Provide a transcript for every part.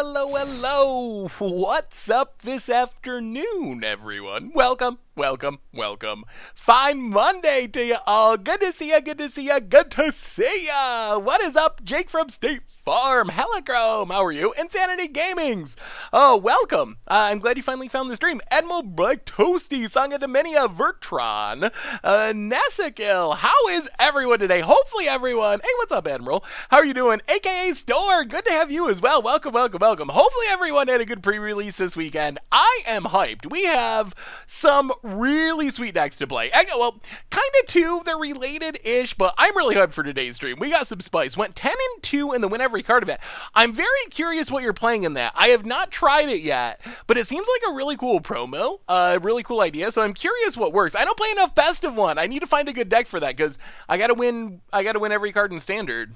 Hello. What's up this afternoon, everyone? Welcome. Fine Monday to you all. Good to see ya. What is up? Jake from State Farm. Helichrome, how are you? Insanity Gamings. Oh, welcome. I'm glad you finally found the stream. Admiral Black Toasty, Sangha Dominia, Vertron, Nasikil. How is everyone today? Hopefully everyone. Hey, what's up, Admiral? How are you doing? AKA Store, good to have you as well. Welcome. Hopefully everyone had a good pre-release this weekend. I am hyped. We have some really sweet decks to play. Well, kind of two. They're related-ish, but I'm really hyped for today's stream. We got some spice. Went 10-2 in the win every card event. I'm very curious what you're playing in that. I have not tried it yet, but it seems like a really cool promo, a really cool idea, so I'm curious what works. I don't play enough best of one. I need to find a good deck for that, because I gotta win every card in standard.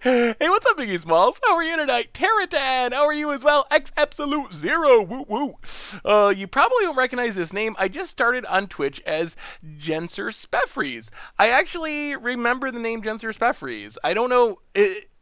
Hey, what's up, Biggie Smalls? How are you tonight? Terratan, how are you as well? X Absolute Zero, woo. You probably don't recognize this name. I just started on Twitch as Jenser Speffries. I actually remember the name Jenser Speffries. I don't know,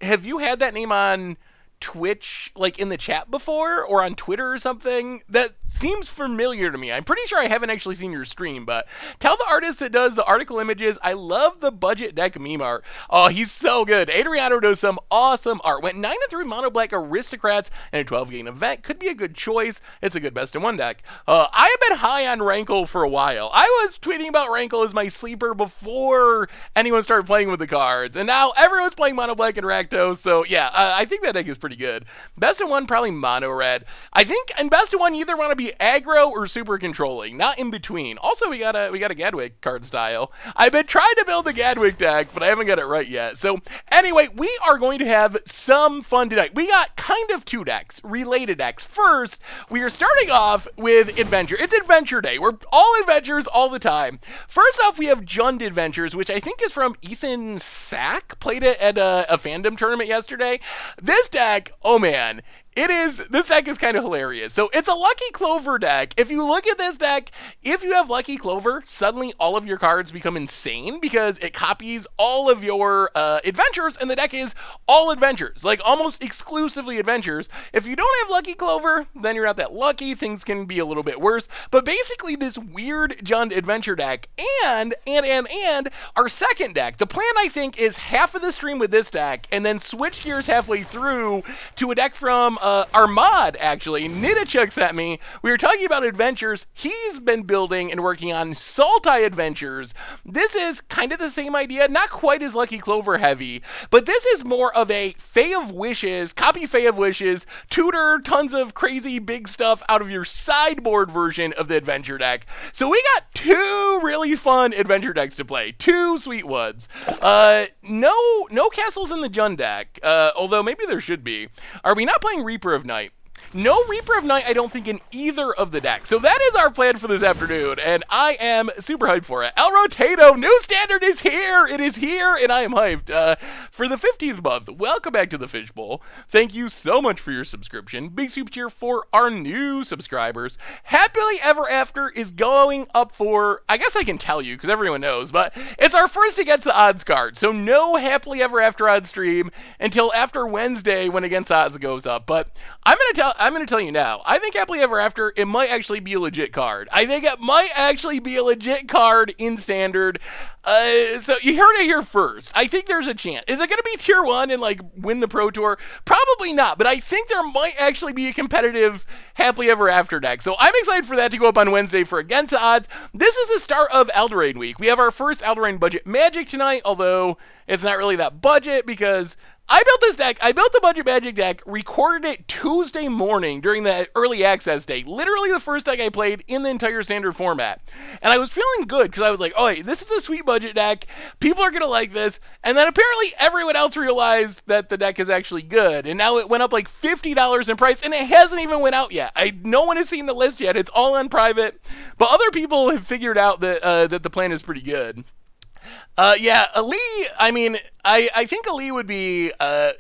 have you had that name on Twitch, like in the chat before, or on Twitter or something? That seems familiar to me. I'm pretty sure I haven't actually seen your stream, but tell the artist that does the article images, I love the budget deck meme art. Oh, he's so good. Adriano does some awesome art. Went 9-3 mono black Aristocrats in a 12-game event. Could be a good choice. It's a good best in one deck. I have been high on Rankle for a while. I was tweeting about Rankle as my sleeper before anyone started playing with the cards, and now everyone's playing mono black and Rakdos, so yeah, I think that deck is pretty good. Best in one, probably mono red. I think in best in one, you either want to be aggro or super controlling, not in between. Also, we got a Gadwick card style. I've been trying to build a Gadwick deck, but I haven't got it right yet. So anyway, we are going to have some fun tonight. We got kind of two decks, related decks. First, we are starting off with Adventure. It's Adventure Day. We're all adventures all the time. First off, we have Jund Adventures, which I think is from Ethan Sack. Played it at a fandom tournament yesterday. This deck, oh man, this deck is kind of hilarious. So it's a Lucky Clover deck. If you look at this deck, if you have Lucky Clover, suddenly all of your cards become insane because it copies all of your adventures, and the deck is all adventures, like almost exclusively adventures. If you don't have Lucky Clover, then you're not that lucky. Things can be a little bit worse. But basically this weird Jund Adventure deck and our second deck. The plan, I think, is half of the stream with this deck and then switch gears halfway through to a deck from our mod, actually. Nidachuk sent me. We were talking about adventures. He's been building and working on Sultai Adventures. This is kind of the same idea, not quite as Lucky Clover heavy, but this is more of a Fae of Wishes, copy Fae of Wishes, tutor tons of crazy big stuff out of your sideboard version of the adventure deck. So we got two really fun adventure decks to play. Two sweet ones. No castles in the Jund deck, although maybe there should be. Are we not playing Reaper of Night? No Reaper of Night, I don't think, in either of the decks. So that is our plan for this afternoon, and I am super hyped for it. El Rotato, new standard is here! It is here, and I am hyped. For the 15th month, welcome back to the Fishbowl. Thank you so much for your subscription. Big super cheer for our new subscribers. Happily Ever After is going up for, I guess I can tell you, because everyone knows, but it's our first Against the Odds card. So no Happily Ever After Odds stream until after Wednesday when Against the Odds goes up. But I'm going to tell you now, I think Happily Ever After, it might actually be a legit card. I think it might actually be a legit card in Standard. So you heard it here first. I think there's a chance. Is it going to be Tier 1 and like win the Pro Tour? Probably not, but I think there might actually be a competitive Happily Ever After deck. So I'm excited for that to go up on Wednesday for Against the Odds. This is the start of Eldraine week. We have our first Eldraine budget Magic tonight, although it's not really that budget because I built this deck. I built the Budget Magic deck, recorded it Tuesday morning during the early access day. Literally the first deck I played in the entire Standard format. And I was feeling good because I was like, oh, hey, this is a sweet budget deck. People are going to like this. And then apparently everyone else realized that the deck is actually good. And now it went up like $50 in price, and it hasn't even went out yet. No one has seen the list yet. It's all on private. But other people have figured out that the plan is pretty good. Yeah, Ali, I mean, I think Ali would be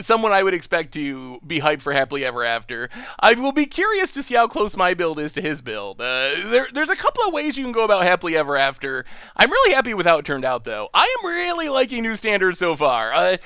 someone I would expect to be hyped for Happily Ever After. I will be curious to see how close my build is to his build. There's a couple of ways you can go about Happily Ever After. I'm really happy with how it turned out, though. I am really liking new standards so far.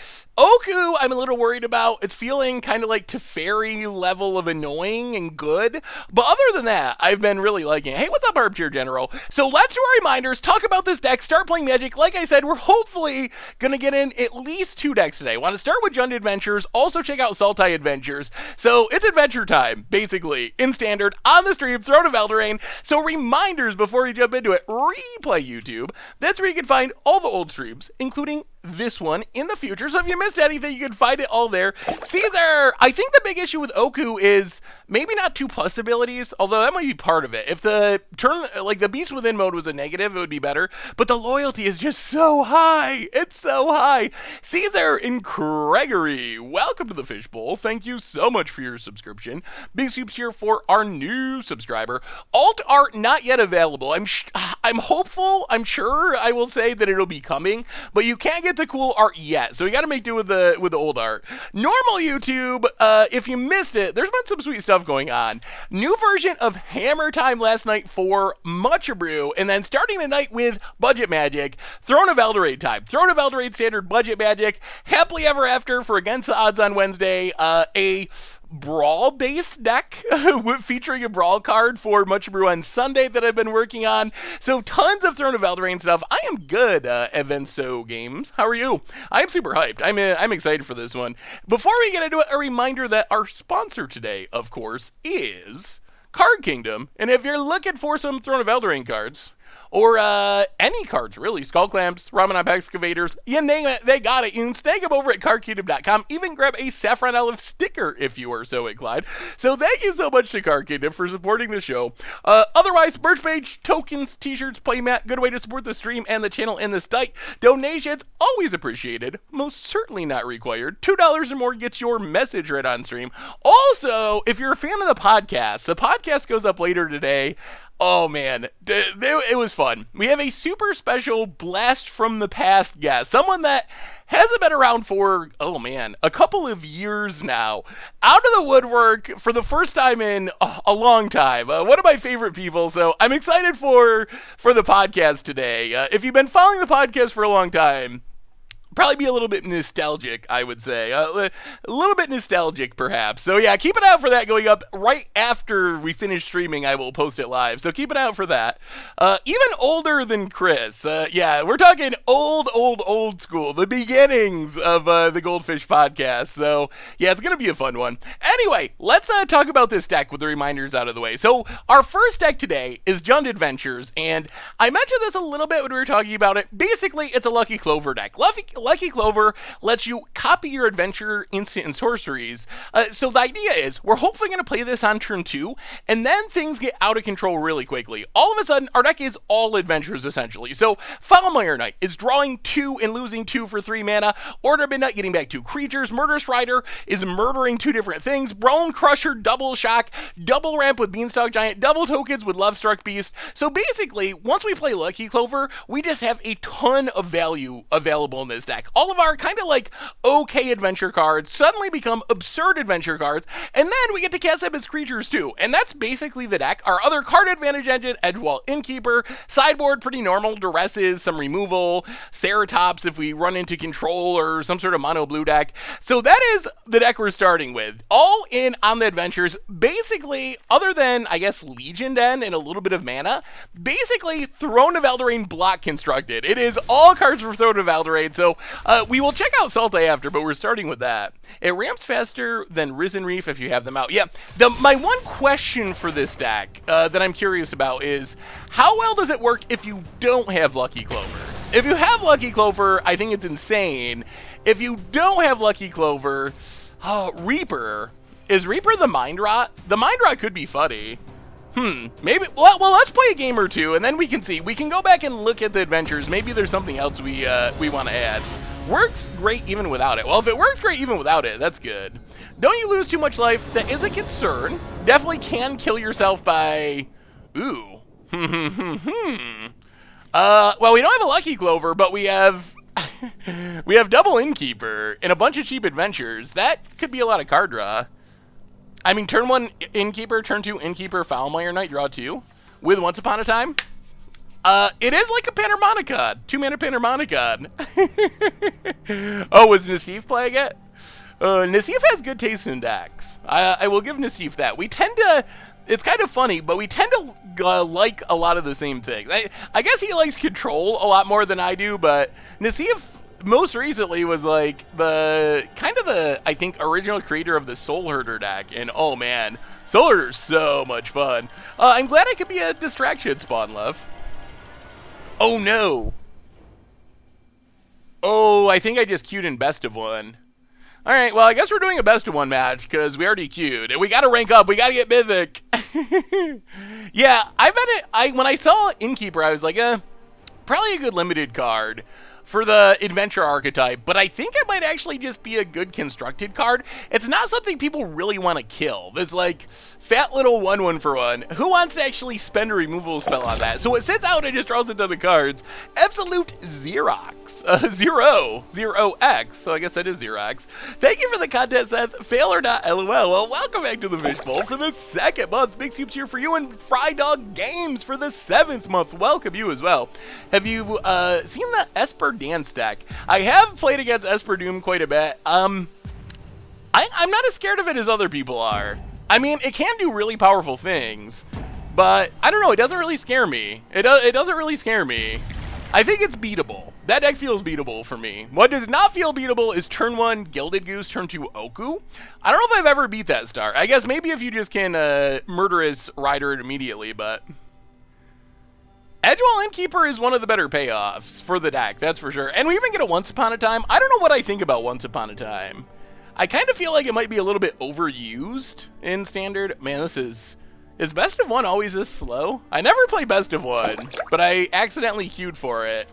Oku, I'm a little worried about. It's feeling kind of like Teferi level of annoying and good. But other than that, I've been really liking it. Hey, what's up, Armchair General? So let's do our reminders, talk about this deck, start playing Magic. Like I said, we're hopefully going to get in at least 2 decks today. Want to start with Jund Adventures, also check out Sultai Adventures. So it's adventure time, basically, in Standard, on the stream, Throne of Eldraine. So reminders before we jump into it, replay YouTube. That's where you can find all the old streams, including this one in the future. So if you missed anything, you can find it all there. Caesar! I think the big issue with Oku is maybe not 2+ abilities, although that might be part of it. If the turn, like the Beast Within mode was a negative, it would be better. But the loyalty is just so high. It's so high. Caesar and Gregory, welcome to the Fishbowl. Thank you so much for your subscription. Big soups here for our new subscriber. Alt art not yet available. I'm hopeful. I'm sure I will say that it'll be coming, but you can't get the cool art yet, so you got to make do with the old art. Normal YouTube, if you missed it, there's been some sweet stuff going on. New version of Hammer Time last night for Much Brew, and then starting tonight with Budget Magic, Throne of Eldraine time. Throne of Eldraine Standard Budget Magic, Happily Ever After for Against the Odds on Wednesday, a Brawl-based deck featuring a Brawl card for Much Brew on Sunday that I've been working on. So tons of Throne of Eldraine stuff. I am good, Evenso Games. How are you? I'm super hyped. I'm excited for this one. Before we get into it, a reminder that our sponsor today, of course, is Card Kingdom. And if you're looking for some Throne of Eldraine cards, or any cards, really. Skull Clamps, Ramanop Excavators, you name it, they got it. You can snag them over at cardkingdom.com. Even grab a Saffron Olive sticker if you are so inclined. So thank you so much to Card Kingdom for supporting the show. Otherwise, merch page, tokens, t-shirts, playmat, good way to support the stream and the channel and the site. Donations, always appreciated. Most certainly not required. $2 or more gets your message right on stream. Also, if you're a fan of the podcast goes up later today. Oh man, it was fun. We have a super special blast from the past guest, someone that hasn't been around for, oh man, a couple of years now. Out of the woodwork for the first time in a long time. One of my favorite people, so I'm excited for the podcast today. If you've been following the podcast for a long time, probably be a little bit nostalgic, I would say. A little bit nostalgic, perhaps. So yeah, keep an eye out for that going up right after we finish streaming. I will post it live, so keep an eye out for that. Even older than Chris. Yeah, we're talking old school. The beginnings of the Goldfish podcast. So yeah, it's going to be a fun one. Anyway, let's talk about this deck with the reminders out of the way. So our first deck today is Jund Adventures, and I mentioned this a little bit when we were talking about it. Basically, it's a Lucky Clover deck. Lucky Clover lets you copy your adventure, instant, and sorceries. So the idea is we're hopefully going to play this on turn 2, and then things get out of control really quickly. All of a sudden, our deck is all adventures, essentially. So Foulmire Knight is drawing 2 and losing 2 for 3 mana. Order of Midnight getting back 2 creatures. Murderous Rider is murdering 2 different things. Bone Crusher, double shock, double ramp with Beanstalk Giant, double tokens with Lovestruck Beast. So basically, once we play Lucky Clover, we just have a ton of value available in this deck. All of our kind of like okay adventure cards suddenly become absurd adventure cards, and then we get to cast them as creatures too. And that's basically the deck. Our other card advantage engine, Edgewall Innkeeper, sideboard pretty normal, Duresses, some removal, Ceratops if we run into control or some sort of mono blue deck. So that is the deck we're starting with. All in on the adventures, basically, other than I guess Legion Den and a little bit of mana, basically Throne of Eldraine block constructed. It is all cards for Throne of Eldraine, so we will check out Sultai after, but we're starting with that. It ramps faster than Risen Reef if you have them out. Yeah, my one question for this deck that I'm curious about is how well does it work if you don't have Lucky Clover? If you have Lucky Clover, I think it's insane. If you don't have Lucky Clover, Reaper. Is Reaper the Mind Rot? The Mind Rot could be funny. Maybe, well, let's play a game or two, and then we can see. We can go back and look at the adventures. Maybe there's something else we want to add. Works great even without it. Well, if it works great even without it, that's good. Don't you lose too much life? That is a concern. Definitely can kill yourself by... Ooh. Well, we don't have a Lucky Clover, but we have we have double Innkeeper and a bunch of cheap adventures. That could be a lot of card draw. I mean, turn 1 Innkeeper, turn 2 Innkeeper, Foulmire Knight, draw 2 with Once Upon a Time. It is like a Panharmonicon, 2-mana Panharmonicon. Oh, was Nassif playing it? Nassif has good taste in decks. I will give Nassif that. We tend to, it's kind of funny, but we tend to like a lot of the same things. I guess he likes control a lot more than I do, but Nassif most recently was like I think, original creator of the Soul Herder deck, and oh man, Soul Herder's so much fun. I'm glad I could be a distraction, Spawn Love. Oh no. Oh, I think I just queued in best of one. Alright, well, I guess we're doing a best of one match, because we already queued. And we gotta rank up, we gotta get Mythic. Yeah, when I saw Innkeeper, I was like, probably a good limited card for the adventure archetype, but I think it might actually just be a good constructed card. It's not something people really want to kill. There's like fat little 1/1 for 1. Who wants to actually spend a removal spell on that? So it sits out and just draws into the cards. Absolute Xerox. Zero X. So I guess that is Xerox. Thank you for the content, Seth. Fail or not, LOL. Well, welcome back to the Fishbowl for the 2nd month. Big Scoops here for you, and Fry Dog Games for the 7th month. Welcome you as well. Have you seen the Esper Dance deck? I have played against Esper Doom quite a bit. I'm not as scared of it as other people are. I mean, it can do really powerful things, but I don't know, it doesn't really scare me. It doesn't really scare me. I think it's beatable. That deck feels beatable for me. What does not feel beatable is turn 1 Gilded Goose, turn 2 Oku. I don't know if I've ever beat that star. I guess maybe if you just can Murderous Rider it immediately, but Edgewall Innkeeper is one of the better payoffs for the deck, that's for sure. And we even get a Once Upon a Time. I don't know what I think about Once Upon a Time. I kind of feel like it might be a little bit overused in Standard. Man, is Best of One always this slow? I never play Best of One, but I accidentally queued for it.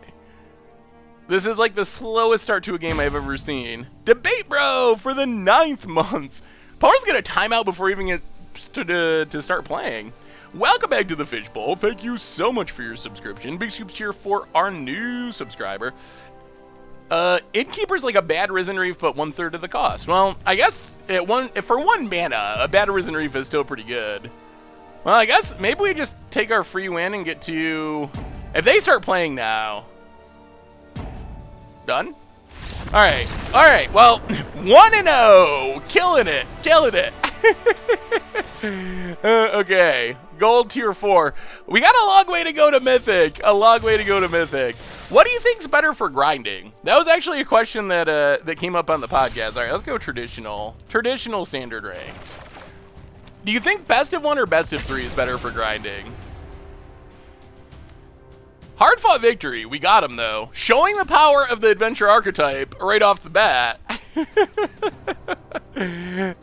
This is like the slowest start to a game I've ever seen. Debate Bro for the 9th month. Opponent's get a timeout before even get to start playing. Welcome back to the Fishbowl. Thank you so much for your subscription. Big Scoops cheer for our new subscriber. Innkeeper's like a bad Risen Reef, but 1/3 of the cost. Well, I guess for 1 mana, a bad Risen Reef is still pretty good. Well, I guess maybe we just take our free win and get to... If they start playing now... Done? Alright, well, 1-0! Killing it! Okay, gold tier 4. We got a long way to go to Mythic. What do you think's better for grinding? That was actually a question that came up on the podcast. All right, let's go traditional standard ranked. Do you think best of 1 or best of 3 is better for grinding? Hard fought victory. We got him though, showing the power of the adventure archetype right off the bat. I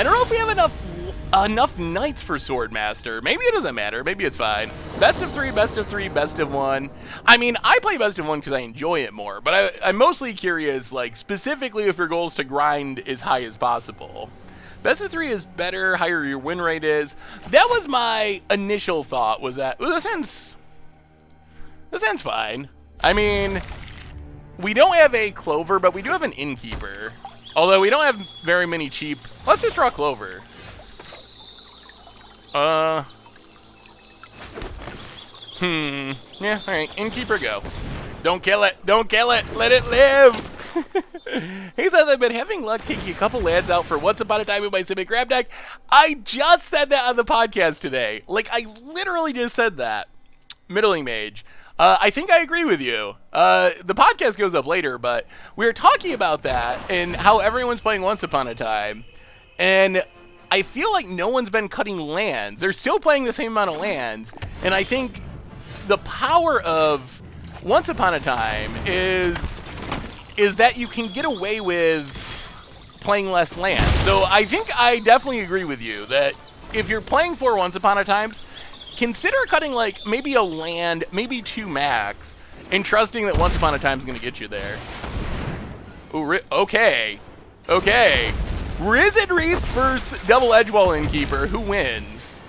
don't know if we have enough knights for Swordmaster. Maybe it doesn't matter. Maybe it's fine. Best of 3, best of 3, best of 1. I mean, I play best of 1 because I enjoy it more, but I'm mostly curious, like, specifically if your goal is to grind as high as possible. Best of 3 is better, higher your win rate is. That was my initial thought, was that, well, this sounds fine. I mean, we don't have a Clover, but we do have an Innkeeper. Although we don't have very many cheap. Let's just draw Clover. Yeah, alright. Innkeeper, go. Don't kill it. Let it live. He said I've been having luck taking a couple lands out for Once Upon a Time in my Simic Grab deck. I just said that on the podcast today. Like, I literally just said that. Middling Mage. I think I agree with you. The podcast goes up later, but we were talking about that and how everyone's playing Once Upon a Time. And I feel like no one's been cutting lands. They're still playing the same amount of lands. And I think the power of Once Upon a Time is that you can get away with playing less lands. So I think I definitely agree with you that if you're playing for Once Upon a Times, consider cutting like maybe a land, maybe 2 max, and trusting that Once Upon a Time is going to get you there. Ooh, okay. Risen Reef versus double Edgewall Innkeeper. Who wins?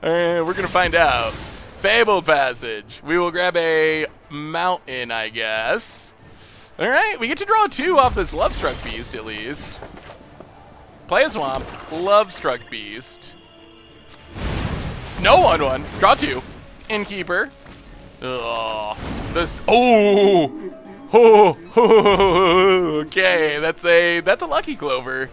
We're gonna find out. Fabled Passage. We will grab a mountain, I guess. Alright, we get to draw 2 off this Lovestruck Beast, at least. Play a Swamp, Lovestruck Beast. No 1/1. Draw 2. Innkeeper. Oh, this. Oh, okay. That's a lucky clover.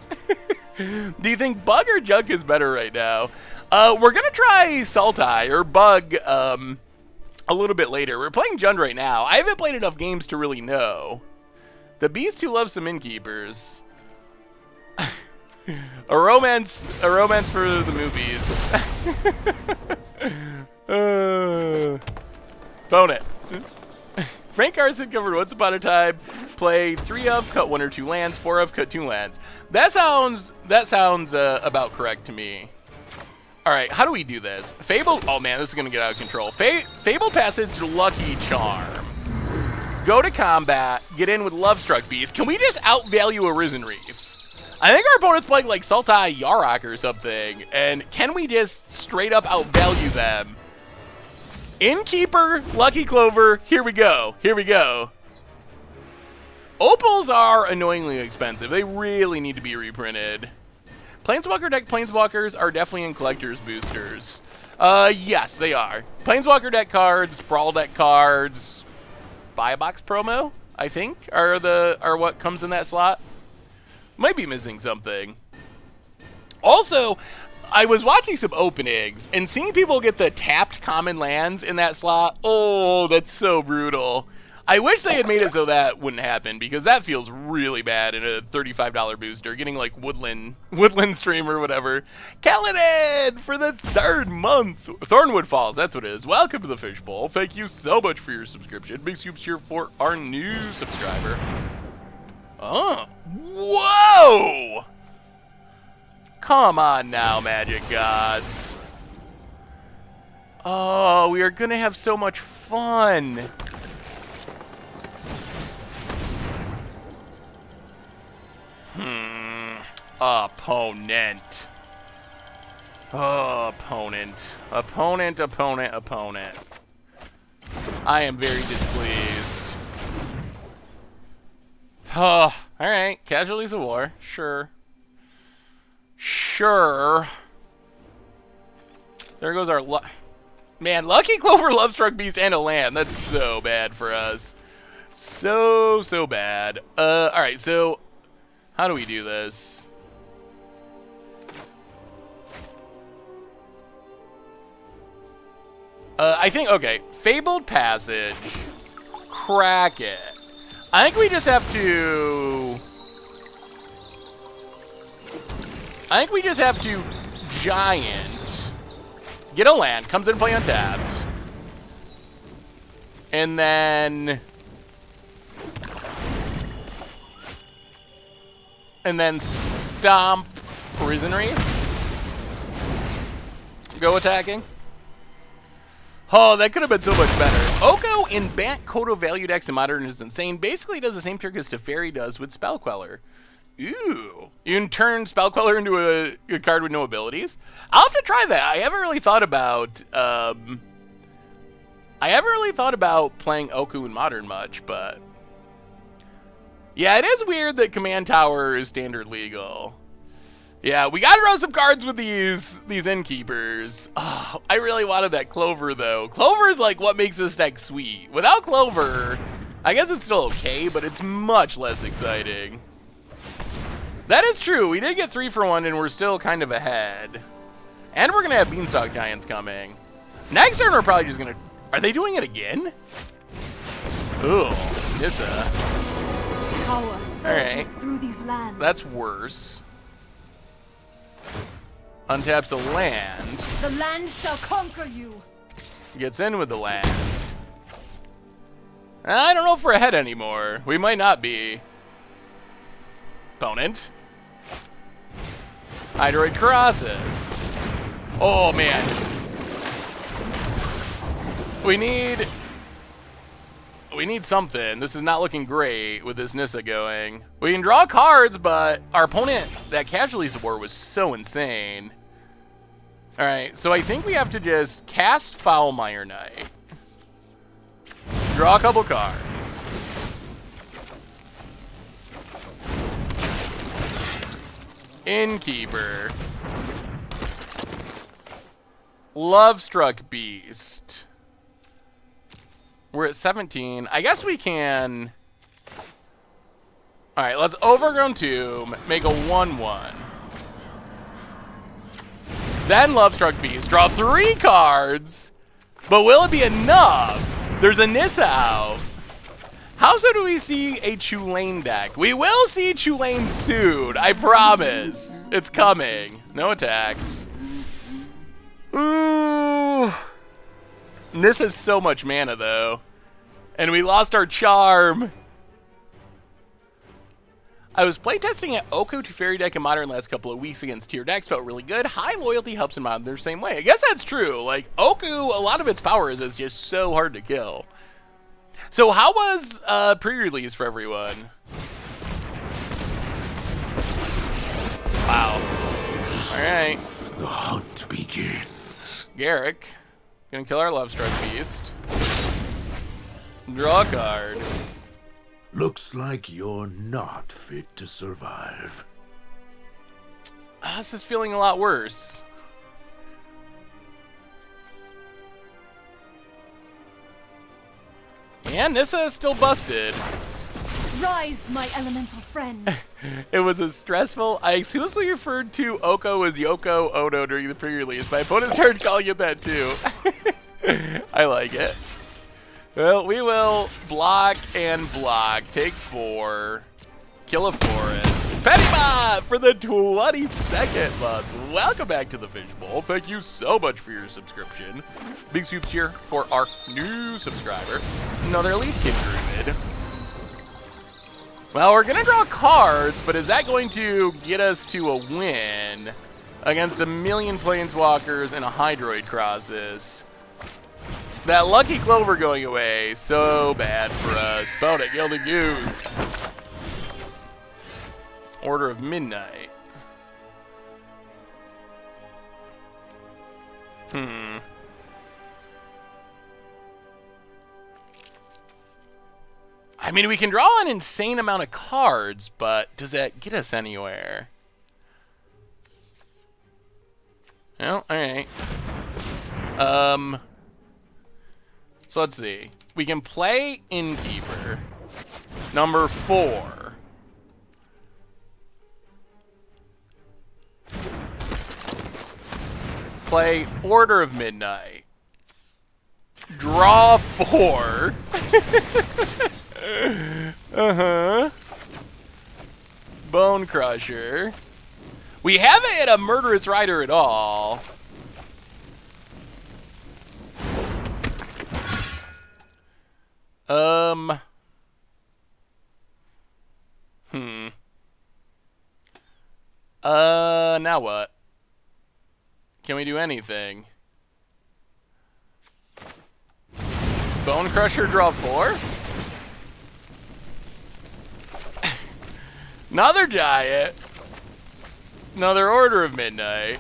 Do you think Bug or Junk is better right now? We're gonna try Sultai or Bug a little bit later. We're playing Jund right now. I haven't played enough games to really know. The Beast who loves some innkeepers. a romance for the movies. Phone it. Frank Carson covered Once Upon a Time. Play 3 of, cut 1 or 2 lands. 4 of, cut 2 lands. That sounds about correct to me. All right, how do we do this? Fable. Oh man, this is gonna get out of control. Fable Passage, Lucky Charm. Go to combat. Get in with Lovestruck Beast. Can we just outvalue a Risen Reef? I think our opponent's playing like Sultai Yarok or something, and can we just straight up outvalue them? Innkeeper, Lucky Clover, here we go. Here we go. Opals are annoyingly expensive. They really need to be reprinted. Planeswalker deck Planeswalkers are definitely in collector's boosters. Yes, they are. Planeswalker deck cards, Brawl deck cards, Buy a Box promo, I think, are what comes in that slot. Might be missing something. Also, I was watching some openings and seeing people get the tapped common lands in that slot. Oh, that's so brutal. I wish they had made it so that wouldn't happen, because that feels really bad in a $35 booster, getting like Woodland Stream or whatever. Kaladin for the 3rd month. Thornwood Falls, that's what it is. Welcome to the Fishbowl. Thank you so much for your subscription. Big soups here for our new subscriber. Oh, whoa! Come on now, Magic Gods. Oh, we are gonna have so much fun. Opponent. Oh, opponent. Opponent. I am very displeased. Oh, alright. Casualties of War. Sure. There goes our Man, Lucky Clover, Lovestruck Beast, and a land. That's so bad for us. So bad. Alright, so how do we do this? I think, okay, Fabled Passage, crack it. I think we just have to giant, get a land, comes in play untapped, and then stomp Risen Reef. Go attacking. Oh, that could have been so much better. Oko in Bant Kodo value decks in Modern is insane. Basically does the same trick as Teferi does with Spell Queller. Ooh. You can turn Spell Queller into a card with no abilities. I'll have to try that. I haven't really thought about playing Oku in Modern much, but yeah, it is weird that Command Tower is standard legal. Yeah, we gotta draw some cards with these innkeepers. Oh, I really wanted that Clover, though. Clover is like what makes this deck sweet. Without Clover, I guess it's still okay, but it's much less exciting. That is true. We did get 3 for 1, and we're still kind of ahead. And we're gonna have Beanstalk Giants coming. Next turn, we're probably just gonna... Are they doing it again? Ooh, Nissa. Power surges through these lands. That's worse. Untaps a land. The land shall conquer you. Gets in with the land. I don't know if we're ahead anymore. We might not be. Opponent. Hydroid Colossus. Oh, man. We need something. This is not looking great with this Nissa going. We can draw cards, but our opponent, that Casualties of War was so insane. Alright, so I think we have to just cast Foulmire Knight. Draw a couple cards. Innkeeper. Lovestruck Beast. We're at 17. I guess we can... Alright, let's Overgrown Tomb, make a 1/1. Then Lovestruck Beast, draw 3 cards. But will it be enough? There's a Nissa out. How soon do we see a Chulane deck? We will see Chulane soon, I promise. It's coming. No attacks. Ooh. Nissa's so much mana, though. And we lost our charm. I was playtesting at Oko to Fairy deck in Modern last couple of weeks against tier decks. Felt really good. High loyalty helps in Modern the same way. I guess that's true. Like, Oko, a lot of its power is just so hard to kill. So how was pre-release for everyone? Wow. Alright. The hunt begins. Garrick. Gonna kill our Lovestruck Beast. Draw a card. Looks like you're not fit to survive. This is feeling a lot worse. And Nissa is still busted. Rise, my elemental friend. It was a stressful... I exclusively referred to Oko as Yoko Ono during the pre-release. My opponent started calling it that too. I like it. Well, we will block and block. Take 4. Kill a forest. Pettibot for the 22nd month. Welcome back to the Fishbowl. Thank you so much for your subscription. Big soups here for our new subscriber. Another Elite King Druid. Well, we're going to draw cards, but is that going to get us to a win against a million Planeswalkers and a Hydroid Crosses? That Lucky Clover going away, so bad for us. Bonnet, Gilded Goose. Order of Midnight. I mean, we can draw an insane amount of cards, but does that get us anywhere? Oh, alright. So let's see. We can play Innkeeper. Number 4. Play Order of Midnight. Draw 4. Bone Crusher. We haven't hit a Murderous Rider at all. Now what? Can we do anything? Bone Crusher, draw 4? Another Giant. Another Order of Midnight.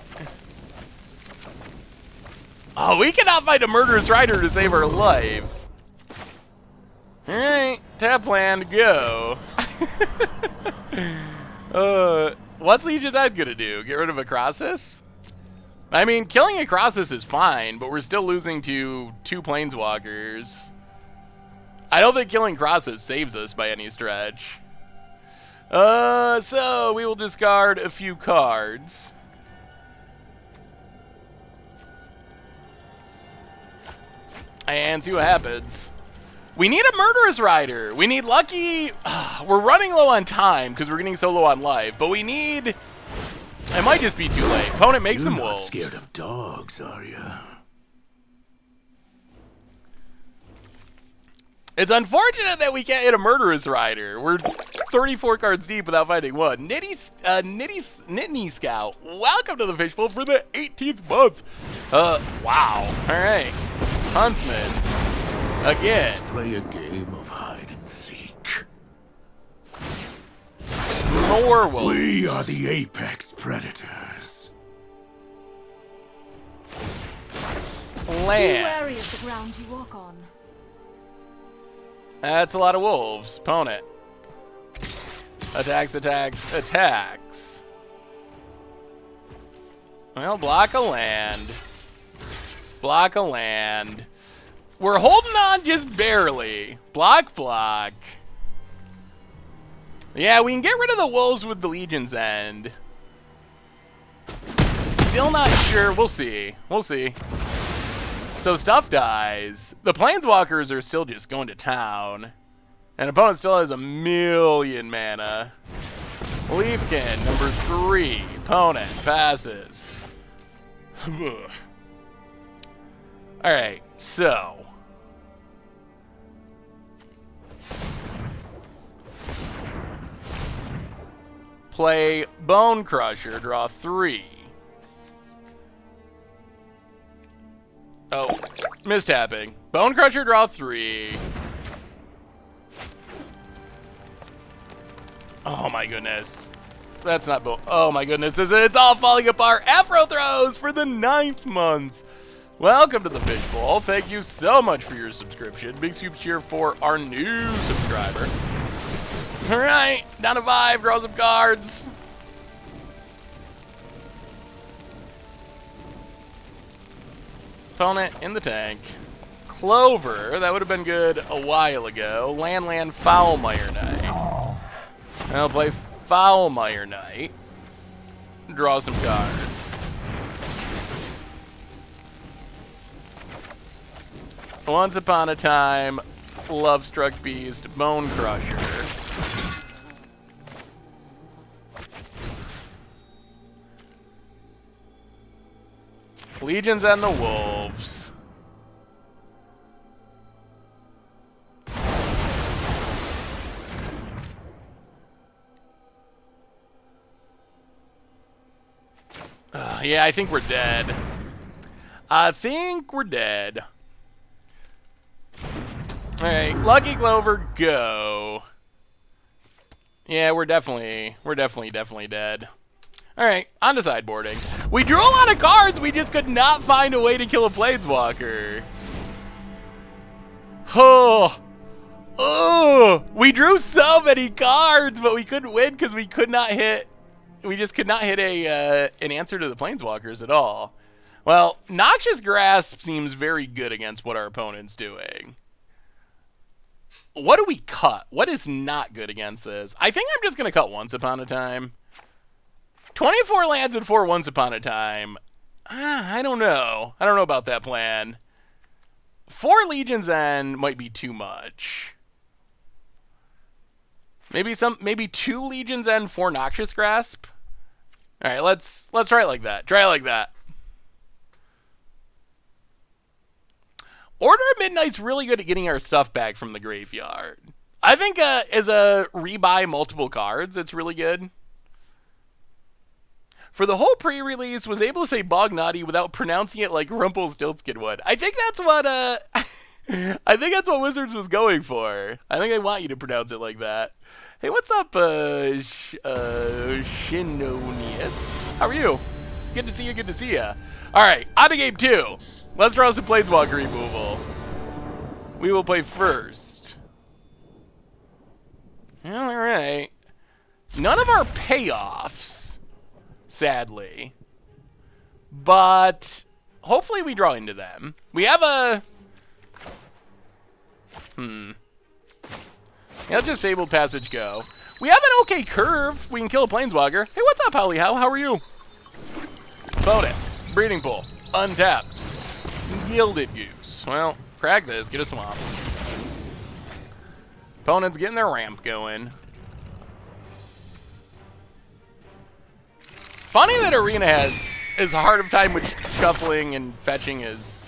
Oh, we cannot find a Murderous Rider to save our life. Alright, tap land, go. What's Legion's Head gonna do? Get rid of a Crossus? I mean, killing a Crossus is fine, but we're still losing to 2 Planeswalkers. I don't think killing Crossus saves us by any stretch. So we will discard a few cards. And see what happens. We need a Murderous Rider. We need Lucky. We're running low on time because we're getting so low on life. But we need... It might just be too late. Opponent makes some wolves. You're not scared of dogs, are you? It's unfortunate that we can't hit a Murderous Rider. We're 34 cards deep without finding one. Nittany Scout, welcome to the Fishbowl for the 18th month. Wow. All right. Huntsman. Again. Let's play a game of hide and seek. More wolves. We are the apex predators. land. wary of the ground you walk on. That's a lot of wolves. Opponent. Attacks, attacks, attacks. Well, block a land. Block a land. We're holding on just barely. Block, block. Yeah, we can get rid of the wolves with the Legion's End. Still not sure. We'll see. We'll see. So stuff dies. The Planeswalkers are still just going to town. And opponent still has 1,000,000 mana. Leafkin, number 3. Opponent passes. Alright, so. Play Bone Crusher, draw 3. Oh, mistapping. Bone Crusher, draw 3. Oh my goodness. That's not bone. Oh my goodness, it's all falling apart. Afro throws for the 9th month. Welcome to the Fishbowl. Thank you so much for your subscription. Big super cheer for our new subscriber. All right, down to 5, draw some cards. Opponent in the tank. Clover, that would have been good a while ago. Land, Foulmire Knight. I'll play Foulmire Knight. Draw some cards. Once upon a time, Lovestruck Beast, Bone Crusher. Legions and the Wolves. Yeah, I think we're dead. I think we're dead. Alright, Lucky Clover, go. Yeah, we're definitely dead. Alright, on to sideboarding. We drew a lot of cards, we just could not find a way to kill a Planeswalker. Oh, we drew so many cards, but we couldn't win because we could not hit. We just could not hit an answer to the Planeswalkers at all. Well, Noxious Grasp seems very good against what our opponent's doing. What do we cut? What is not good against this? I think I'm just going to cut Once Upon a Time. 24 lands and 4 Once Upon a Time. I don't know. I don't know about that plan. 4 Legion's End might be too much. Maybe 2 Legion's End, 4 Noxious Grasp. All right, let's try it like that. Try it like that. Order of Midnight's really good at getting our stuff back from the graveyard. I think as a rebuy multiple cards, it's really good. For the whole pre-release, was able to say Bognati without pronouncing it like Rumpelstiltskin would. I think that's what I think that's what Wizards was going for. I think they want you to pronounce it like that. Hey, what's up, Shinonius? How are you? Good to see you, good to see you. Alright, on to game 2. Let's draw some Planeswalker removal. We will play first. Alright. None of our payoffs, sadly. But hopefully we draw into them. We have a... Yeah, let's just Fabled Passage go. We have an okay curve. We can kill a Planeswalker. Hey, what's up, Holly? How are you? Opponent. Breeding Pool. Untapped. Gilded Goose. Well, crack this. Get a swamp. Opponent's getting their ramp going. Funny that Arena has as hard of time with shuffling and fetching as...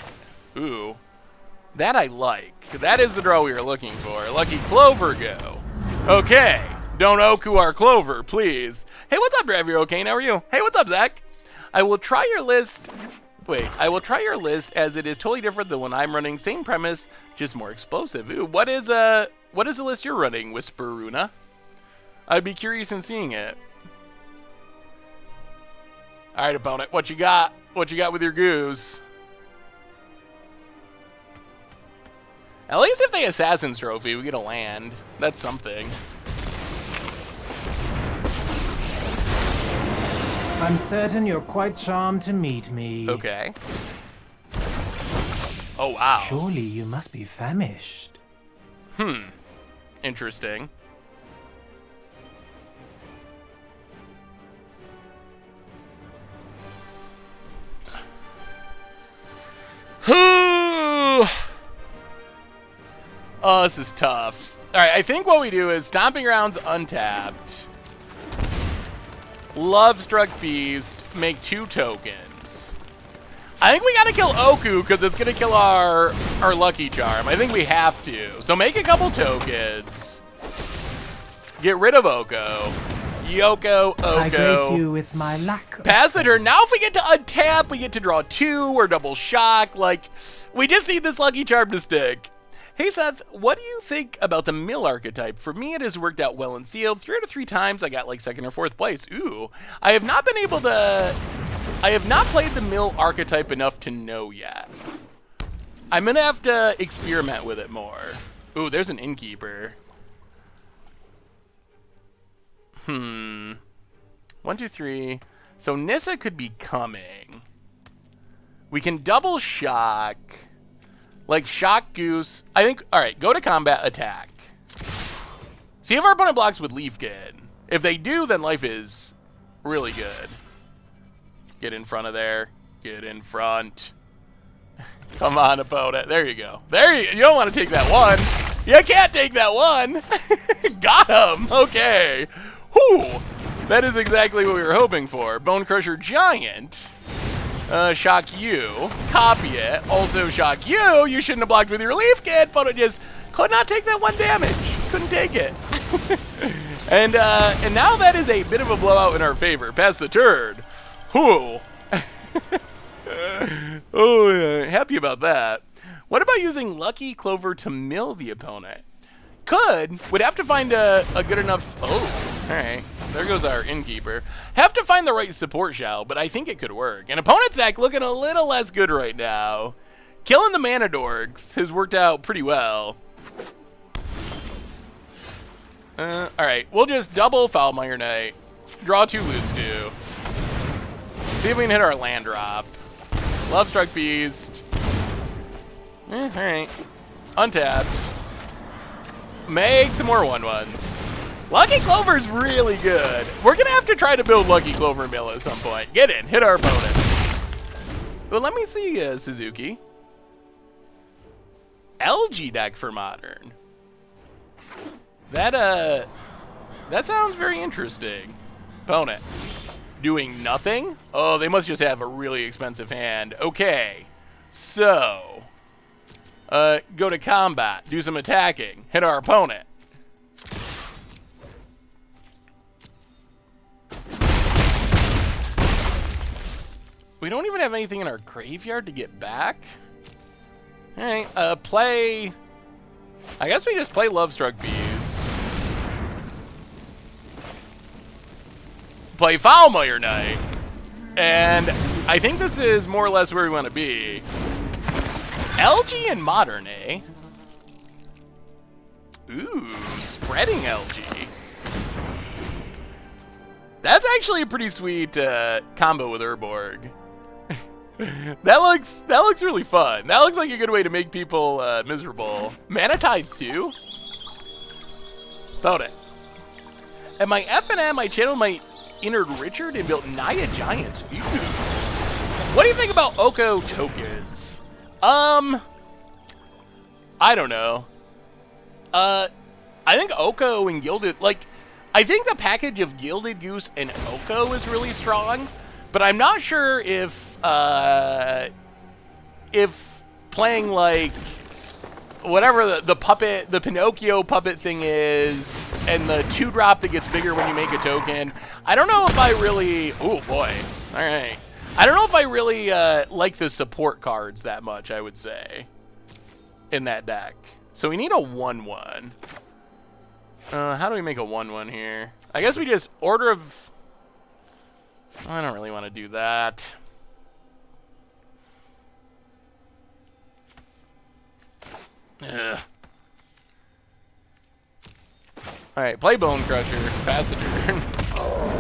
Ooh. That I like. That is the draw we were looking for. Lucky Clover go. Okay. Don't Oku our Clover, please. Hey, what's up, Dravio Kane? How are you? Hey, what's up, Zach? I will try your list... Wait, I will try your list as it is totally different than when I'm running. Same premise, just more explosive. Ooh, what is the list you're running, Whisper Runa? I'd be curious in seeing it. All right, opponent, what you got? What you got with your goose? At least if they Assassin's Trophy, we get a land. That's something. I'm certain you're quite charmed to meet me. Okay. Oh, wow. Surely you must be famished. Interesting. Oh, this is tough. Alright, I think what we do is Stomping Grounds untapped. Lovestruck Beast, make 2 tokens. I think we gotta kill Oku because it's gonna kill our Lucky Charm. I think we have to. So make a couple tokens. Get rid of Oko. Yoko, Oko. I grace you with my lack of Pass the turn. Now if we get to untap, we get to draw 2 or double shock. Like, we just need this Lucky Charm to stick. Hey Seth, what do you think about the mill archetype? For me, it has worked out well in sealed. 3 out of 3 times, I got like 2nd or 4th place. Ooh, I have not played the mill archetype enough to know yet. I'm gonna have to experiment with it more. Ooh, there's an innkeeper. 1, 2, 3. So Nissa could be coming. We can double shock. Like Shock Goose. I think, alright, go to combat, attack. See if our opponent blocks with Leafkin. If they do, then life is really good. Get in front of there. Get in front. Come on, opponent. There you go. You don't want to take that one. You can't take that one. Got him. Okay. Whew. That is exactly what we were hoping for. Bone Crusher Giant. Shock you. Copy it. Also shock you. You shouldn't have blocked with your Leaf Kit. But it just could not take that 1 damage. Couldn't take it. and now that is a bit of a blowout in our favor. Pass the turn. Whew. Oh, yeah. Happy about that. What about using Lucky Clover to mill the opponent? Would have to find a good enough... Oh, all right. There goes our innkeeper. Have to find the right support shell, but I think it could work. And opponent's deck looking a little less good right now. Killing the mana dorks has worked out pretty well. All right, we'll just double Foulmire Knight. Draw 2, lose 2. See if we can hit our land drop. Lovestruck Beast. All right. Untapped. Make some more 1/1s. Lucky Clover's really good. We're going to have to try to build Lucky Clover mill at some point. Get in. Hit our opponent. Well, let me see, Suzuki. LG deck for Modern. That sounds very interesting. Opponent. Doing nothing? Oh, they must just have a really expensive hand. Okay. So... go to combat, do some attacking, hit our opponent. We don't even have anything in our graveyard to get back. All right, play. I guess we just play Lovestruck Beast. Play Foulmire Knight. And I think this is more or less where we want to be. LG and Modern, eh? Ooh, spreading LG. That's actually a pretty sweet combo with Urborg. that looks really fun. That looks like a good way to make people miserable. Mana Tithe 2? Found it. At my FNM, I channeled my inner Richard and built Naya Giants. Ooh. What do you think about Oko tokens? I don't know. I think Oko and Gilded, like, I think the package of Gilded Goose and Oko is really strong, but I'm not sure if playing, like, whatever the puppet, the Pinocchio puppet thing is, and the 2-drop that gets bigger when you make a token, I don't know if I really, oh boy, all right. I don't know if I really like the support cards that much, I would say, in that deck. So we need a 1/1. How do we make a 1/1 here? I guess we just Order of... I don't really want to do that. Ugh. Alright, play Bone Crusher. Pass the turn.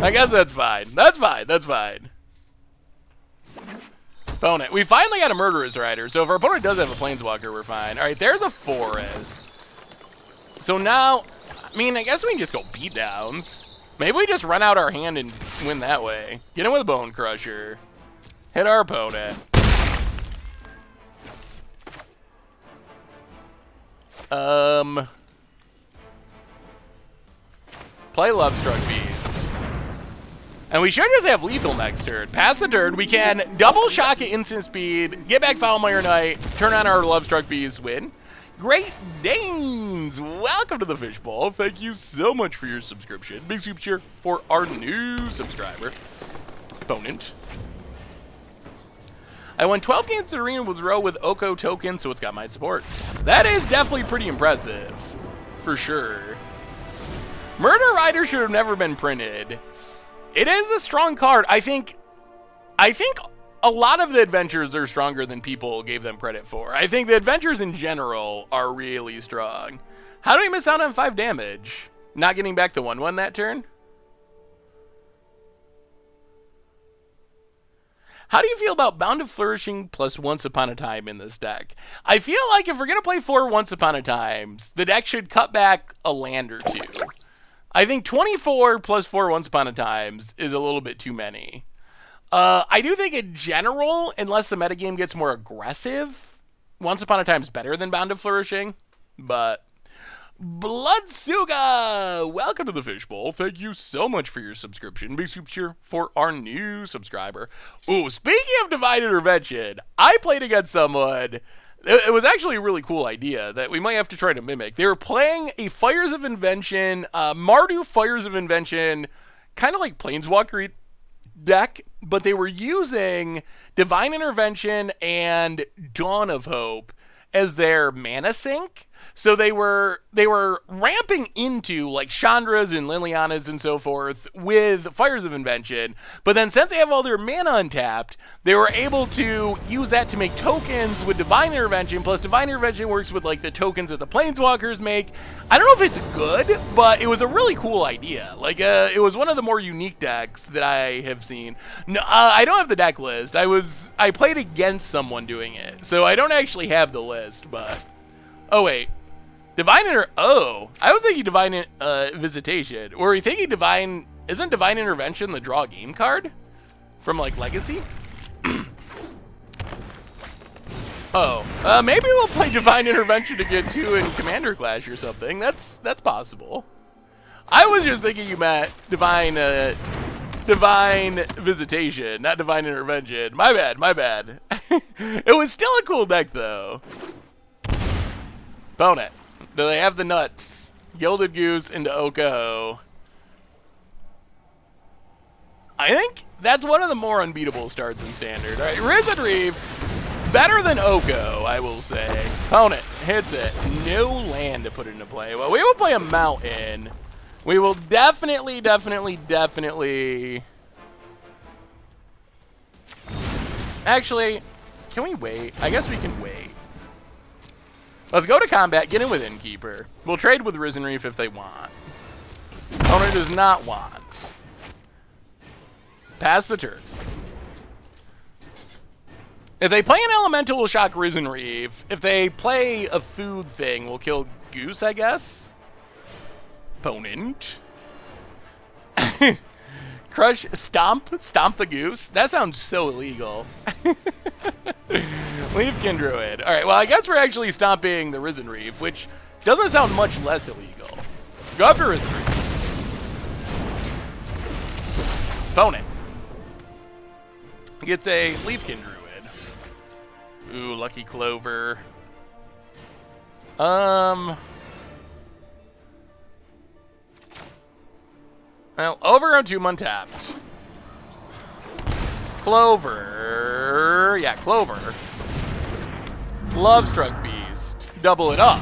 I guess that's fine. That's fine. That's fine. Opponent. We finally got a Murderous Rider, so if our opponent does have a Planeswalker, we're fine. Alright, there's a Forest. So now, I mean, I guess we can just go beatdowns. Maybe we just run out our hand and win that way. Get in with Bone Crusher. Hit our opponent. Play Lovestruck Beast. And we should just have lethal next turn. Pass the turn. We can double shock at instant speed, get back Foulmire Knight, turn on our Lovestruck Beast, win. Great Danes! Welcome to the Fishbowl. Thank you so much for your subscription. Big super cheer for our new subscriber. Opponent. I won 12 games to Arena with Row with Oko token, so it's got my support. That is definitely pretty impressive. For sure. Murder Rider should have never been printed. It is a strong card. I think a lot of the adventures are stronger than people gave them credit for. I think the adventures in general are really strong. How do we miss out on 5 damage? Not getting back the 1/1 that turn? How do you feel about Bound of Flourishing plus Once Upon a Time in this deck? I feel like if we're going to play 4 Once Upon a Times, the deck should cut back a land or 2. I think 24 plus 4 Once Upon a Times is a little bit too many. I do think in general, unless the metagame gets more aggressive, Once Upon a Time is better than Bound of Flourishing. But Bloodsuga, welcome to the Fishbowl. Thank you so much for your subscription. Big super cheer for our new subscriber. Ooh, speaking of Divine Intervention, I played against someone. It was actually a really cool idea that we might have to try to mimic. They were playing a Fires of Invention, Mardu Fires of Invention, kind of like Planeswalker deck, but they were using Divine Intervention and Dawn of Hope as their mana sink. So they were ramping into like Chandras and Lilianas and so forth with Fires of Invention, but then since they have all their mana untapped, they were able to use that to make tokens with Divine Intervention, plus Divine Intervention works with like the tokens that the Planeswalkers make. I don't know if it's good, but it was a really cool idea. Like it was one of the more unique decks that I have seen. No, I don't have the deck list. I played against someone doing it, so I don't actually have the list, but oh wait. I was thinking Divine Visitation. Were we thinking isn't Divine Intervention the draw game card? From, like, Legacy? Maybe we'll play Divine Intervention to get 2 in Commander Clash or something. That's possible. I was just thinking you meant Divine Visitation, not Divine Intervention. My bad. It was still a cool deck, though. Opponent. Do they have the nuts? Gilded Goose into Oko. I think that's one of the more unbeatable starts in Standard. All right, Risen Reef, better than Oko, I will say. Opponent hits it. No land to put into play. Well, we will play a Mountain. We will definitely. Actually, can we wait? I guess we can wait. Let's go to combat, get in with Innkeeper. We'll trade with Risen Reef if they want. Owner does not want. Pass the turn. If they play an Elemental, we'll shock Risen Reef. If they play a food thing, we'll kill Goose, I guess. Opponent. Crush, stomp the Goose. That sounds so illegal. Leafkin Druid. All right, well, I guess we're actually stomping the Risen Reef, which doesn't sound much less illegal. Go after Risen Reef. Opponent gets a Leafkin Druid. Ooh, Lucky Clover. Well, over on 2 untapped. Clover. Yeah, Clover. Lovestruck Beast. Double it up.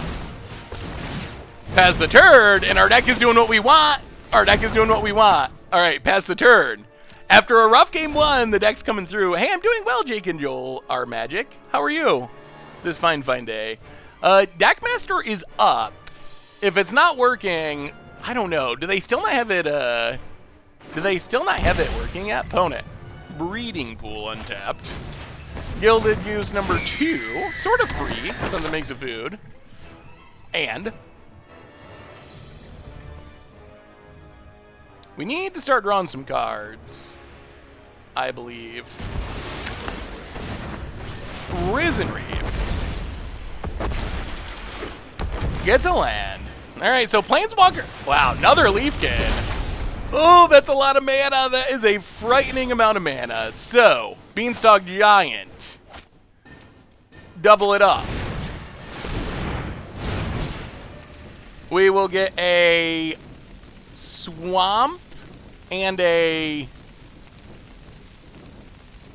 Pass the turn, and our deck is doing what we want. All right, pass the turn. After a rough game 1, the deck's coming through. Hey, I'm doing well, Jake and Joel are Magic. How are you this fine day? Deckmaster is up. If it's not working, I don't know. Do they still not have it, working yet? Opponent. Breeding pool untapped. Gilded use number 2. Sort of free. Something makes it food. And we need to start drawing some cards, I believe. Risen Reef gets a land. All right, so Planeswalker. Wow, another Leafkin. Oh, that's a lot of mana. That is a frightening amount of mana. So, Beanstalk Giant. Double it up. We will get a Swamp and a...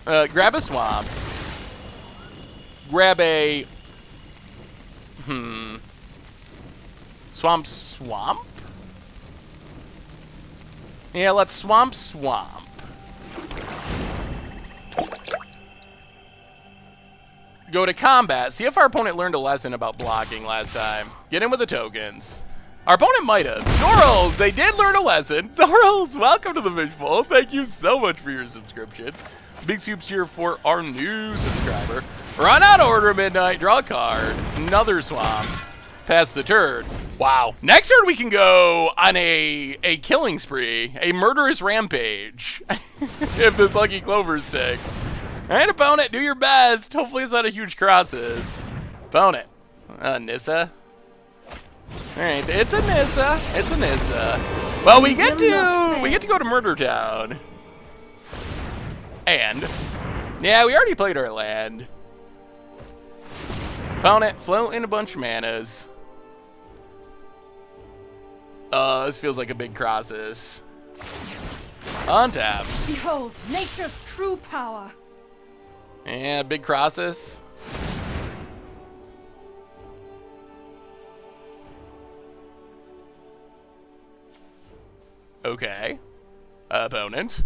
grab a Swamp. Grab a... Swamp? Yeah, let's Swamp. Go to combat. See if our opponent learned a lesson about blocking last time. Get in with the tokens. Our opponent might have. Zorals, they did learn a lesson. Zorals, welcome to the Fishbowl. Thank you so much for your subscription. Big soups here for our new subscriber. Run out of order midnight, draw a card. Another Swamp. Pass the turn. Wow. Next turn we can go on a killing spree. A murderous rampage. If this Lucky Clover sticks. Alright, opponent, do your best. Hopefully it's not a huge crosses. Opponent. Nissa. Alright, it's a Nissa. It's a Nissa. Well, we get to go to Murder Town. And yeah, we already played our land. Opponent, float in a bunch of manas. This feels like a big crosses. Untaps. Behold, nature's true power. Yeah, big crosses. Okay. Opponent.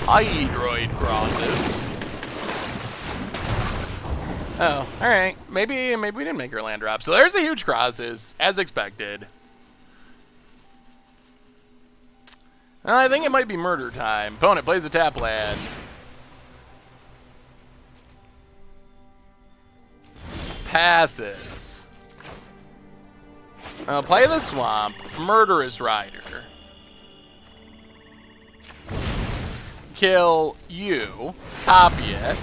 Hydroid crosses. Oh, alright. Maybe we didn't make our land drop. So there's a huge crosses, as expected. I think it might be murder time. Opponent plays a tap land. Passes. Play the Swamp. Murderous Rider. Kill you. Copy it.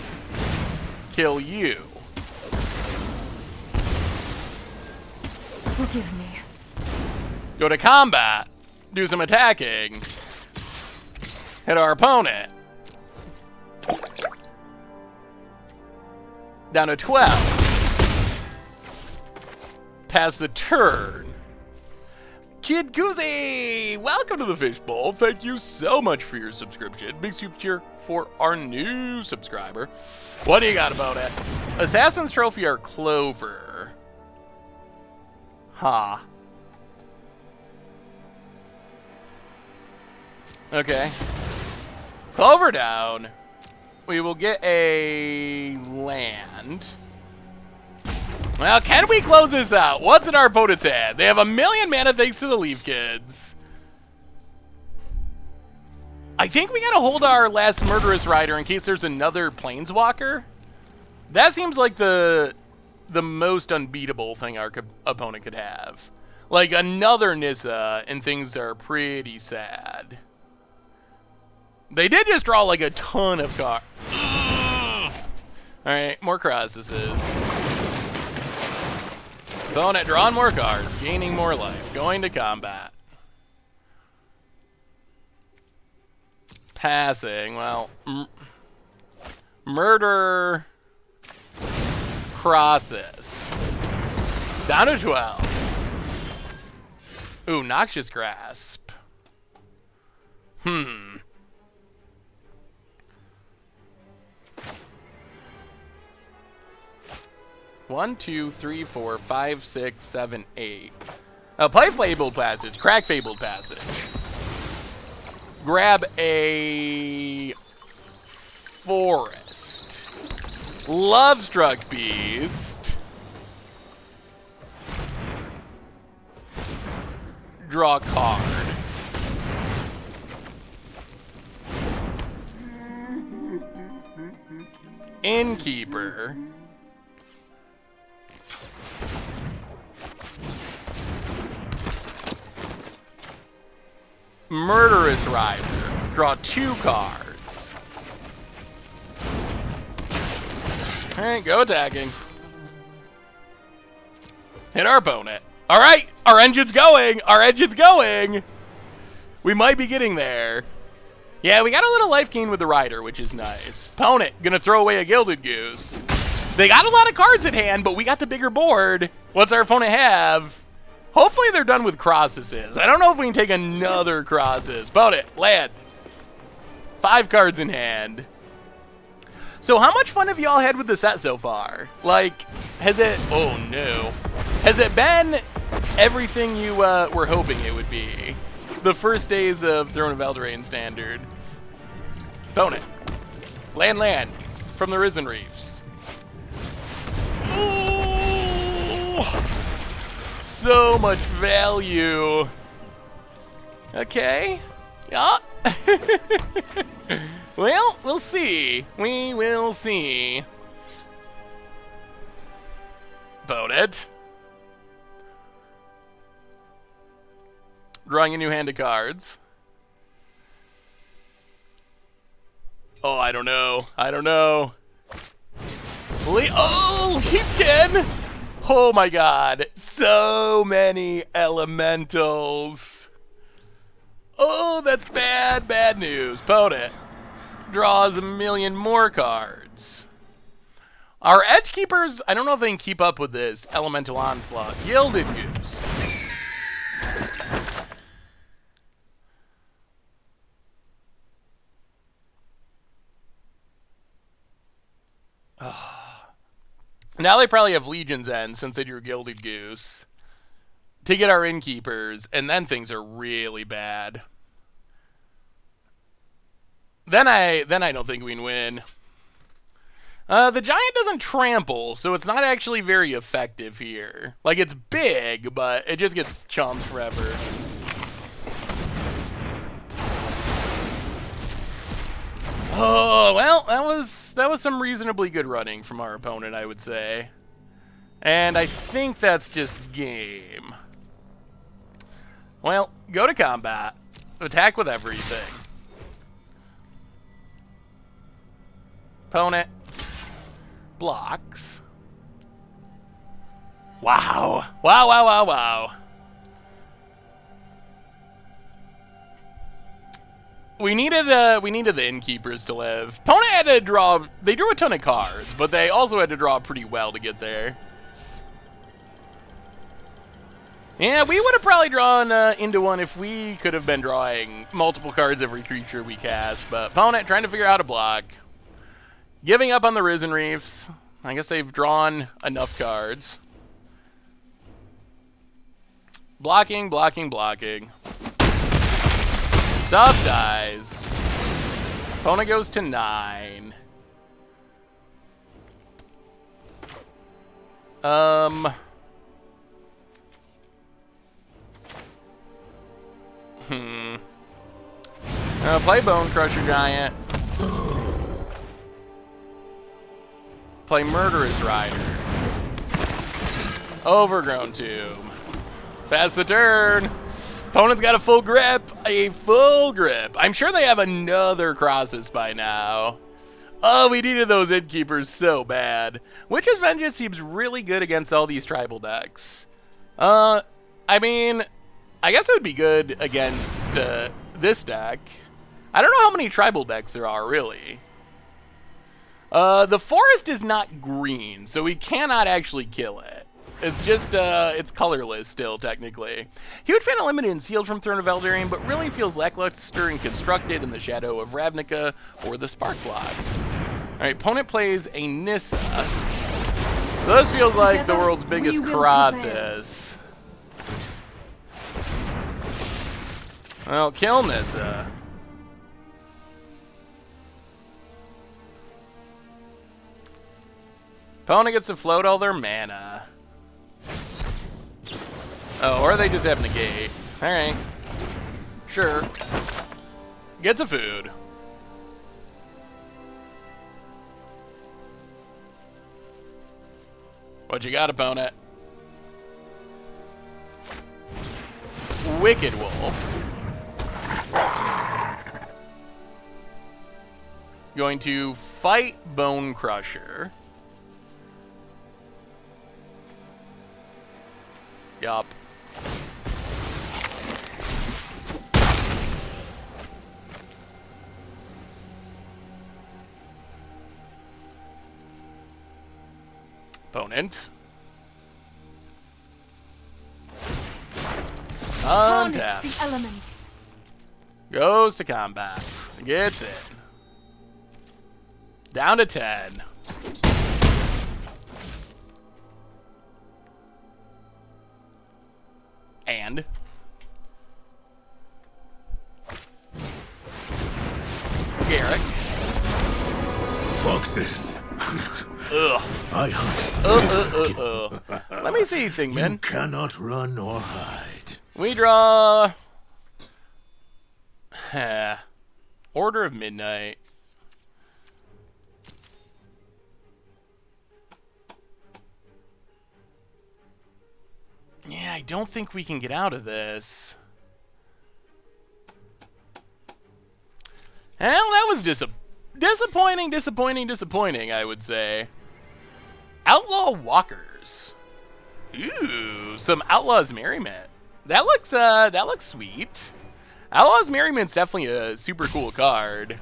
Kill you. Forgive me. Go to combat. Do some attacking. Hit our opponent. Down to 12. Pass the turn. Kid Koozie! Welcome to the Fishbowl. Thank you so much for your subscription. Big super cheer for our new subscriber. What do you got about it? Assassin's Trophy or Clover? Huh. Okay. Clover down. We will get a land. Well, can we close this out? What's in our opponent's hand? They have 1,000,000 mana thanks to the Leaf Kids. I think we gotta hold our last Murderous Rider in case there's another Planeswalker. That seems like the most unbeatable thing our opponent could have. Like another Nissa and things are pretty sad. They did just draw like a ton of cards. Alright, more crosses. Opponent drawing more cards, gaining more life, going to combat. Passing, well, murder crosses. Down to 12. Ooh, Noxious Grasp. 1, 2, 3, 4, 5, 6, 7, 8. Play Fabled Passage. Crack Fabled Passage. Grab a Forest. Love Struck Beast. Draw a card. Innkeeper. Murderous Rider. Draw 2 cards. Alright, go attacking. Hit our opponent. Alright, our engine's going! Our engine's going! We might be getting there. Yeah, we got a little life gain with the Rider, which is nice. Opponent, gonna throw away a Gilded Goose. They got a lot of cards in hand, but we got the bigger board. What's our opponent have? Hopefully they're done with Crosses. I don't know if we can take another Crosses. Opponent, land. 5 cards in hand. So how much fun have y'all had with the set so far? Like, has it... Oh, no. Has it been everything you were hoping it would be? The first days of Throne of Eldraine Standard. Opponent. Land. From the Risen Reefs. Ooh, so much value. Okay. Yeah. Well, we'll see. We will see. Opponent. Drawing a new hand of cards. Oh, I don't know. Oh, Leafkin! Oh my god. So many elementals. Oh, that's bad news. Opponent draws a million more cards. Our Edge Keepers, I don't know if they can keep up with this Elemental Onslaught. Gilded Goose. Now they probably have Legion's End since they drew Gilded Goose to get our Innkeepers, and then things are really bad. Then I don't think we can win. The Giant doesn't trample, so it's not actually very effective here. Like, it's big, but it just gets chomped forever. Oh, well, that was some reasonably good running from our opponent, I would say. And I think that's just game. Well, go to combat. Attack with everything. Opponent blocks. Wow. Wow. We needed the Innkeepers to live. Opponent had to draw. They drew a ton of cards, but they also had to draw pretty well to get there. Yeah, we would have probably drawn into one if we could have been drawing multiple cards every creature we cast. But opponent trying to figure out how to block. Giving up on the Risen Reefs. I guess they've drawn enough cards. Blocking. Stuff dies. Opponent goes to 9. Play Bone Crusher Giant. Play Murderous Rider. Overgrown Tomb. Pass the turn. Opponent's got a full grip. I'm sure they have another Crosses by now. Oh, we needed those Innkeepers so bad. Witch's Vengeance seems really good against all these tribal decks. I mean, I guess it would be good against this deck. I don't know how many tribal decks there are, really. The forest is not green, so we cannot actually kill it. It's just, it's colorless still, technically. Huge fan of Limited and Sealed from Throne of Eldraine, but really feels lackluster and constructed in the Shadow of Ravnica or the Spark Block. Alright, opponent plays a Nissa. So this feels like the world's biggest Crosses. Well, kill Nissa. Opponent gets to float all their mana. Oh, or they just have negate. Alright. Sure. Gets a food. What you got, opponent? Wicked Wolf. Going to fight Bone Crusher. Yup. Opponent. Harness Untapped. the elements. Goes to combat. Gets in. Down to 10. And Garrick. Foxes. Ugh. I hunt. Let me see, You Thingman. cannot run or hide. We draw Order of Midnight. Yeah, I don't think we can get out of this. Well, that was disappointing, I would say. Outlaw Walkers. Ooh, some Outlaw's Merriment. That looks sweet. Outlaw's Merriment's definitely a super cool card.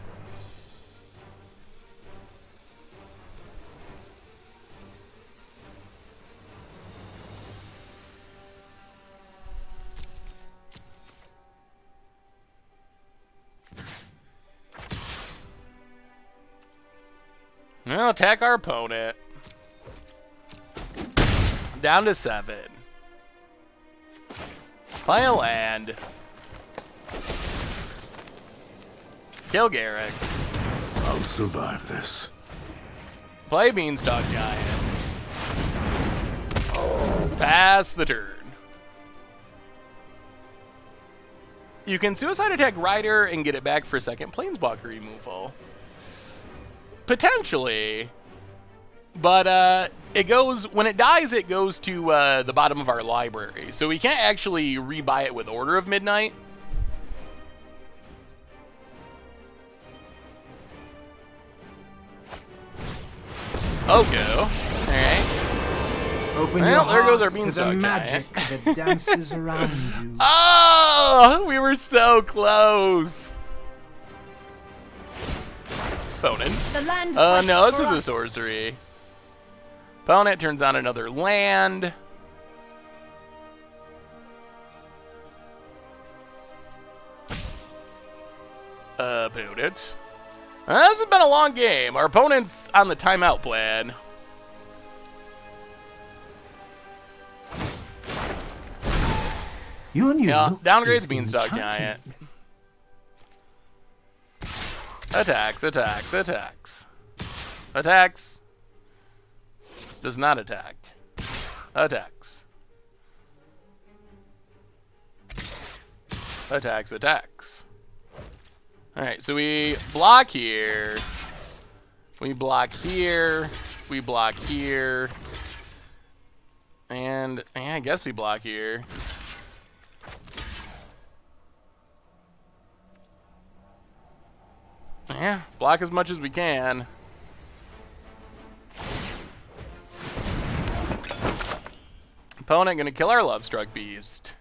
Well, attack our opponent. Down to 7. Play a land. Kill Garrick. I'll survive this. Play Beanstalk Giant. Pass the turn. You can Suicide Attack Rider and get it back for second Planeswalker removal. Potentially. But it goes, when it dies, it goes to the bottom of our library. So we can't actually rebuy it with Order of Midnight. Okay. Alright. Open Well, your there goes our heart to Beanstalk the Giant. magic that dances around you. Oh, we were so close. Opponent. The land No, this fights is for a us. sorcery. Opponent turns on another land. Opponent. This has been a long game. Our opponent's on the timeout plan. You and you Yeah, look downgrades is Beanstalk enchanting. Giant. Attacks, attacks, attacks. Attacks. Does not attack. Attacks. Attacks, attacks. Alright, so we block here. We block here. We block here. And yeah, I guess we block here. Yeah, block as much as we can. Opponent gonna kill our Lovestruck Beast.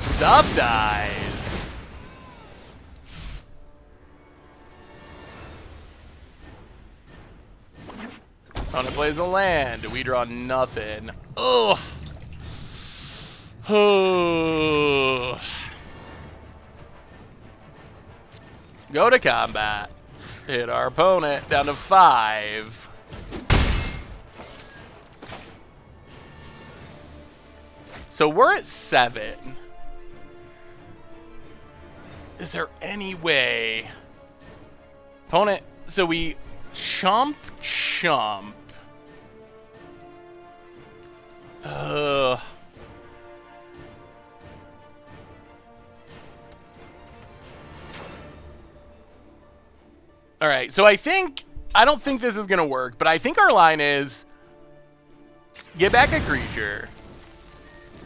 Stuff dies. Opponent plays a land. We draw nothing. Ugh. Go to combat. Hit our opponent down to 5. So we're at 7. Is there any way? Opponent, so we chomp. All right, so I don't think this is gonna work, but I think our line is get back a creature,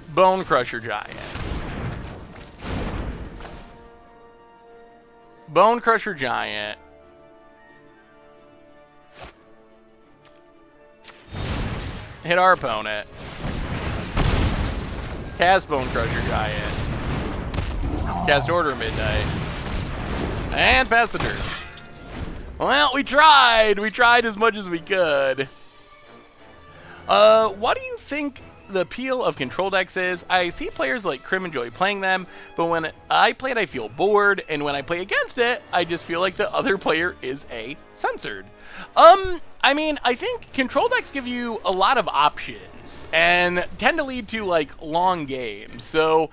Bone Crusher Giant. Bone Crusher Giant. Hit our opponent. Cast Bone Crusher Giant. Cast Order of Midnight. And pass the turn. Well, we tried. We tried as much as we could. What do you think the appeal of control decks is? I see players like Crim enjoy playing them, but when I play it, I feel bored, and when I play against it, I just feel like the other player is censored. I mean, I think control decks give you a lot of options and tend to lead to like long games. So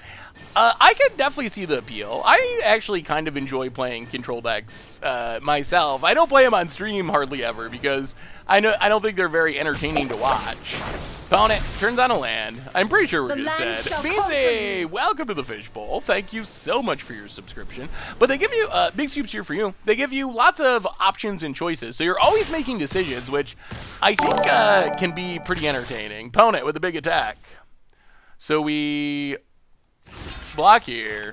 I could definitely see the appeal. I actually kind of enjoy playing control decks myself. I don't play them on stream hardly ever because I don't think they're very entertaining to watch. Opponent turns on a land. I'm pretty sure we're just dead. Beansy, welcome to the Fishbowl. Thank you so much for your subscription. But they give you big soups here for you. They give you lots of options and choices, so you're always making decisions, which I think can be pretty entertaining. Opponent with a big attack. So we block here.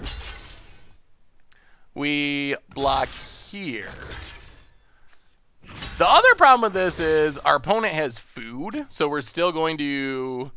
We block here. The other problem with this is our opponent has food, so we're still going to...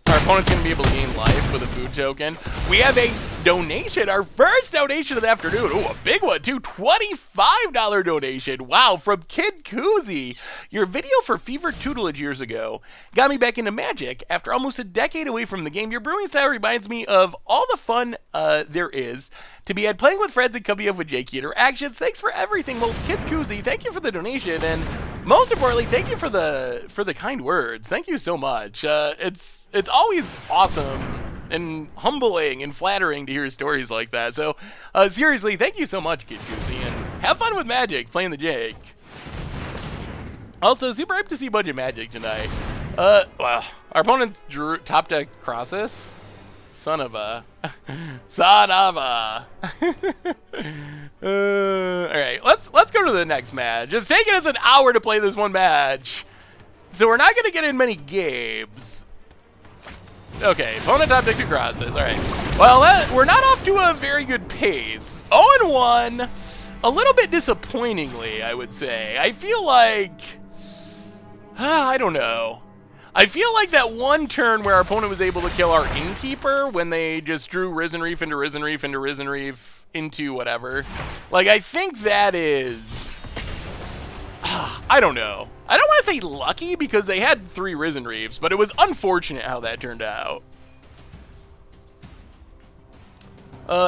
Our opponent's going to be able to gain life with a food token. We have a donation, our first donation of the afternoon. Ooh, a big one, too. $25 donation. Wow, from Kid Koozie. Your video for Fever Tutelage years ago got me back into Magic. After almost a decade away from the game, your brewing style reminds me of all the fun there is to be had playing with friends and coming up with janky interactions. Thanks for everything. Well, Kid Koozie, thank you for the donation, and most importantly, thank you for the kind words. Thank you so much. It's always awesome and humbling and flattering to hear stories like that. So seriously, thank you so much, Kid Koozie, and have fun with Magic, playing the Jake. Also, super hyped to see Budget Magic tonight. Wow, our opponent drew top deck Crossus. Son of a. Alright, let's go to the next match. It's taken us an hour to play this one match, so we're not going to get in many games. Okay, opponent top deck to Crosses. Alright, well, we're not off to a very good pace. 0-1, a little bit disappointingly, I would say. I feel like... I don't know. I feel like that one turn where our opponent was able to kill our Innkeeper when they just drew Risen Reef into Risen Reef into Risen Reef into whatever. Like, I think that is... I don't know. I don't want to say lucky because they had 3 Risen Reefs, but it was unfortunate how that turned out.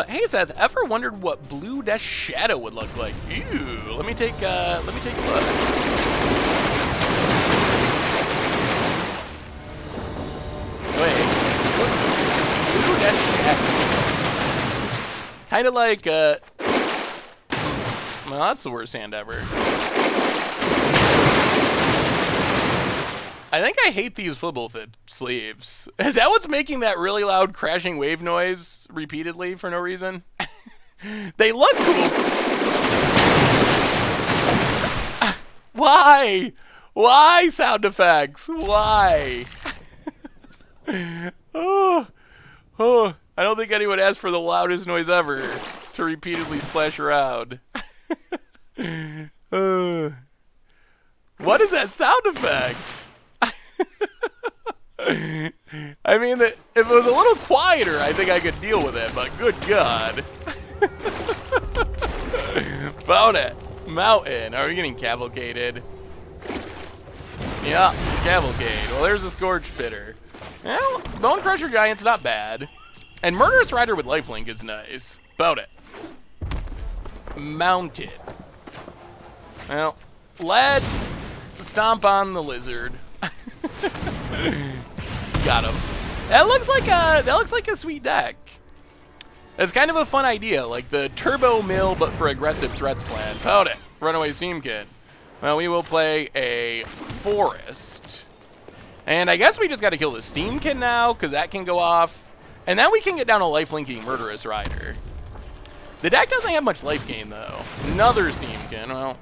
Hey Seth, ever wondered what Blue Death Shadow would look like? Ew, let me take a look. Wait, Blue Death Shadow. Kind of like, well, that's the worst hand ever. I think I hate these flibble sleeves. Is that what's making that really loud crashing wave noise repeatedly for no reason? They look cool. Why? Why sound effects? Why? I don't think anyone asked for the loudest noise ever to repeatedly splash around. What is that sound effect? I mean, if it was a little quieter, I think I could deal with it, but good God. About it. Mountain. Are we getting cavalcaded? Yeah, cavalcade. Well, there's a Scorch Bitter. Well, Bone Crusher Giant's not bad. And Murderous Rider with lifelink is nice. About it. Mounted. Well, let's stomp on the lizard. Got him. That looks like a sweet deck. It's kind of a fun idea, like the Turbo Mill, but for aggressive threats plan. Opponent, Runaway Steamkin. Well, we will play a Forest. And I guess we just got to kill the Steamkin now, because that can go off. And then we can get down a lifelinking Murderous Rider. The deck doesn't have much life gain, though. Another Steamkin, well.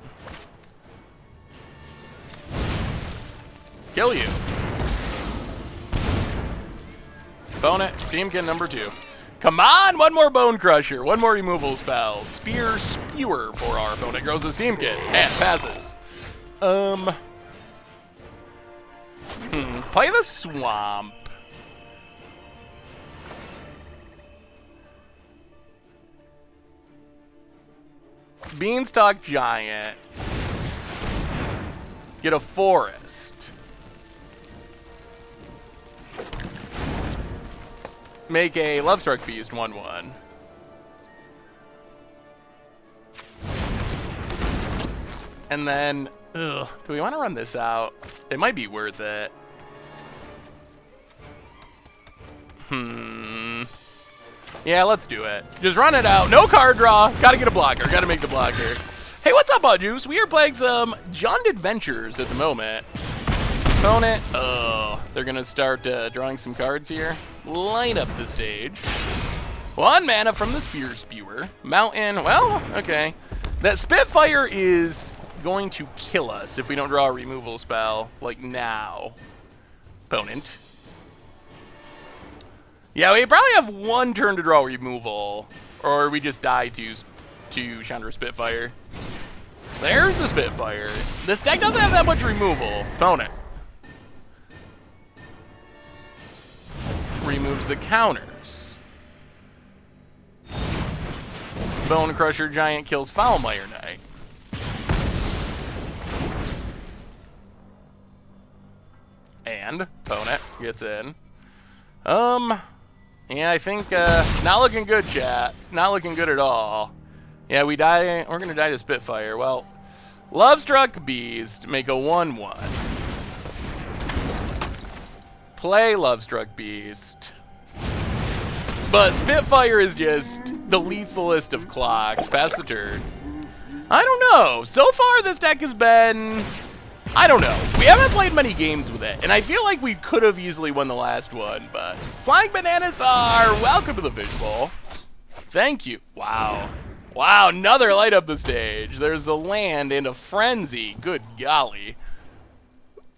Kill you. Opponent, Steamkin number 2. Come on, one more Bone Crusher, one more removal spell. Spear Spewer for our opponent. Grows a Steamkin and passes. Play the Swamp. Beanstalk Giant. Get a Forest. Make a Lovestruck Beast 1/1. And then, do we want to run this out? It might be worth it. Yeah, let's do it. Just run it out. No card draw. Gotta get a blocker. Gotta make the blocker. Hey, what's up, Juice? We are playing some Jund Adventures at the moment. Opponent. Oh, they're gonna start drawing some cards here. Line up the stage. 1 mana from the Spear Spewer. Mountain. Well, okay. That Spitfire is going to kill us if we don't draw a removal spell, like now. Opponent. Yeah, we probably have 1 turn to draw removal, or we just die to Chandra Spitfire. There's the Spitfire. This deck doesn't have that much removal. Opponent. Removes the counters. Bone Crusher Giant kills Foulmire Knight. And opponent gets in. Yeah, I think not looking good, chat. Not looking good at all. Yeah, we die. We're gonna die to Spitfire. Well, Lovestruck Beast, make a 1/1. Play Lovestruck Beast. But Spitfire is just the lethalest of clocks. Pass the turn. I don't know. So far, this deck has been... I don't know. We haven't played many games with it, and I feel like we could have easily won the last one, but... Flying Bananas are... Welcome to the Fishbowl. Thank you. Wow. Wow, another light up the stage. There's a land and a frenzy. Good golly.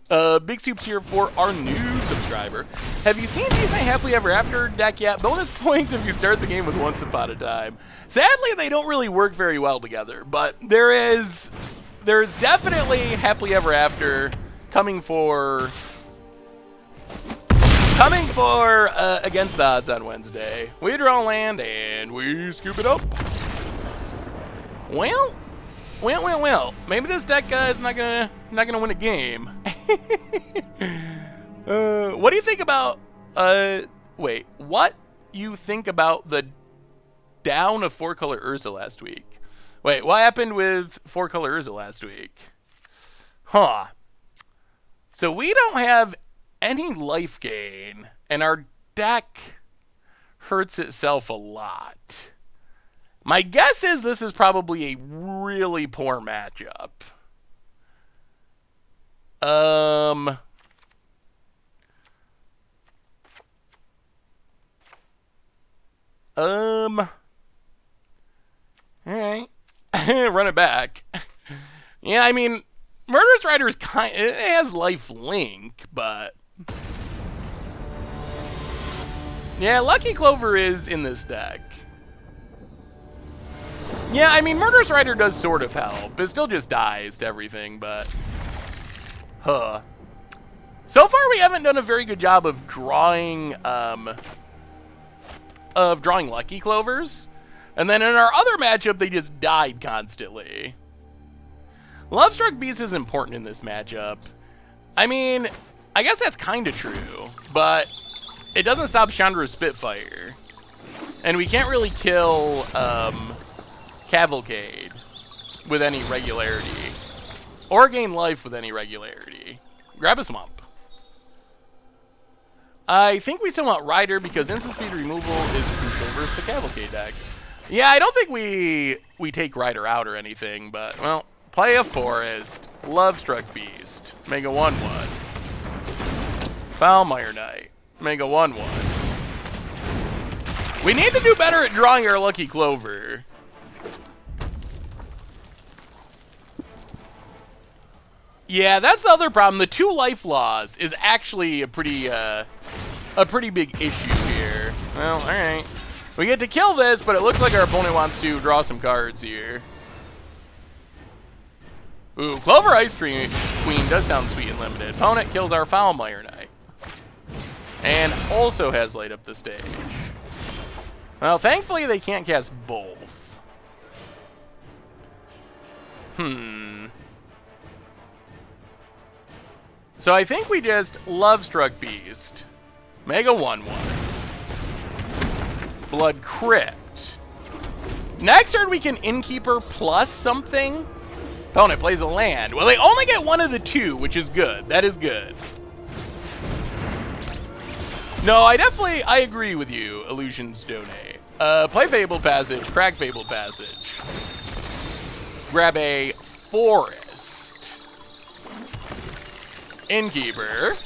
Big Soups here for our new subscriber. Have you seen Decent Happily Ever After deck yet? Bonus points if you start the game with Once Upon a Time. Sadly, they don't really work very well together, but there's definitely Happily Ever After coming for Against the Odds on Wednesday. We draw land and we scoop it up. Well. Maybe this deck is not gonna win a game. What do you think about? Wait, what you think about the down of 4-color Urza last week? Wait, what happened with 4-color Urza last week? Huh. So we don't have any life gain, and our deck hurts itself a lot. My guess is this is probably a really poor matchup. Alright. Run it back. Yeah, I mean, Murderous Rider is it has life link, but... Yeah, Lucky Clover is in this deck. Yeah, I mean, Murderous Rider does sort of help. It still just dies to everything, but... Huh. So far, we haven't done a very good job of drawing Lucky Clovers. And then in our other matchup, they just died constantly. Lovestruck Beast is important in this matchup. I mean, I guess that's kind of true, but it doesn't stop Chandra Spitfire. And we can't really kill... Cavalcade with any regularity, or gain life with any regularity. Grab a Swamp. I think we still want Rider because instant speed removal is crucial versus the Cavalcade deck. Yeah, I don't think we take Rider out or anything, but, well, play a Forest, Lovestruck Beast, make a 1/1. Foulmire Knight, make a 1/1. We need to do better at drawing our Lucky Clover. Yeah, that's the other problem. The 2 life loss is actually a pretty big issue here. Well, alright. We get to kill this, but it looks like our opponent wants to draw some cards here. Ooh, Clover Ice Cream Queen does sound sweet and limited. Opponent kills our Foulmire Knight. And also has Light Up the Stage. Well, thankfully they can't cast both. So I think we just Lovestruck Beast. Mega 1/1. Blood Crypt. Next turn we can Innkeeper plus something. Opponent plays a land. Well, they only get 1 of the 2, which is good. That is good. No, I agree with you, Illusions Donate. Play Fabled Passage, crack Fabled Passage. Grab a Forest. Innkeeper.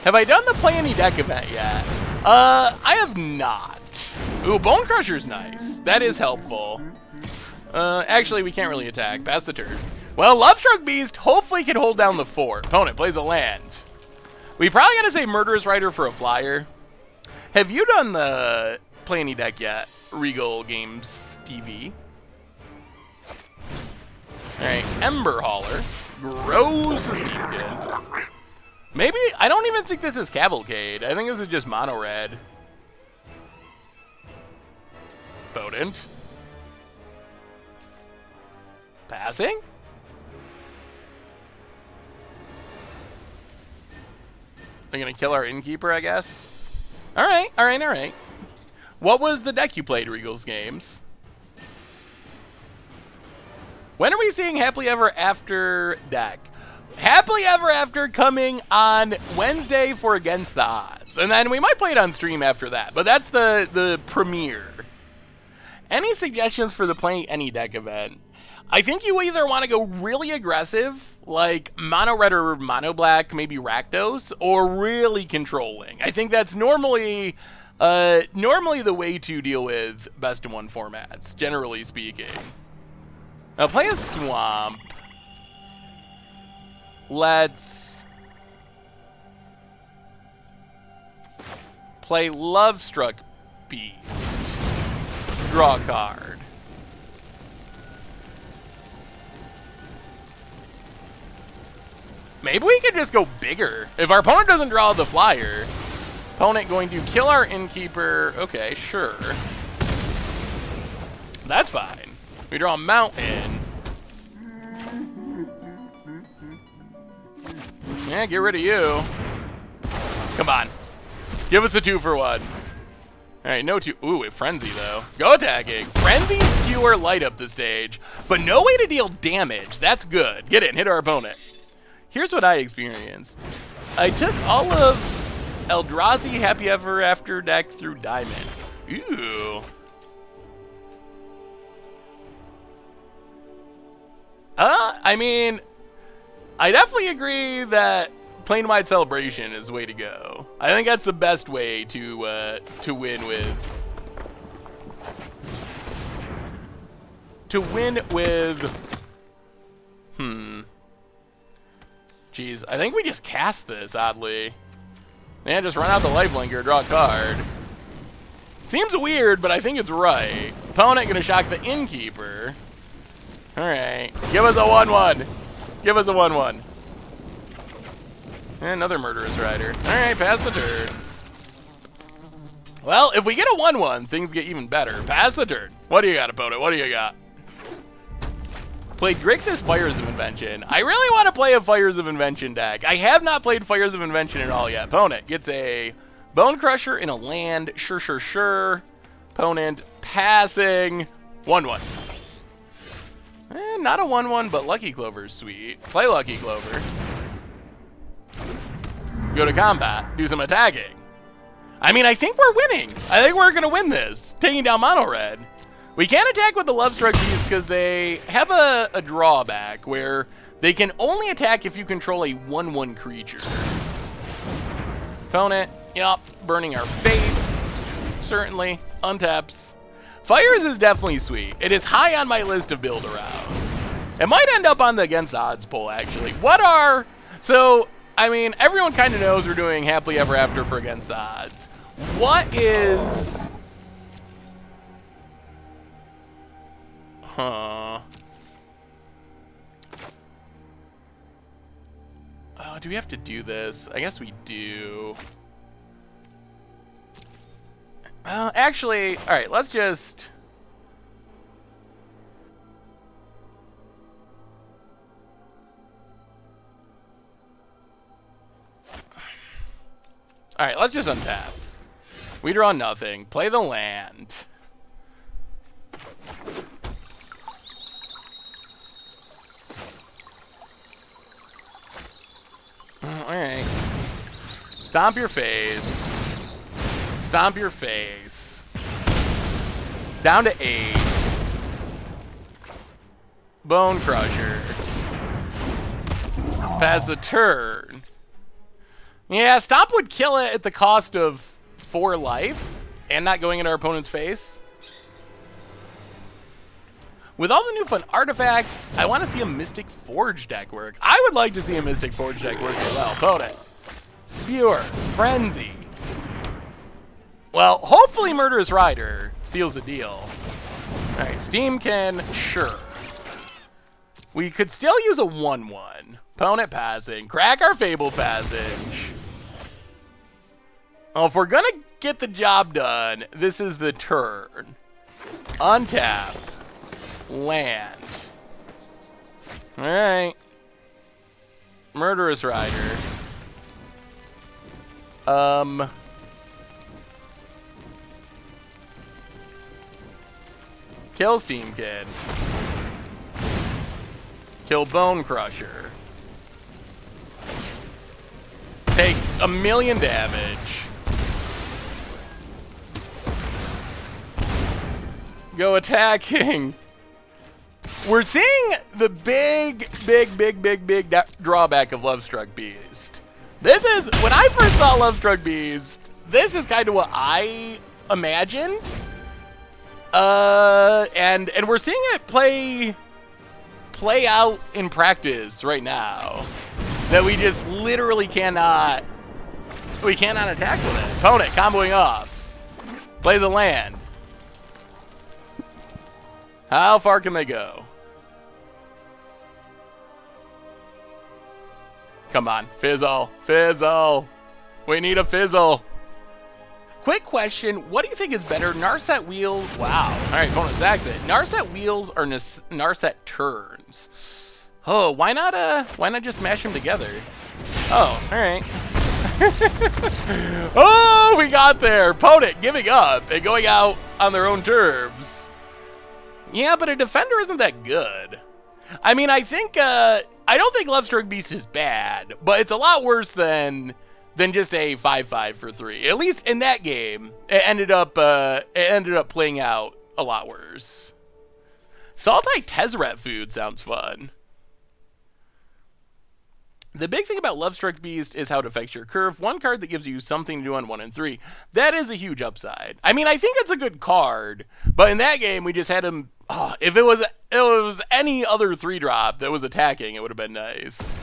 Have I done the Play Any Deck event yet? I have not. Ooh, Bone Crusher's nice. That is helpful. Actually, we can't really attack. Pass the turn. Well, Lovestruck Beast hopefully can hold down the fort. Opponent plays a land. We probably gotta say Murderous Rider for a flyer. Have you done the Play Any Deck yet? Regal Games TV. Alright, Ember Hauler. Grows the Seedkin. Maybe, I don't even think this is Cavalcade. I think this is just mono red. Potent. Passing? They're gonna kill our Innkeeper, I guess. Alright, alright, alright. What was the deck you played, Regal's Games? When are we seeing Happily Ever After deck? Happily Ever After coming on Wednesday for Against the Odds. And then we might play it on stream after that. But that's the premiere. Any suggestions for the Play Any Deck event? I think you either want to go really aggressive, like mono red or mono black, maybe Rakdos, or really controlling. I think that's normally the way to deal with best in one formats, generally speaking. Now play a Swamp. Let's play Lovestruck Beast. Draw a card. Maybe we could just go bigger. If our opponent doesn't draw the flyer, opponent going to kill our Innkeeper. Okay, sure. That's fine. We draw a Mountain. Yeah, get rid of you. Come on. Give us a 2-for-1. Alright, no 2. Ooh, Frenzy, though. Go attacking. Frenzy, Skewer, Light Up the Stage. But no way to deal damage. That's good. Get in. Hit our opponent. Here's what I experienced. I took all of Eldrazi Happy Ever After deck through Diamond. Ooh. I mean, I definitely agree that Plane-Wide Celebration is the way to go. I think that's the best way to win with... Jeez, I think we just cast this, oddly. Yeah, just run out the Lifelinker, draw a card. Seems weird, but I think it's right. Opponent gonna shock the Innkeeper. Alright, give us a 1/1. Give us a 1/1. And another Murderous Rider. Alright, pass the turn. Well, if we get a 1/1, things get even better. Pass the turn. What do you got, opponent? What do you got? Played Grixis Fires of Invention. I really want to play a Fires of Invention deck. I have not played Fires of Invention at all yet. Opponent gets a Bone Crusher in a land. Sure, sure, sure. Opponent passing. 1/1. Not a 1/1, but Lucky Clover's sweet. Play Lucky Clover. go to combat, do some attacking. I mean, I think we're winning. I think we're going to win this, taking down Mono Red. We can't attack with the Lovestruck Beast because they have a drawback where they can only attack if you control a 1/1 creature. Opponent, yup, burning our face. Certainly, untaps. Fires is definitely sweet. It is high on my list of build-arounds. It might end up on the against odds poll, actually. So, I mean, everyone kind of knows we're doing Happily Ever After for against the odds. What is... Huh. Oh, do we have to do this? I guess we do. Actually, all right, let's just... All right, let's just untap. We draw nothing. Play the land. All right. Stomp your face. Stomp your face. Down to 8. Bone Crusher. Pass the turn. Yeah, Stomp would kill it at the cost of 4 life and not going into our opponent's face. With all the new fun artifacts, I want to see a Mystic Forge deck work. I would like to see a Mystic Forge deck work as well. Opponent. Spewer. Frenzy. Well, hopefully Murderous Rider seals the deal. All right, Steamkin, sure. We could still use a 1/1. Opponent passing. Crack our Fabled Passage. Well, if we're going to get the job done, this is the turn. Untap. Land. All right. Murderous Rider. Kill Steam Kid. Kill Bone Crusher. Take 1,000,000 damage. Go attacking. We're seeing the big drawback of Lovestruck Beast. This is, when I first saw Lovestruck Beast, this is kind of what I imagined. And we're seeing it play out in practice right now. That we just literally cannot attack with it. Opponent comboing off. Plays a land. How far can they go? Come on, fizzle, fizzle. We need a fizzle. Quick question, what do you think is better, Narset Wheels? Wow, all right, opponent sacks it. Narset Wheels or Narset Turns? Oh, why not just smash them together? Oh, all right. Oh, we got there. Opponent giving up and going out on their own terms. Yeah, but a defender isn't that good. I mean, I don't think Lovestruck Beast is bad, but it's a lot worse than just a 5/5 for 3. At least in that game, it ended up playing out a lot worse. Saltai Tezzeret Food sounds fun. The big thing about Lovestruck Beast is how it affects your curve. One card that gives you something to do on 1 and 3. That is a huge upside. I mean, I think it's a good card, but in that game, we just had him... Oh, if it was any other 3-drop that was attacking, it would have been nice.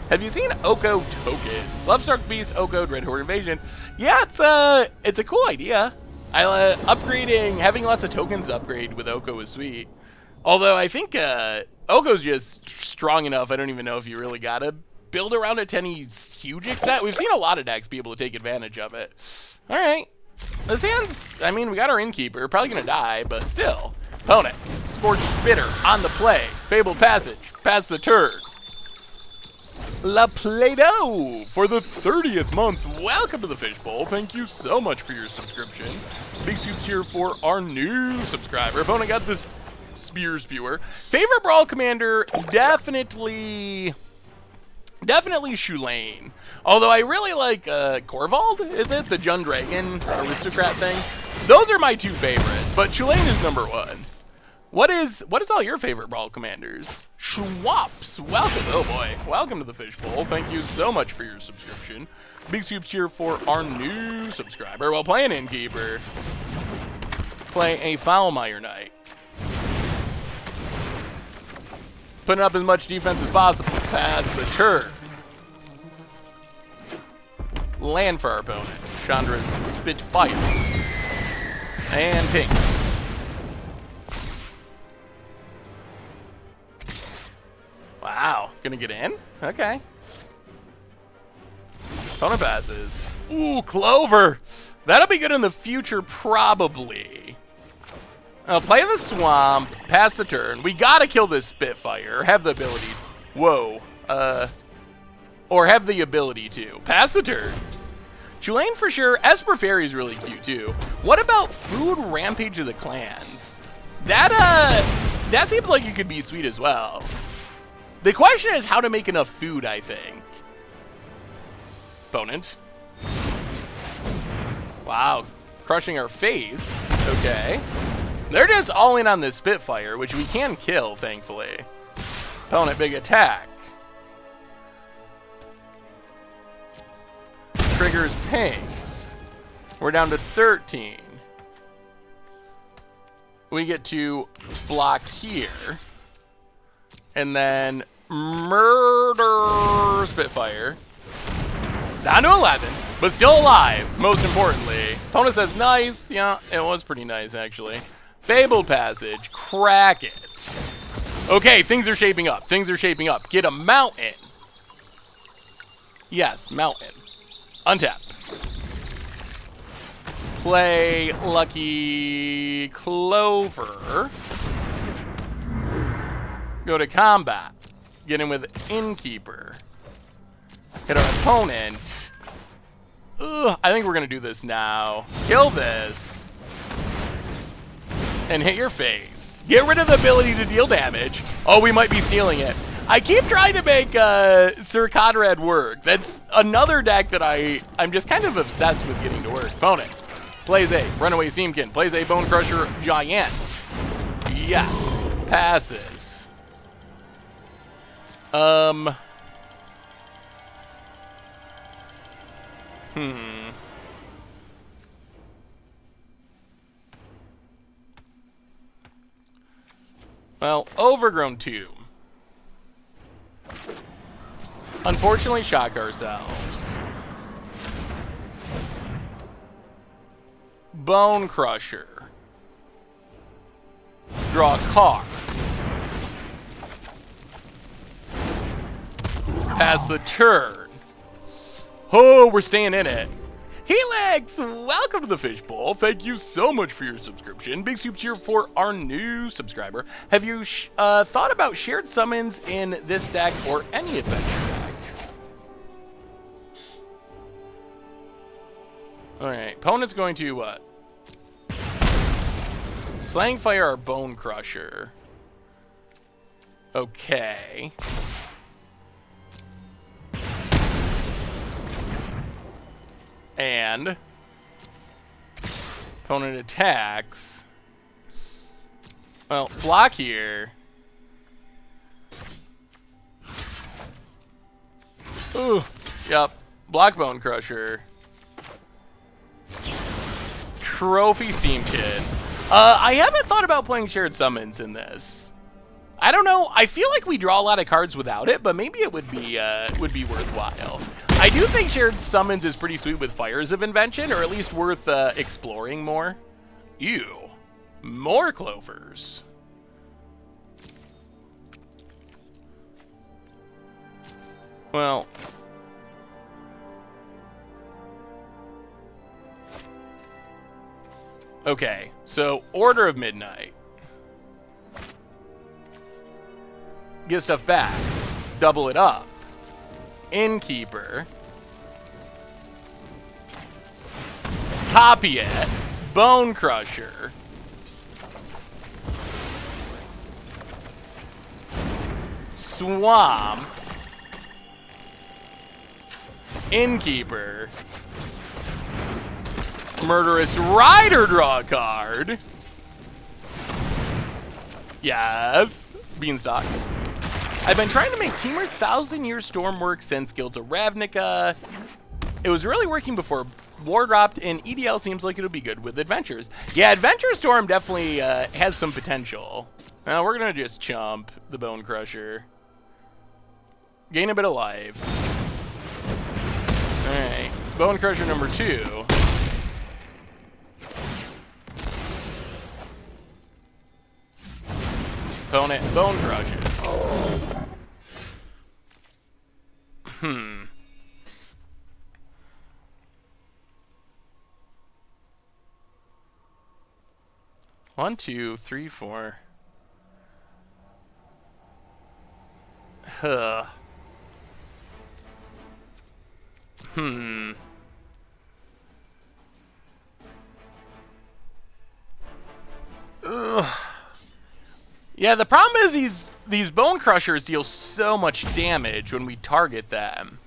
Have you seen Oko tokens? Lovestruck Beast, Oko, Red Horde Invasion. Yeah, it's a cool idea. Having lots of tokens to upgrade with Oko is sweet. Although I think Oko's just strong enough, I don't even know if you really gotta build around it to any huge extent. We've seen a lot of decks be able to take advantage of it. All right. This hand's, I mean, we got our Innkeeper. Probably going to die, but still. Opponent. Scorched Spitter on the play. Fabled Passage. Pass the turn. La Play-Doh for the 30th month. Welcome to the Fishbowl. Thank you so much for your subscription. Big Soups here for our new subscriber. Opponent got this Spewer. Favorite Brawl Commander, definitely Definitely Shulane. Although I really like Corvald, is it? The Jund Dragon aristocrat thing? Those are my two favorites, but Shulane is number one. What is all your favorite Brawl commanders? Schwaps, welcome, oh boy, welcome to the Fishbowl. Thank you so much for your subscription. Big soups here for our new subscriber. While playing Innkeeper, play a Foulmire Knight. Putting up as much defense as possible. Pass the turn. Land for our opponent. Chandra's Spitfire. And pings. Wow, gonna get in? Okay. Opponent passes. Ooh, Clover! That'll be good in the future, probably. I'll play the Swamp, pass the turn. We gotta kill this Spitfire, have the ability. Whoa. Or have the ability to. Pass the turn. Tulane for sure. Esper Fairy is really cute too. What about Food Rampage of the Clans? That seems like it could be sweet as well. The question is how to make enough food, I think. Opponent. Wow. Crushing our face. Okay. They're just all in on this Spitfire, which we can kill, thankfully. Opponent, big attack. Triggers pings. We're down to 13. We get to block here. And then murder Spitfire. Down to 11, but still alive, most importantly. Opponent says nice. Yeah, it was pretty nice, actually. Fabled Passage. Crack it. Okay, things are shaping up. Things are shaping up. Get a mountain. Yes, mountain. Untap. Play Lucky Clover. Go to combat. Get in with Innkeeper. Hit our opponent. Ugh, I think we're going to do this now. Kill this. And hit your face. Get rid of the ability to deal damage. Oh, we might be stealing it. I keep trying to make Sir Conrad work. That's another deck that I'm just kind of obsessed with getting to work. Opponent. Plays a Runaway Steamkin. Plays a Bone Crusher Giant. Yes. Passes. Well, Overgrown Tomb. Unfortunately, shock ourselves. Bone Crusher. Draw a card. Pass the turn. Oh, we're staying in it. Helix, welcome to the Fishbowl. Thank you so much for your subscription. Big soups here for our new subscriber. Have you thought about shared summons in this deck or any adventure deck? All right, opponent's going to what? Slang Fire or Bone Crusher. Okay. And opponent attacks. Well, block here. Ooh, yep. Block Bone Crusher. Trophy Steam Kid. I haven't thought about playing shared summons in this. I don't know. I feel like we draw a lot of cards without it, but maybe it would be worthwhile. I do think shared summons is pretty sweet with Fires of Invention, or at least worth exploring more. Ew. More Clovers. Well. Okay, so Order of Midnight. Get stuff back. Double it up. Innkeeper. Copy it. Bone Crusher. Swamp. Innkeeper. Murderous Rider, draw a card. Yes. Beanstalk. I've been trying to make Teamer 1000-Year Storm work since Guilds of Ravnica. It was really working before War dropped, and EDL seems like it'll be good with Adventures. Yeah, Adventure Storm definitely has some potential. Now we're gonna just chump the Bone Crusher. Gain a bit of life. Alright. Bone Crusher number 2. Opponent Bone Crushes. One, two, three, four. Huh. Ugh. Yeah, the problem is these Bone Crushers deal so much damage when we target them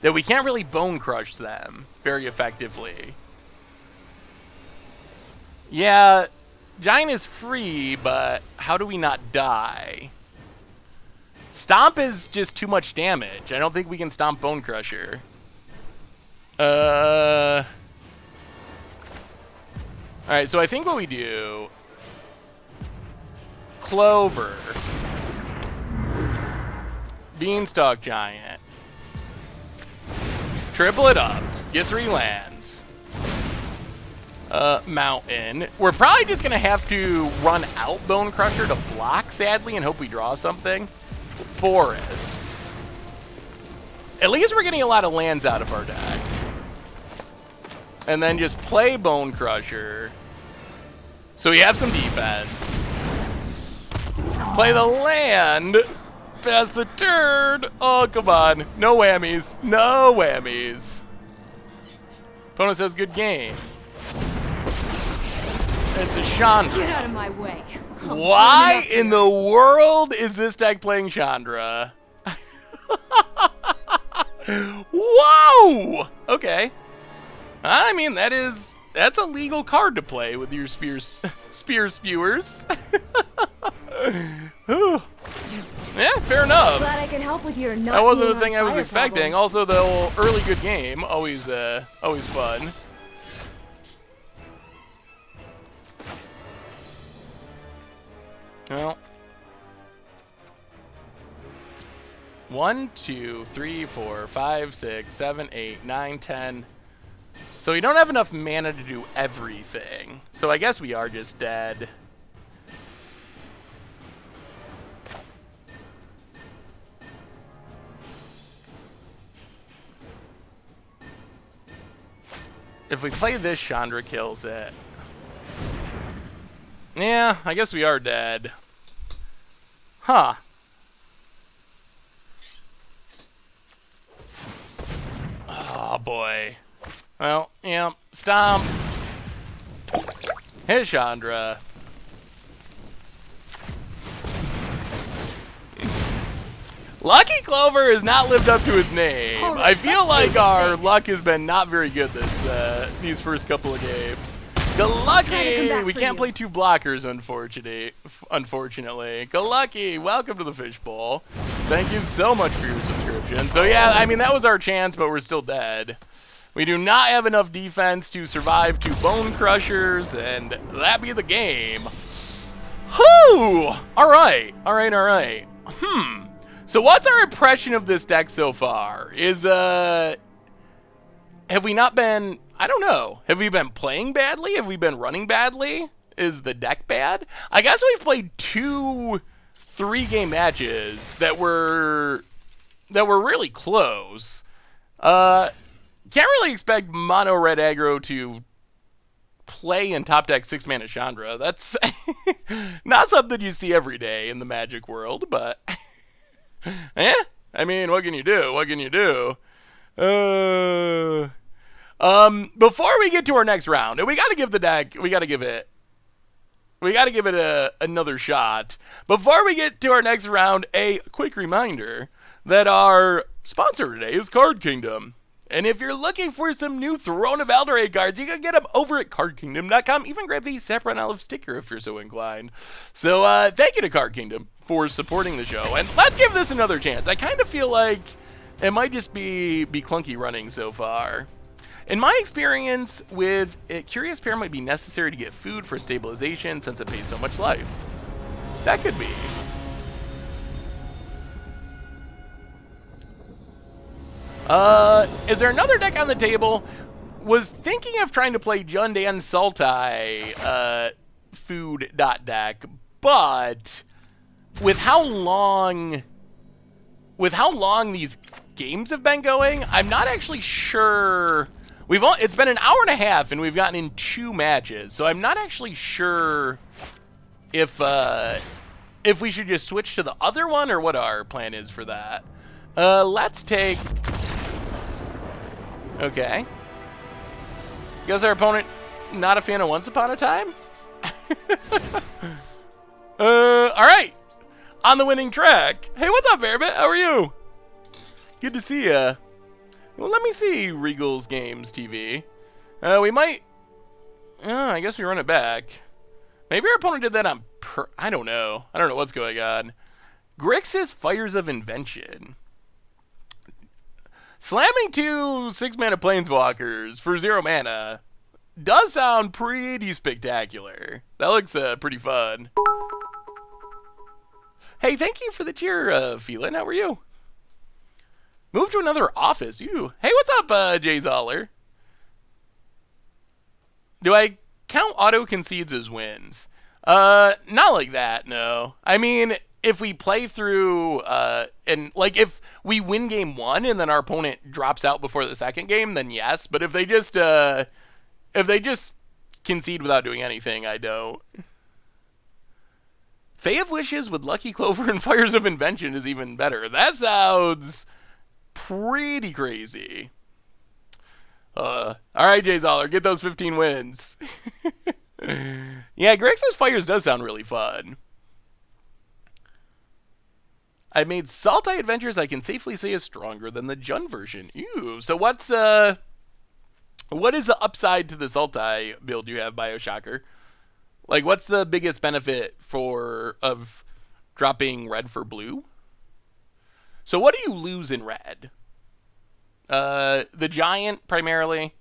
that we can't really Bone Crush them very effectively. Yeah, Giant is free, but how do we not die? Stomp is just too much damage. I don't think we can Stomp Bone Crusher. Alright, so I think what we do... Clover. Beanstalk Giant. Triple it up. Get 3 lands. Mountain. We're probably just going to have to run out Bone Crusher to block, sadly, and hope we draw something. Forest. At least we're getting a lot of lands out of our deck. And then just play Bone Crusher. So we have some defense. Play the land. Pass the turn. Oh, come on. No whammies. No whammies. Opponent says good game. It's a Chandra. Get out of my way. Why in the world is this deck playing Chandra? Whoa! Okay. I mean, that's a legal card to play with your spear spewers. Yeah, fair enough. Glad I can help with your not That wasn't being the thing on I was fire expecting. problem. Also, the early good game, always fun. Well, 1, 2, 3, 4, 5, 6, 7, 8, 9, 10. So we don't have enough mana to do everything. So I guess we are just dead. If we play this, Chandra kills it. Yeah, I guess we are dead. Huh. Oh, boy. Well, yeah, Stomp. Hit Chandra. Lucky Clover has not lived up to his name. All right, I feel let's like do our this thing. luck has been not very good these first couple of games. Try to come Lucky! back We for can't you. play 2 blockers, unfortunately. Lucky! Welcome to the Fishbowl. Thank you so much for your subscription. So yeah, I mean, that was our chance, but we're still dead. We do not have enough defense to survive 2 Bone Crushers, and that be the game. Whew! Alright. So what's our impression of this deck so far? Have we not been... I don't know. Have we been playing badly? Have we been running badly? Is the deck bad? I guess we've played 2 3-game matches that were really close. Can't really expect mono red aggro to play in top deck 6-mana Chandra. That's not something you see every day in the Magic world, but I mean, what can you do? What can you do? Before we get to our next round, and we got to give the deck, we got to give it another shot. Before we get to our next round, a quick reminder that our sponsor today is Card Kingdom. And if you're looking for some new Throne of Eldraine cards, you can get them over at CardKingdom.com. Even grab the Saffron Olive sticker if you're so inclined. So thank you to Card Kingdom for supporting the show. And let's give this another chance. I kind of feel like it might just be clunky running so far. In my experience with it, Curious Pair might be necessary to get food for stabilization since it pays so much life. That could be. Is there another deck on the table? Was thinking of trying to play Jundan Sultai food deck, but with how long these games have been going, I'm not actually sure. It's been an hour and a half and we've gotten in 2 matches, so I'm not actually sure if we should just switch to the other one or what our plan is for that. Let's take. Okay. Guess our opponent not a fan of Once Upon a Time? Alright. On the winning track. Hey, what's up, Airbit? How are you? Good to see ya. Well, let me see Regal's Games TV. We might. I guess we run it back. Maybe our opponent did that on. I don't know. I don't know what's going on. Grixis Fires of Invention. Slamming 2 6-mana Planeswalkers for 0 mana does sound pretty spectacular. That looks pretty fun. Hey, thank you for the cheer, Phelan. How are you? Move to another office. You. Hey, what's up, Jay Zoller? Do I count auto concedes as wins? Not like that, no. I mean, if we play through, and like if we win game 1 and then our opponent drops out before the second game, then yes. But if they just concede without doing anything, I don't. Fae of Wishes with Lucky Clover and Fires of Invention is even better. That sounds pretty crazy. All right, Jay Zoller, get those 15 wins. Yeah, Grixis Fires does sound really fun. I made Sultai Adventures I can safely say is stronger than the Jund version. Ew. So what is the upside to the Sultai build you have, BioShocker? Like, what's the biggest benefit of dropping red for blue? So what do you lose in red? The Giant, primarily.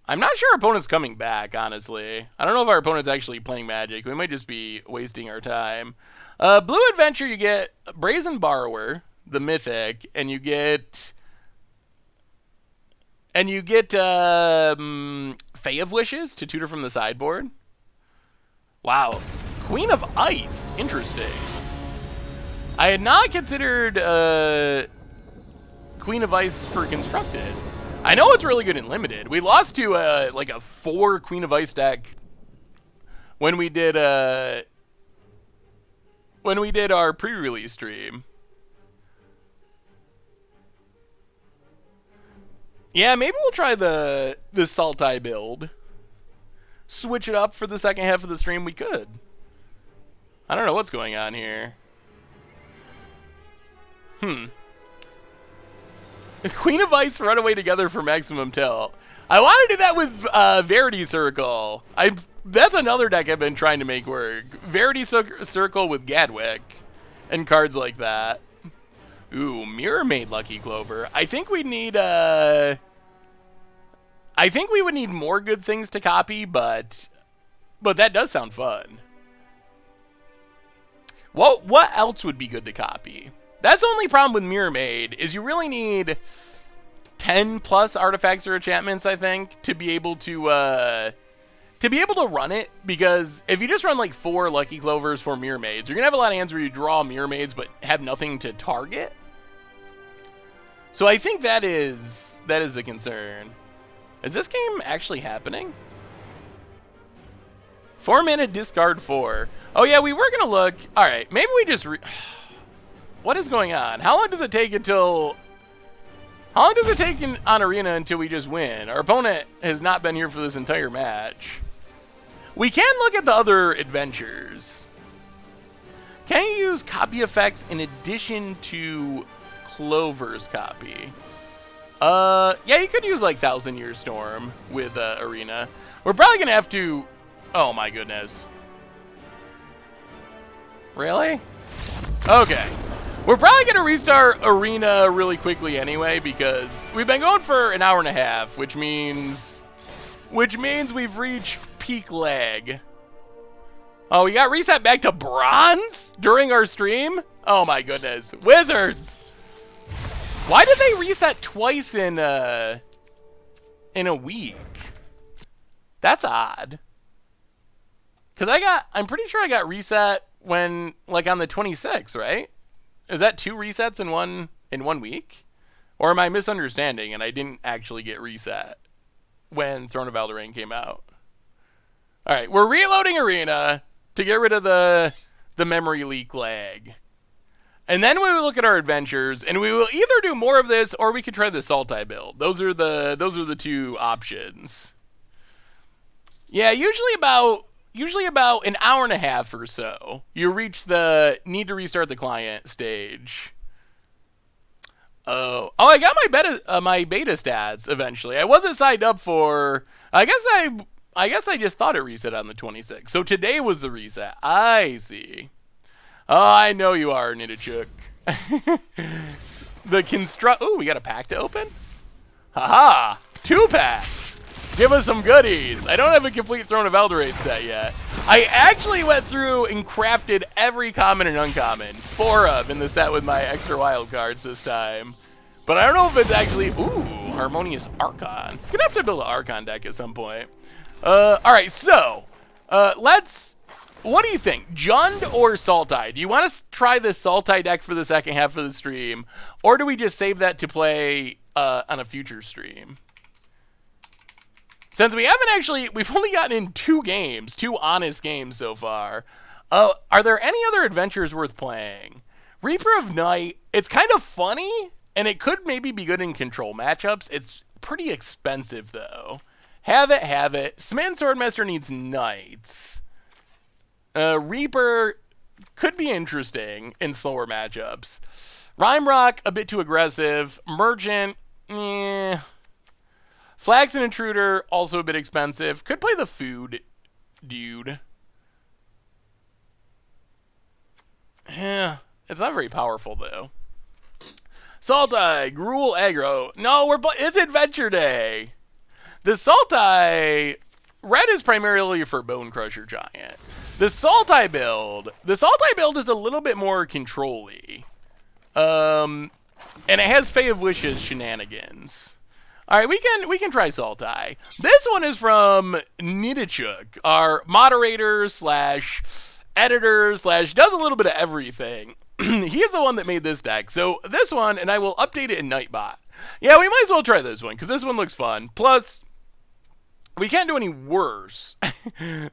I'm not sure our opponent's coming back, honestly. I don't know if our opponent's actually playing Magic. We might just be wasting our time. Blue Adventure, you get Brazen Borrower, the Mythic, and you get Fae of Wishes to tutor from the sideboard. Wow. Queen of Ice. Interesting. I had not considered Queen of Ice for Constructed. I know it's really good in Limited. We lost to like a 4 Queen of Ice deck when we did our pre-release stream. Yeah, maybe we'll try the Sultai build. Switch it up for the second half of the stream. We could. I don't know what's going on here. Queen of Ice run away together for maximum tilt. I want to do that with Verity Circle. That's another deck I've been trying to make work. Verity Circle with Gadwick and cards like that. Ooh, Mirror Maid Lucky Clover. I think we need would need more good things to copy, but that does sound fun. What else would be good to copy? That's the only problem with Mirror Maid, is you really need 10 plus artifacts or enchantments, I think, to be able to run it, because if you just run like 4 Lucky Clovers for Mirror Maids, you're gonna have a lot of hands where you draw Mirror Maids but have nothing to target. So I think that is a concern. Is this game actually happening? 4 mana, discard 4. Oh yeah, we were gonna look. All right, maybe we just. What is going on? How long does it take until? How long does it take on Arena until we just win? Our opponent has not been here for this entire match. We can look at the other adventures. Can you use copy effects in addition to Clover's copy? Yeah, you could use like Thousand Year Storm with Arena. We're probably gonna have to. Oh my goodness. Really? Okay. We're probably gonna restart Arena really quickly anyway because we've been going for an hour and a half, which means we've reached peak lag. Oh, we got reset back to bronze during our stream? Oh my goodness. Wizards! Why did they reset twice in a week? That's odd. Cause I'm pretty sure I got reset when, like, on the 26th, right? Is that 2 resets in one week? Or am I misunderstanding and I didn't actually get reset when Throne of Eldraine came out? All right, we're reloading Arena to get rid of the memory leak lag. And then we will look at our adventures, and we will either do more of this or we could try the Sultai build. Those are the 2 options. Yeah, usually about an hour and a half or so, you reach the need to restart the client stage. Oh, I got my beta stats eventually. I wasn't signed up for. I guess I just thought it reset on the 26th. So today was the reset. I see. Oh, I know you are, Nidachuk. Oh, we got a pack to open? Haha! 2 packs! Give us some goodies! I don't have a complete Throne of Eldraine set yet. I actually went through and crafted every common and uncommon. 4 of in the set with my extra wild cards this time. But I don't know if it's actually... Ooh, Harmonious Archon. Gonna have to build an Archon deck at some point. Alright, so... let's... What do you think? Jund or Sultai? Do you want to try the Sultai deck for the second half of the stream? Or do we just save that to play on a future stream? Since we've only gotten in 2 games, 2 honest games so far. Are there any other adventures worth playing? Reaper of Night, it's kind of funny, and it could maybe be good in control matchups. It's pretty expensive, though. Have it. Smitten Swordmaster needs Knights. Reaper could be interesting in slower matchups. Rhyme Rock, a bit too aggressive. Merchant, Flax and Intruder, also a bit expensive. Could play the food dude. Yeah, it's not very powerful, though. Sultai, Gruul aggro. No, it's Adventure Day. The Sultai, red is primarily for Bone Crusher Giant. The Sultai build is a little bit more control-y. And it has Fae of Wishes shenanigans. All right, we can try Sultai. This one is from Nidachuk, our moderator / editor / does a little bit of everything. He is the one that made this deck. So this one, and I will update it in Nightbot. Yeah, we might as well try this one because this one looks fun. Plus, we can't do any worse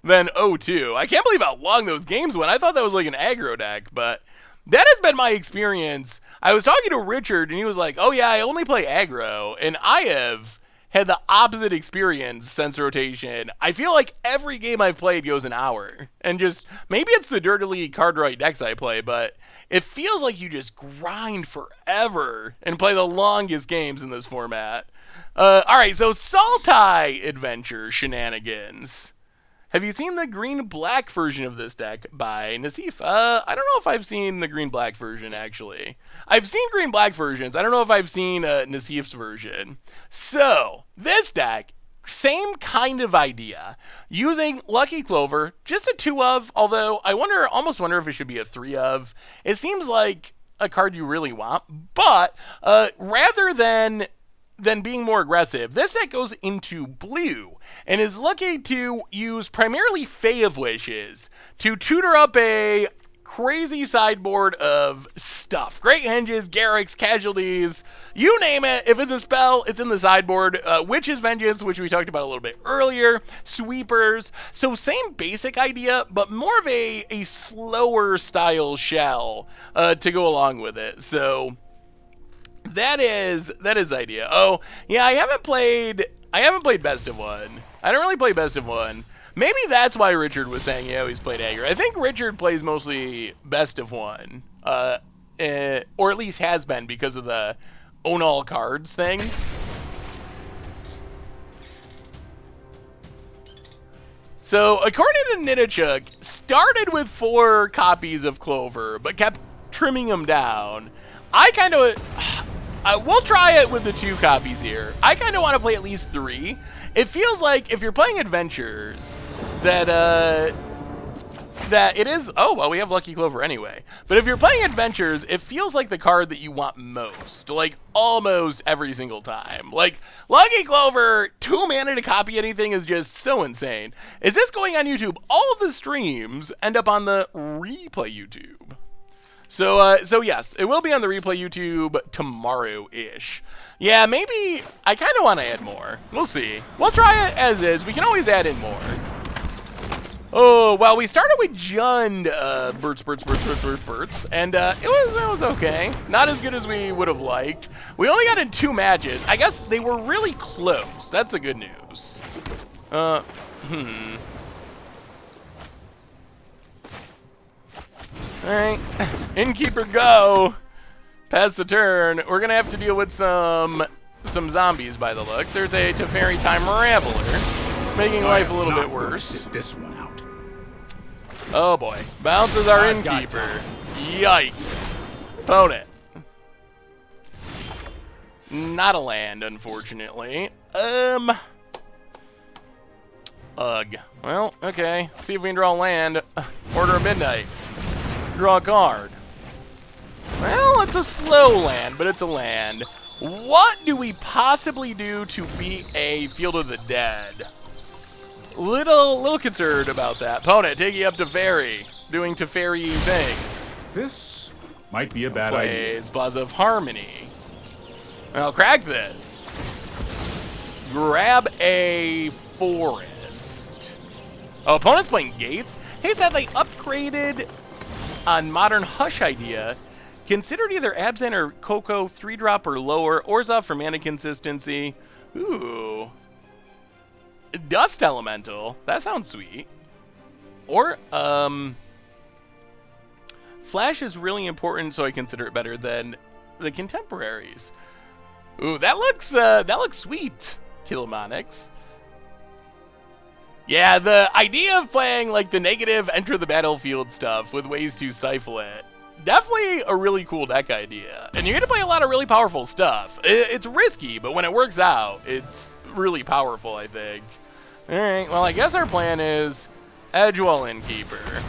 than O2. I can't believe how long those games went. I thought that was like an aggro deck, but that has been my experience. I was talking to Richard, and he was like, oh yeah, I only play aggro, and I have had the opposite experience since rotation. I feel like every game I've played goes an hour, and just, maybe it's the dirtily card-right decks I play, but it feels like you just grind forever and play the longest games in this format. Alright, so Sultai Adventure Shenanigans. Have you seen the green-black version of this deck by Nassif? I don't know if I've seen the green-black version, actually. I've seen green-black versions. I don't know if I've seen Nassif's version. So, this deck, same kind of idea. Using Lucky Clover, just a 2 of, although I almost wonder if it should be a 3 of. It seems like a card you really want, but rather than being more aggressive, this deck goes into blue and is looking to use primarily Fae of Wishes to tutor up a crazy sideboard of stuff. Great Henges, Garrix, Casualties, you name it. If it's a spell, it's in the sideboard. Witch's Vengeance, which we talked about a little bit earlier. Sweepers. So same basic idea, but more of a slower style shell to go along with it. So that is the idea. Oh, yeah, I haven't played Best of One. I don't really play Best of One. Maybe that's why Richard was saying he always played aggro. I think Richard plays mostly Best of One. Or at least has been because of the own all cards thing. So, according to Nidichuk, started with 4 copies of Clover, but kept trimming them down. I kind of... we'll try it with the 2 copies here. I kind of want to play at least 3. It feels like if you're playing Adventures, that it is... Oh, well, we have Lucky Clover anyway. But if you're playing Adventures, it feels like the card that you want most. Like, almost every single time. Like, Lucky Clover, 2 mana to copy anything is just so insane. Is this going on YouTube? All of the streams end up on the replay YouTube. So yes, it will be on the replay YouTube tomorrow-ish. Yeah, maybe I kind of want to add more. We'll see. We'll try it as is. We can always add in more. Oh, well, we started with Jund Burts, and it was okay. Not as good as we would have liked. We only got in 2 matches. I guess they were really close. That's the good news. Alright, Innkeeper go. Pass the turn. We're gonna have to deal with some zombies by the looks. There's a Teferi Time Raveler, making life a little bit worse. This one out. Oh boy, bounces our Innkeeper. Yikes. Opponent. Not a land, unfortunately. Ugh. Well, okay. See if we can draw a land. Order of Midnight. Draw a card. Well, it's a slow land, but it's a land. What do we possibly do to beat a Field of the Dead? Little concerned about that. Opponent taking up Teferi, doing Teferi things. This might be a bad idea. Plays Plaza of Harmony. I'll crack this. Grab a forest. Oh, opponent's playing Gates. Hey, said they upgraded on Modern Hush idea. Considered either Abzan or Coco 3-drop or lower. Orzhov for mana consistency. Ooh. Dust Elemental. That sounds sweet. Or, Flash is really important, so I consider it better than the Contemporaries. Ooh, that looks sweet, Kilomonix. Yeah, the idea of playing like the negative enter the battlefield stuff with ways to stifle it. Definitely a really cool deck idea. And you're gonna play a lot of really powerful stuff. It's risky, but when it works out, it's really powerful, I think. Alright, well I guess our plan is Edgewall Innkeeper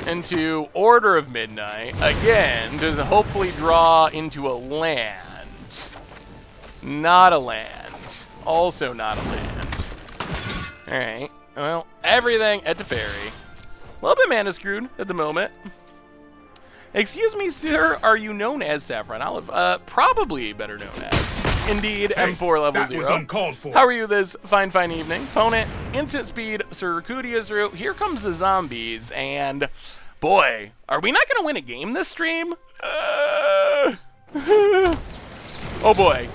into Order of Midnight. Again, to hopefully draw into a land. Not a land. Also not a land. Alright, well, everything at Teferi. A little bit mana screwed at the moment. Excuse me, sir, are you known as Saffron Olive? Probably better known as. Indeed, hey, M4 level that 0. Was uncalled for. How are you this fine evening? Opponent, instant speed, Sir Kudia's route. Here comes the zombies, and boy, are we not going to win a game this stream? Oh boy.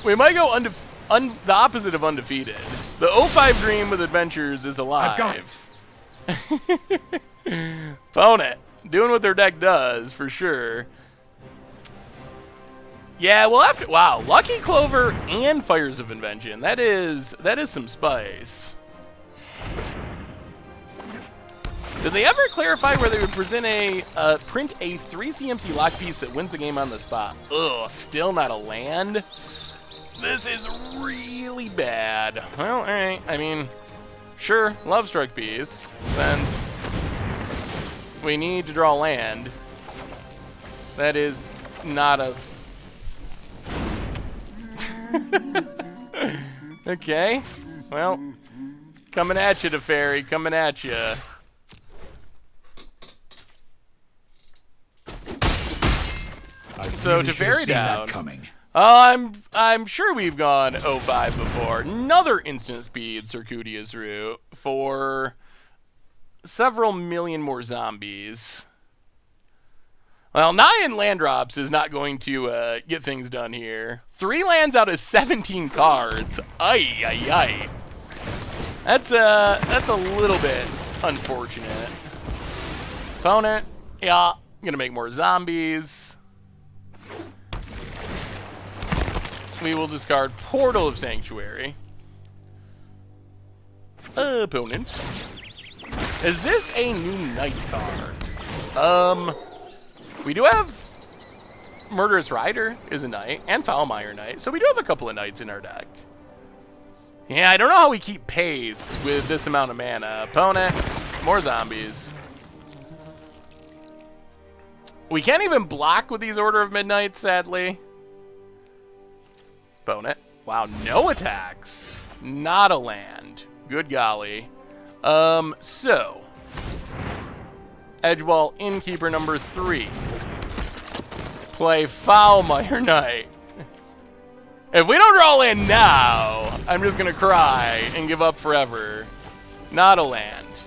We might go the opposite of undefeated. The 05 dream with Adventures is alive. I've got it. Opponent, doing what their deck does, for sure. Yeah, we'll have to... Wow, Lucky Clover and Fires of Invention. That is some spice. Did they ever clarify where they would print a 3 CMC lock piece that wins the game on the spot? Ugh, still not a land? This is really bad. Well, alright, I mean... Sure, Lovestruck Beast, since we need to draw land. That is not a... Okay, well, coming at you, Teferi, coming at you. So Teferi down. I'm sure we've gone 05 before. Another instant speed Circudia's route for several million more zombies. Well, 9 land drops is not going to get things done here. 3 lands out of 17 cards. Ay, ay, ay. That's a little bit unfortunate. Opponent, yeah, gonna make more zombies. We will discard Portal of Sanctuary. Opponent. Is this a new knight card? We do have Murderous Rider is a knight, and Foulmire Knight, so we do have a couple of knights in our deck. Yeah, I don't know how we keep pace with this amount of mana. Opponent, more zombies. We can't even block with these Order of Midnight, sadly. Opponent. Wow, no attacks. Not a land. Good golly. So. Edgewall Innkeeper number 3. Play Foulmire Knight. If we don't draw land now, I'm just gonna cry and give up forever. Not a land.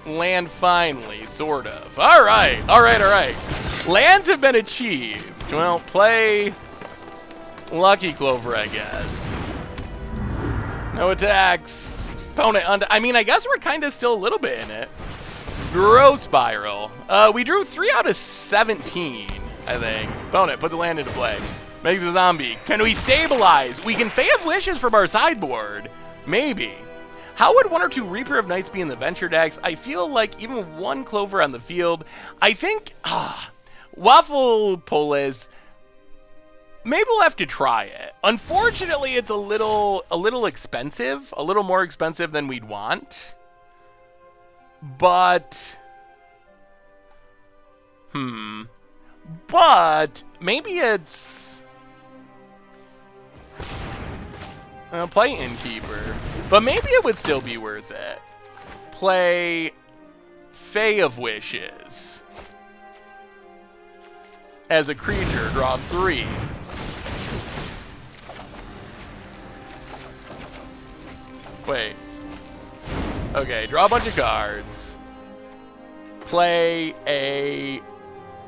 Land finally, sort of. Alright, alright. Lands have been achieved. Well, play Lucky Clover, I guess. No attacks. Opponent, I mean, I guess we're kind of still a little bit in it. Growth Spiral. We drew 3 out of 17, I think. Opponent, put the land into play. Makes a zombie. Can we stabilize? We can Fae of Wishes from our sideboard. Maybe. How would 1 or 2 Reaper of Knights be in the Venture decks? I feel like even 1 Clover on the field. I think, Waffle Polis, maybe we'll have to try it. Unfortunately, it's a little expensive, a little more expensive than we'd want. But, but maybe it's, play Innkeeper, but maybe it would still be worth it. Play Fae of Wishes. As a creature, draw 3. Wait. Okay, draw a bunch of cards. Play a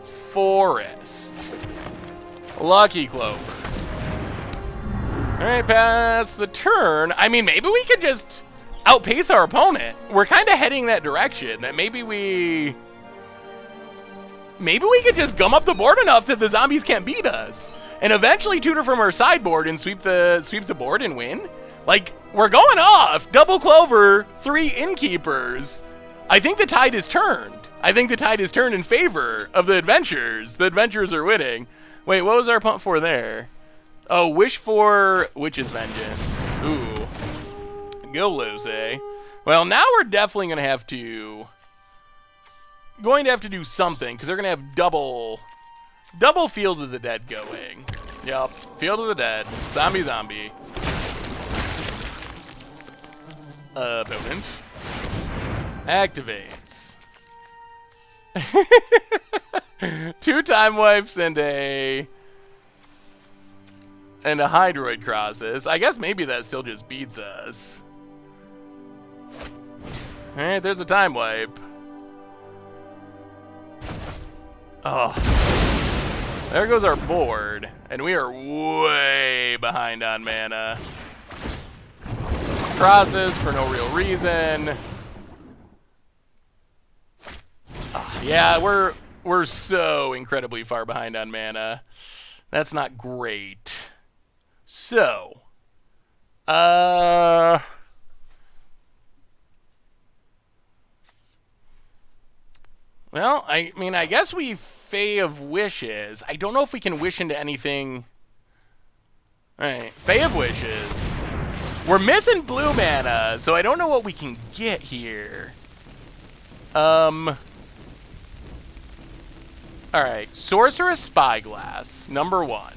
Forest. Lucky Clover. Alright, pass the turn. I mean, maybe we could just outpace our opponent. We're kind of heading that direction. That maybe we could just gum up the board enough that the zombies can't beat us. And eventually tutor from our sideboard and sweep the board and win. Like, we're going off. Double Clover, 3 Innkeepers. I think the tide is turned. I think the tide is turned in favor of the Adventurers. The Adventurers are winning. Wait, what was our punt for there? Oh, wish for Witch's Vengeance. Ooh. Go lose, eh? Well, now we're definitely going to have to do something, because they're going to have double Field of the Dead going. Yup, Field of the Dead. Zombie. Opponent. Activates. 2 time wipes and a Hydroid crosses. I guess maybe that still just beats us. Alright, there's a time wipe. Oh. There goes our board. And we are way behind on mana. Crosses for no real reason. Yeah, we're so incredibly far behind on mana. That's not great. So, well, I mean, I guess we Fae of Wishes. I don't know if we can wish into anything. All right, Fae of Wishes. We're missing blue mana, so I don't know what we can get here. All right, Sorceress Spyglass, number 1.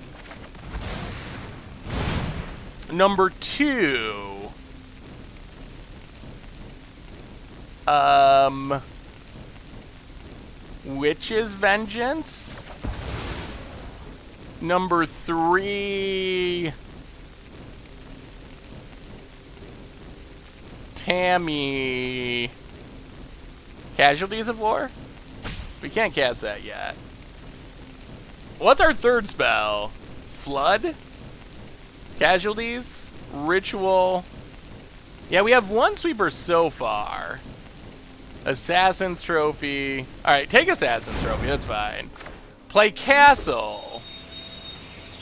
Number 2. Witch's Vengeance. Number 3. Tammy. Casualties of War? We can't cast that yet. What's our 3rd spell? Flood? Casualties? Ritual? Yeah, we have 1 sweeper so far. Assassin's Trophy. Alright, take Assassin's Trophy, that's fine. Play Castle.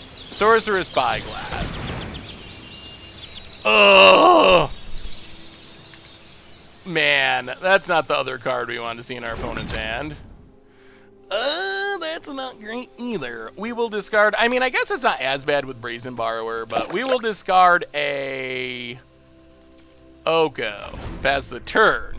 Sorcerer's Spyglass. Ugh! man, that's not the other card we want to see in our opponent's hand. That's not great either. We will discard, I mean, I guess it's not as bad with Brazen Borrower, but we will discard a Oko. Pass the turn.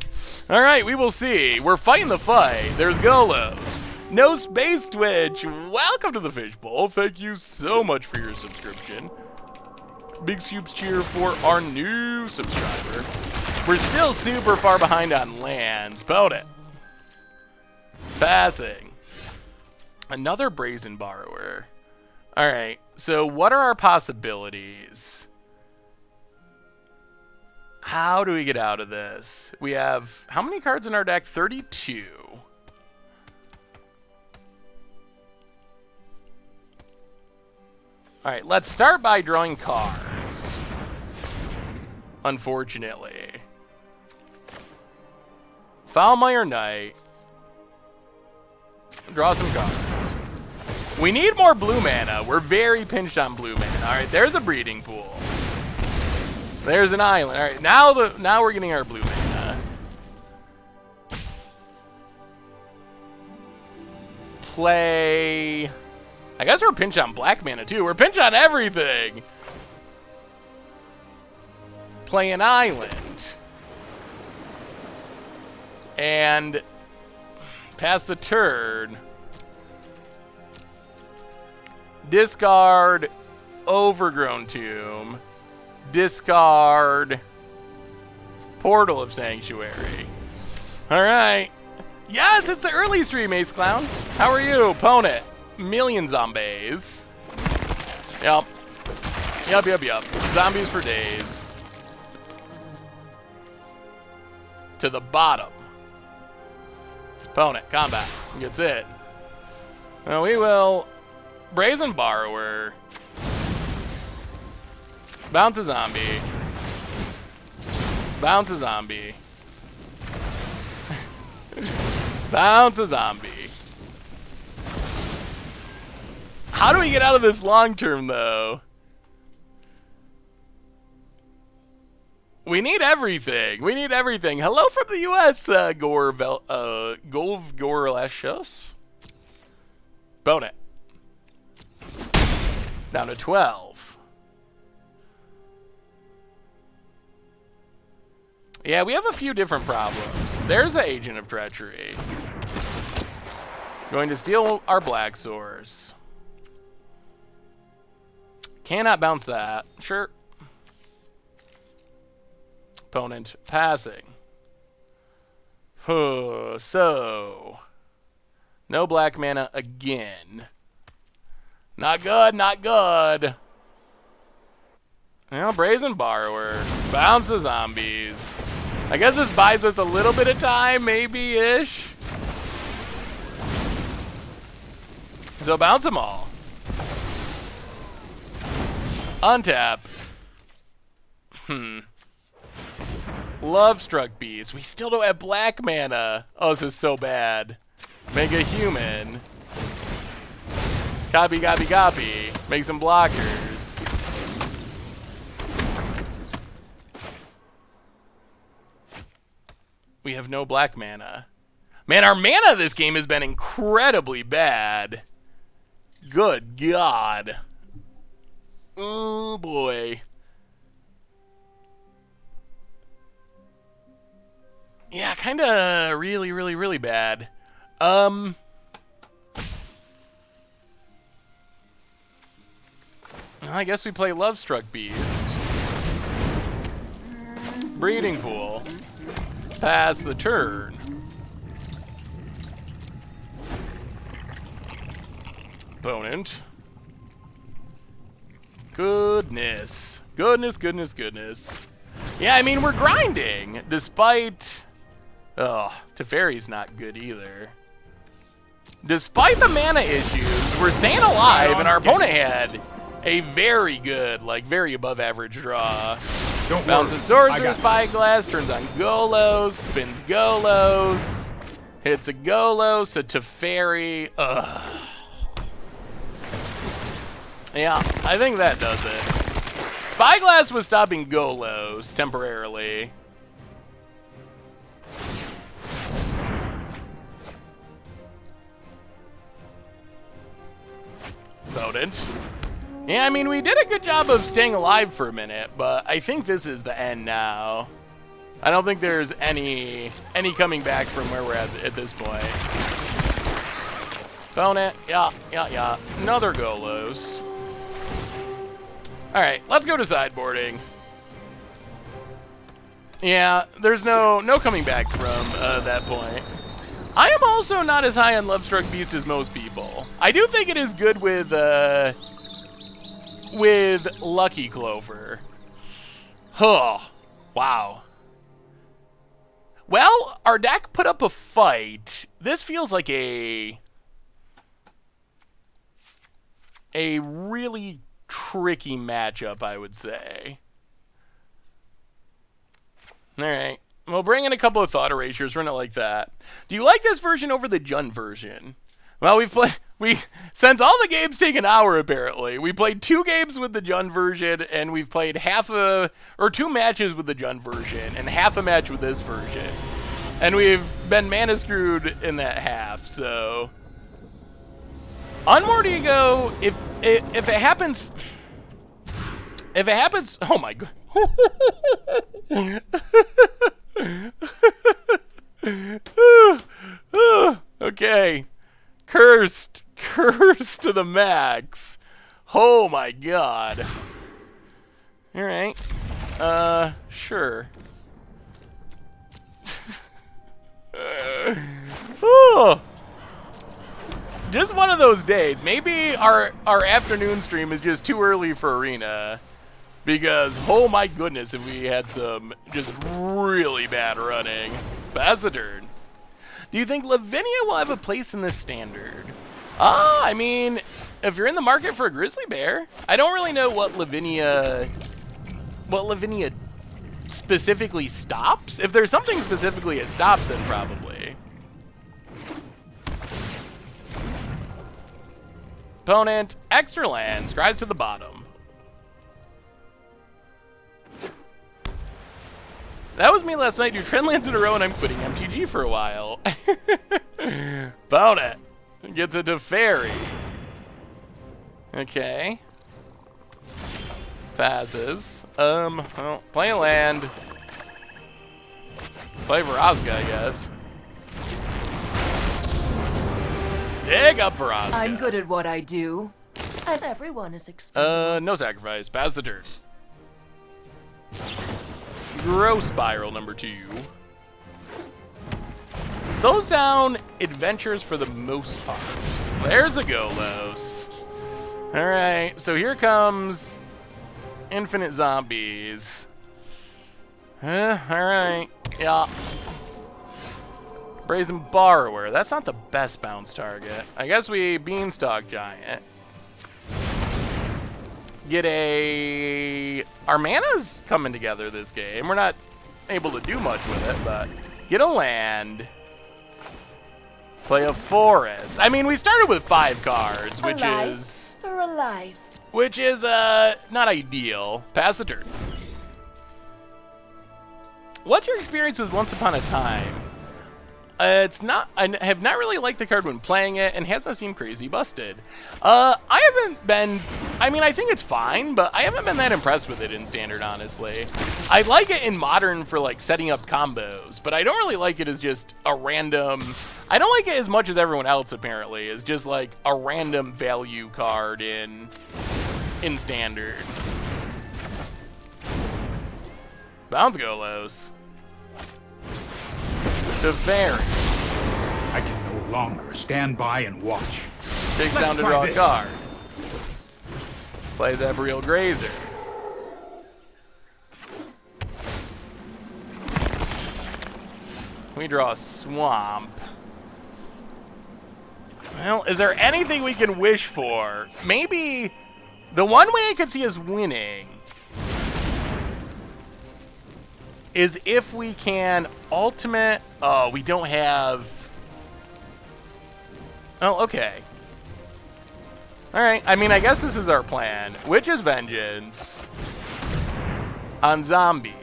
All right, we will see. We're fighting the fight. There's Golos. No Space Twitch. Welcome to the Fishbowl. Thank you so much for your subscription. Big soups cheer for our new subscriber. We're still super far behind on lands. Boat it. Passing. Another Brazen Borrower. All right, so what are our possibilities? How do we get out of this? We have, how many cards in our deck? 32. All right, let's start by drawing cards. Unfortunately. Foulmire Knight. Draw some cards. We need more blue mana. We're very pinched on blue mana. All right, there's a breeding pool. There's an island. All right, now we're getting our blue mana. Play. I guess we're pinched on black mana too. We're pinched on everything. Play an island. And pass the turn. Discard Overgrown Tomb. Discard Portal of Sanctuary. All right. Yes, it's the early stream, Ace Clown. How are you, opponent? Million zombies. Yep. Yep. Zombies for days. To the bottom. Opponent, combat. Gets it. Now we will Brazen Borrower. Bounce a zombie. Bounce a zombie. Bounce a zombie. How do we get out of this long term, though? We need everything. We need everything. Hello from the U.S., Gorlashus. Bone it. Down to 12. Yeah, we have a few different problems. There's the Agent of Treachery. Going to steal our Black Source. Cannot bounce that. Sure. Opponent passing. So, no black mana again. Not good, not good. Well, Brazen Borrower. Bounce the zombies. I guess this buys us a little bit of time, maybe-ish. So bounce them all. Untap. Lovestruck Beast. We still don't have black mana. Oh, this is so bad. Mega Human. Copy. Make some blockers. We have no black mana. Man, our mana this game has been incredibly bad. Good God. Oh, boy. Yeah, kind of really bad. I guess we play Lovestruck Beast. Breeding Pool. Pass the turn. Opponent. Goodness. Yeah, I mean, we're grinding, despite... Oh, Teferi's not good either. Despite the mana issues, we're staying alive, and our opponent had a very good, like, very above average draw. Bounces Sorcerer, Spyglass, turns on Golos, spins Golos, hits a Golos, a Teferi. Ugh. Yeah, I think that does it. Spyglass was stopping Golos temporarily. opponent. Yeah, I mean, we did a good job of staying alive for a minute, but I think this is the end now. I don't think there's any coming back from where we're at this point. Opponent, yeah. Another Golos. All right, let's go to sideboarding. Yeah, there's no coming back from that point. I am also not as high on Lovestruck Beast as most people. I do think it is good with Lucky Clover. Huh. Wow. Well, our deck put up a fight. This feels like a really tricky matchup, I would say. All right. We'll bring in a couple of thought erasures. Run it like that. Do you like this version over the Jund version? Well, since all the games take an hour, apparently, we played 2 games with the Jund version, and we've played 2 matches with the Jund version, and half a match with this version. And we've been mana screwed in that half, so... On Mordigo, if it happens... If it happens... Oh my god. Okay. Cursed to the max. Oh my god. Alright. Sure. Oh. Just one of those days. Maybe our afternoon stream is just too early for Arena. Because, oh my goodness, if we had some just really bad running. Pass the turn. Do you think Lavinia will have a place in this standard? I mean, if you're in the market for a Grizzly Bear, I don't really know what Lavinia specifically stops. If there's something specifically it stops, then probably. Opponent, extra land, scribes to the bottom. That was me last night. Do Trendlands in a row, and I'm quitting MTG for a while. Opponent gets a Teferi. Okay. Passes. Well, play a land. Play Vraska, I guess. Dig up Vraska. I'm good at what I do, and everyone is expecting. No sacrifice. Pass the turn. Growth Spiral number 2. Slows down adventures for the most part. There's a Golos. Alright, so here comes infinite zombies. Alright, yeah. Brazen Borrower. That's not the best bounce target. I guess we Beanstalk Giant. Get a... Our mana's coming together this game. We're not able to do much with it, but... Get a land. Play a forest. I mean, we started with 5 cards, which is... For a life. Which is, not ideal. Pass the turn. What's your experience with Once Upon a Time? It's not... I have not really liked the card when playing it, and hasn't seemed crazy busted. I haven't been... I mean, I think it's fine, but I haven't been that impressed with it in Standard, honestly. I like it in Modern for, like, setting up combos, but I don't really like it as just a random... I don't like it as much as everyone else, apparently, as just, like, a random value card in Standard. Bounce Golos. Teferi. I can no longer stand by and watch. Takes down to draw a card. Plays Ebriel Grazer. We draw a Swamp. Well, is there anything we can wish for? Maybe the one way I could see us winning is if we can ultimate... Oh, we don't have... Oh, okay. Alright, I mean, I guess this is our plan. Witch's Vengeance on Zombie.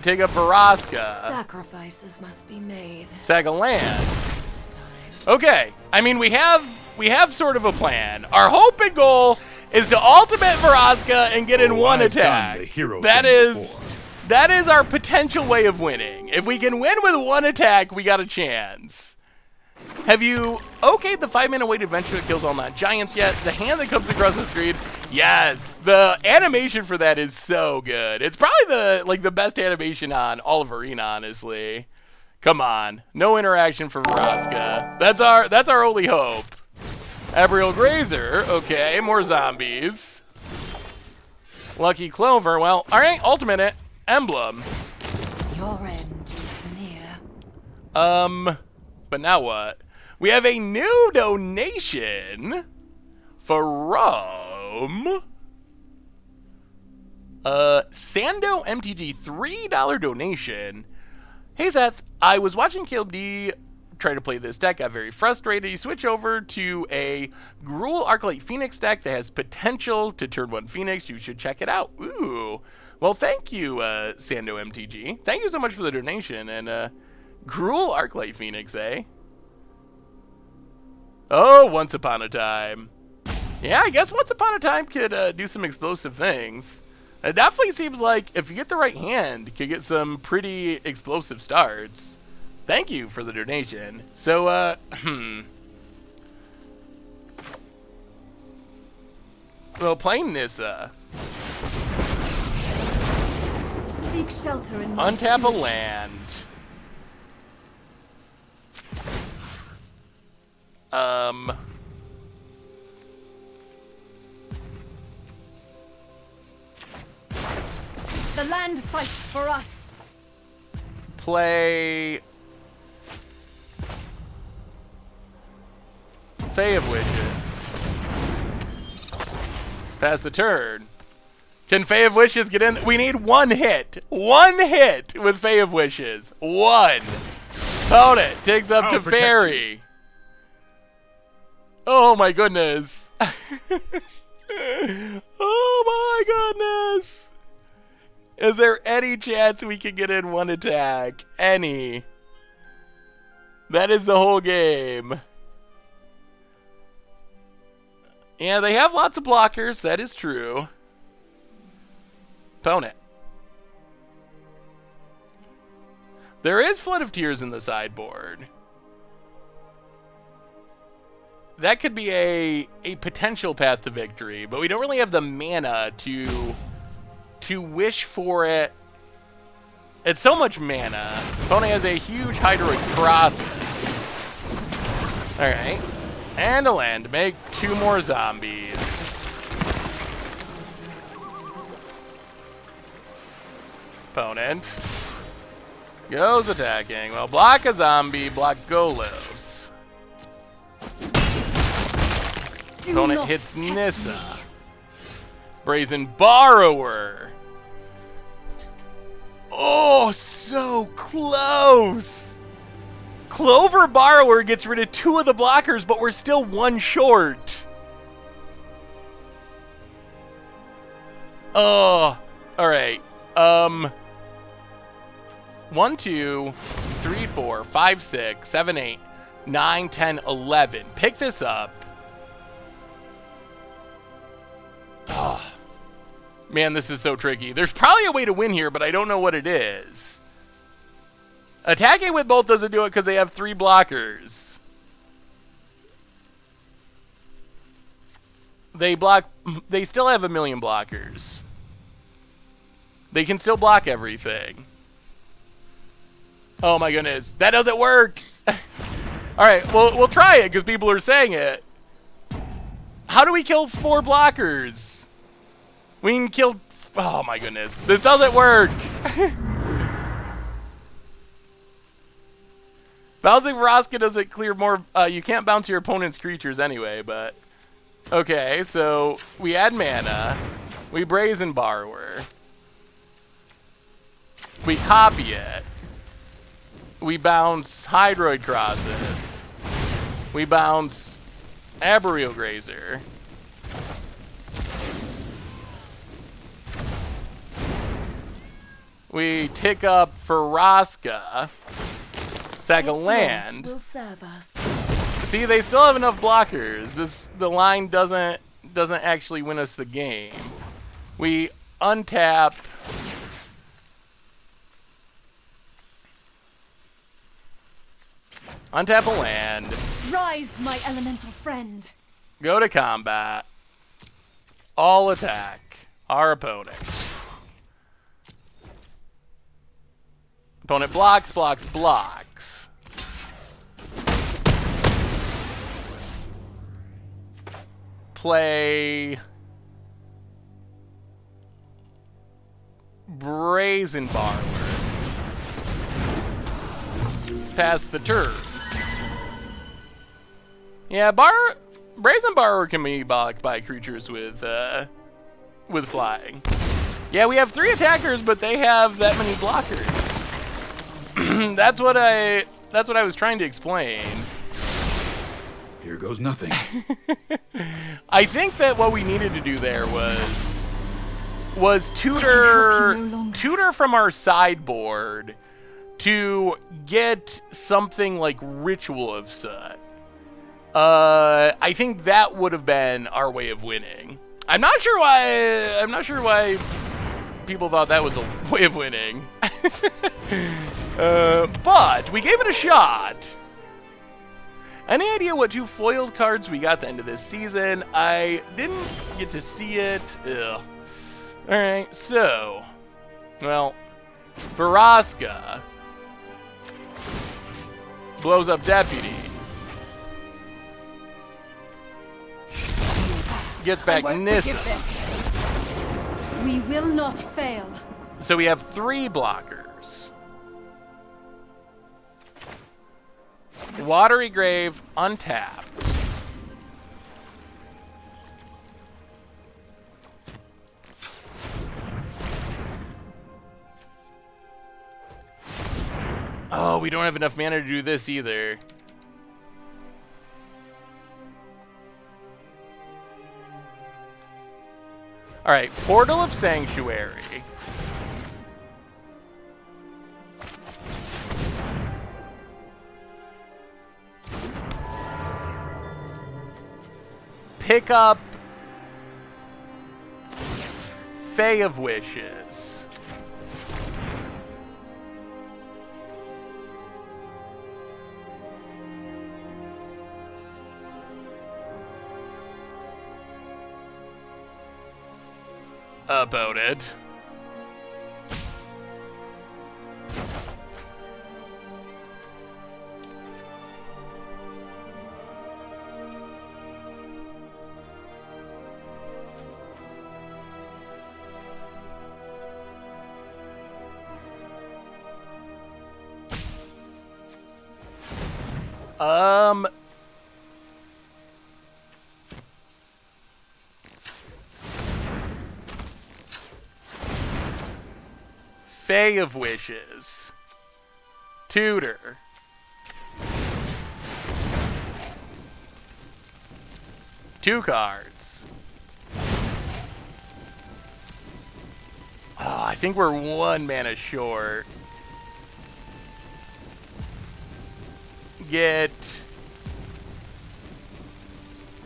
Take up Vraska. Sacrifices must be made. Sack a land. Okay, I mean, we have sort of a plan. Our hope and goal is to ultimate Vraska and get in one I've done attack. the hero That thing is before. that is our potential way of winning. If we can win with one attack, we got a chance. Have you okayed the 5-mana weight adventure that kills all non-giants yet? The hand that comes across the screen? Yes, the animation for that is so good. It's probably the best animation on all of Arena, honestly. Come on, no interaction for Vraska. That's our only hope. Abriel Grazer, okay, more zombies. Lucky Clover, well, all right, ultimate it. Emblem. Your end is near. But now what? We have a new donation from Sando MTG $3 donation. Hey Seth, I was watching Caleb D try to play this deck, got very frustrated. He switched over to a Gruul Arclight Phoenix deck that has potential to turn 1 Phoenix. You should check it out. Ooh. Well, thank you, Sando MTG. Thank you so much for the donation. And Gruul Arclight Phoenix, eh? Oh, Once Upon a Time. Yeah, I guess Once Upon a Time could do some explosive things. It definitely seems like if you get the right hand, you could get some pretty explosive starts. Thank you for the donation. So, well, playing Nissa. Seek shelter in my Untap a stewardship. land. The land fights for us. Play Fae of Wishes. Pass the turn. Can Fae of Wishes get in? We need one hit. One hit with Fae of Wishes. One. Opponent takes up I'll to protect Fairy. Oh my goodness. Oh my goodness. Is there any chance we can get in one attack? Any. That is the whole game. Yeah, they have lots of blockers. That is true. Opponent. There is Flood of Tears in the sideboard. That could be a potential path to victory, but we don't really have the mana to wish for it. It's so much mana. Opponent has a huge Hydroid Cross. Alright. And a land to make 2 more zombies. Opponent goes attacking. Well, block a zombie, block Golos. Do Opponent not hits test Nissa. me. Brazen Borrower. Oh, so close. Clover Borrower gets rid of 2 of the blockers, but we're still 1 short. Oh, all right. 1, 2, 3, 4, 5, 6, 7, 8, 9, 10, 11. Pick this up. Oh, man, this is so tricky. There's probably a way to win here, but I don't know what it is. Attacking with both doesn't do it because they have 3 blockers. They still have a million blockers. They can still block everything. Oh my goodness, that doesn't work. All right, well, we'll try it because people are saying it. How do we kill 4 blockers? We can kill, oh my goodness, this doesn't work. Bouncing Vraska doesn't clear more, you can't bounce your opponent's creatures anyway, but. Okay, so we add mana, we Brazen Borrower, we copy it, we bounce Hydroid Crosses, we bounce Arboreal Grazer, we tick up Vraska, sack a Its land, loss will serve us. See, they still have enough blockers. The line doesn't actually win us the game. We untap. Untap a land. Rise, my elemental friend. Go to combat. All attack our opponent. Opponent blocks, blocks, blocks. Play Brazen Borrower. Pass the turn. Yeah, Brazen Borrower can be blocked by creatures with flying. Yeah, we have 3 attackers, but they have that many blockers. That's what I was trying to explain. Here goes nothing. I think that what we needed to do there was tutor from our sideboard to get something like Ritual of Soot. I think that would have been our way of winning. I'm not sure why people thought that was a way of winning. But we gave it a shot. Any idea what 2 foiled cards we got at the end of this season? I didn't get to see it. Ugh. Alright, so. Well, Vraska blows up Deputy. Gets back Nissa. We will not fail. So we have 3 blockers. Watery Grave untapped. Oh, we don't have enough mana to do this either. Alright, Portal of Sanctuary. Pick up Fae of Wishes. About it. Fae of Wishes. Tutor. Two cards. Oh, I think we're 1 mana short. Get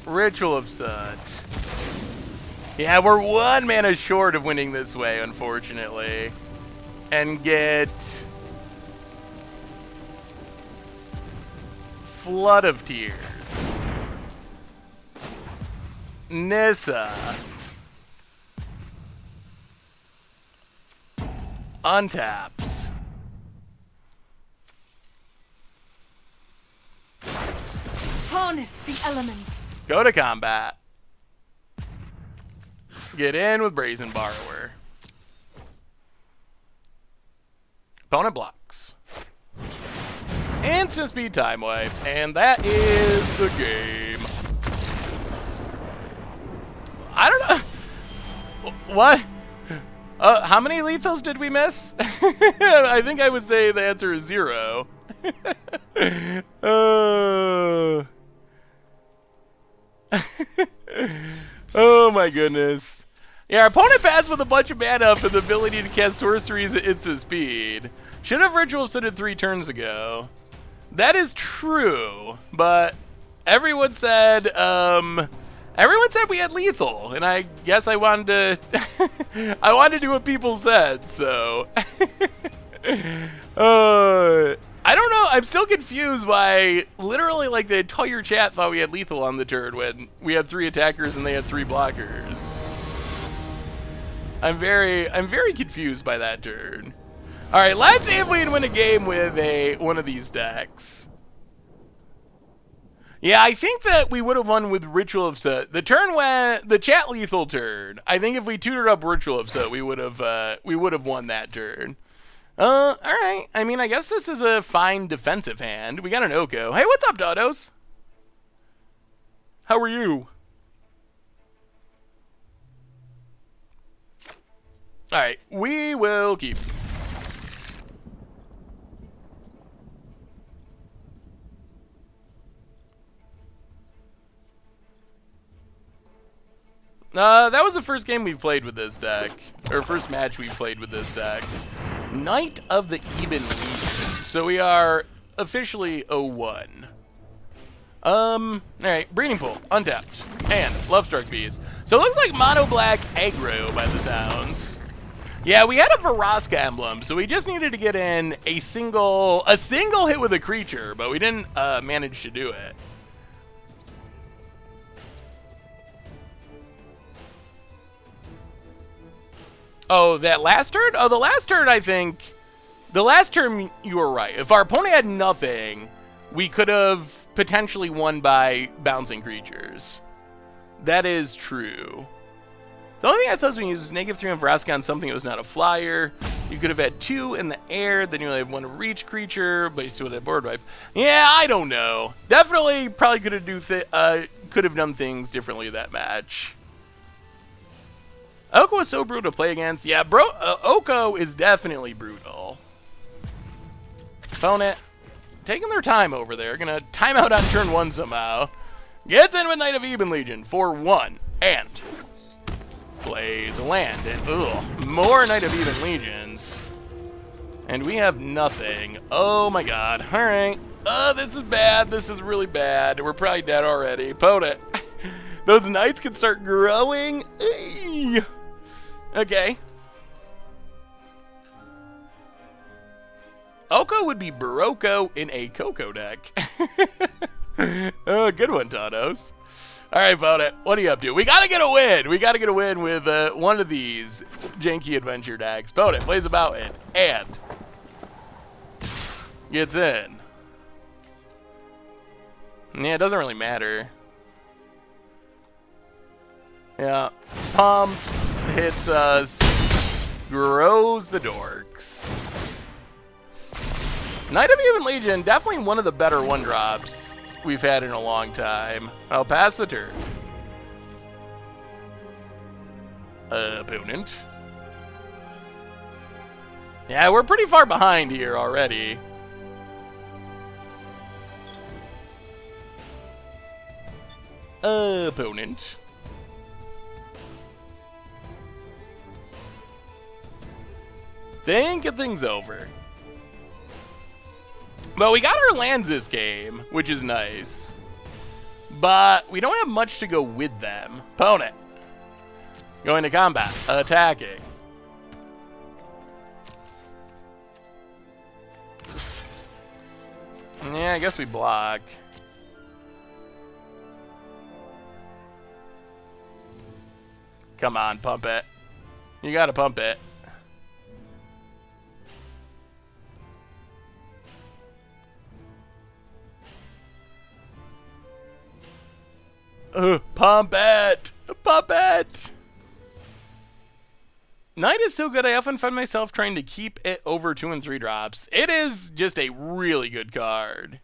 Ritual of Soot. Yeah, we're 1 mana short of winning this way, unfortunately. And get Flood of Tears. Nissa. Untaps. Harness the elements. Go to combat. Get in with Brazen Borrower. Opponent blocks. Instant speed time wipe, and that is the game. I don't know. What? How many lethals did we miss? I think I would say the answer is 0. Oh my goodness. Yeah, our opponent passed with a bunch of mana up and the ability to cast sorceries at instant speed. Should have Ritual of Soot 3 turns ago. That is true, but Everyone said we had lethal, and I guess I wanted to I wanted to do what people said, so I don't know. I'm still confused why literally like the entire chat thought we had lethal on the turn when we had 3 attackers and they had 3 blockers. I'm very confused by that turn. All right, let's see if we can win a game with one of these decks. Yeah, I think that we would have won with Ritual of Soot. The turn when the chat lethal turn. I think if we tutored up Ritual of Soot, we would have won that turn. All right. I mean, I guess this is a fine defensive hand. We got an Oko. Hey, what's up, Dodos? How are you? All right, we will keep. That was the first game we've played with this deck, or first match we played with this deck. Knight of the Even Legion. So we are officially 0-1. Alright, Breeding Pool, untapped, and Lovestruck Bees. So it looks like mono black aggro by the sounds. Yeah, we had a Vraska emblem, so we just needed to get in a single hit with a creature, but we didn't manage to do it. Oh, that last turn? Oh, the last turn, I think... The last turn, you were right. If our opponent had nothing, we could have potentially won by bouncing creatures. That is true. The only thing that says when you use -3 on Vraska on something that was not a flyer, you could have had 2 in the air, then you only have 1 reach creature, but you still had board wipe. Yeah, I don't know. Definitely probably could have done things differently that match. Oko is so brutal to play against. Yeah, bro, Oko is definitely brutal. Opponent taking their time over there. Gonna time out on turn 1 somehow. Gets in with Knight of Even Legion for 1 and plays a land. And ugh, more Knight of Even Legions. And we have nothing. Oh my god. Alright. Oh, this is bad. This is really bad. We're probably dead already. Opponent. Those knights can start growing. Eey. Okay. Oko would be Baroko in a Coco deck. Oh, good one, Tanos. All right, opponent, what are you up to? We got to get a win. We got to get a win with one of these janky adventure decks. Opponent plays about it and gets in. Yeah, it doesn't really matter. Yeah, pumps, hits us, grows the dorks. Knight of Even Legion, definitely one of the better 1-drops we've had in a long time. I'll pass the turn. Opponent. Yeah, we're pretty far behind here already. Opponent. Thinking things over. But we got our lands this game, which is nice. But we don't have much to go with them. Opponent. Going to combat. Attacking. Yeah, I guess we block. Come on, pump it. You gotta pump it. Pump it! Pump it! Knight is so good, I often find myself trying to keep it over 2 and 3 drops. It is just a really good card.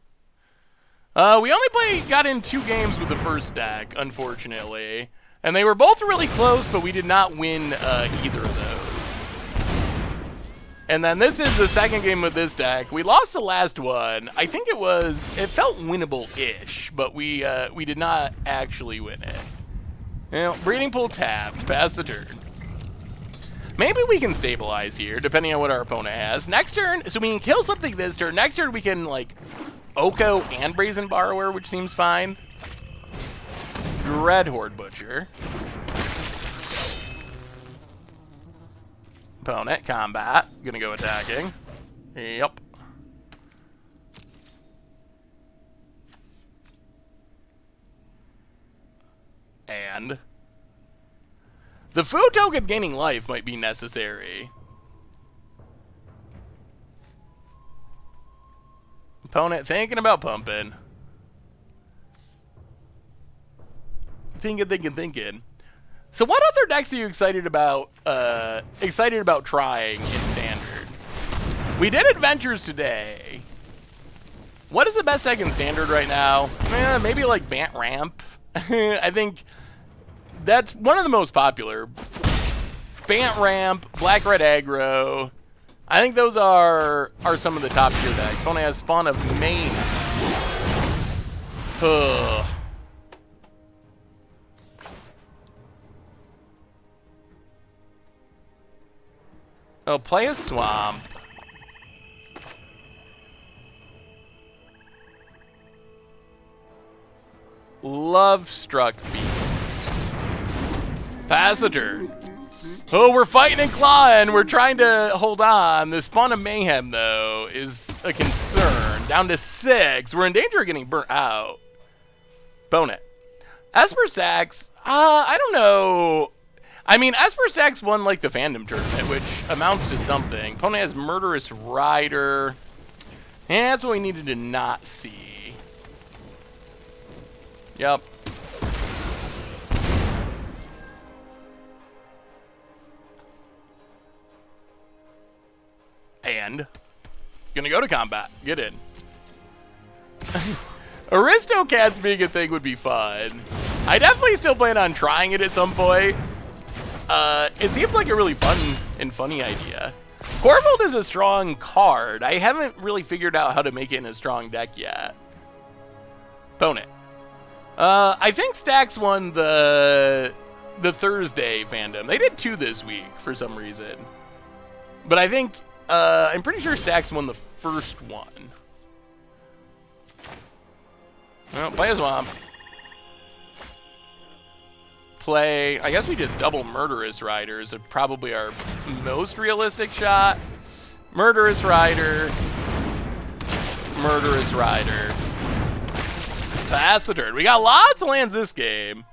We only got in 2 games with the first deck, unfortunately. And they were both really close, but we did not win either of those. And then this is the second game with this deck. We lost the last one. I think it felt winnable-ish, but we did not actually win it. You know, Breeding Pool tapped, pass the turn. Maybe we can stabilize here, depending on what our opponent has. Next turn, so we can kill something this turn. Next turn, we can, like, Oko and Brazen Borrower, which seems fine. Red Horde Butcher. Opponent, combat. Gonna go attacking. Yep. And the food tokens gaining life might be necessary. Opponent thinking about pumping. Thinking. So what other decks are you excited about trying in Standard? We did Adventures today. What is the best deck in Standard right now? Maybe like Bant Ramp. I think that's one of the most popular. Bant Ramp, Black Red Aggro. I think those are some of the top tier decks. Opponent has Spawn of Main. Ugh. Oh, play a Swamp. Love Struck Beast. Passenger. Oh, we're fighting and clawing. We're trying to hold on. The Spawn of Mayhem, though, is a concern. Down to 6. We're in danger of getting burnt out. Opponent. Esper Stacks. I don't know. I mean, Esper Stacks won, like, the fandom tournament, which amounts to something. Opponent has Murderous Rider. And that's what we needed to not see. Yep. And gonna go to combat. Get in. Aristocats being a thing would be fun. I definitely still plan on trying it at some point. It seems like a really fun and funny idea. Corvold is a strong card. I haven't really figured out how to make it in a strong deck yet. Opponent. I think Stacks won the Thursday fandom. They did 2 this week for some reason. But I think, I'm pretty sure Stacks won the first one. Well, play a Swamp. Play, I guess we just double Murderous Riders. It's probably our most realistic shot. Murderous Rider. Murderous Rider. Passenger. We got lots of lands this game.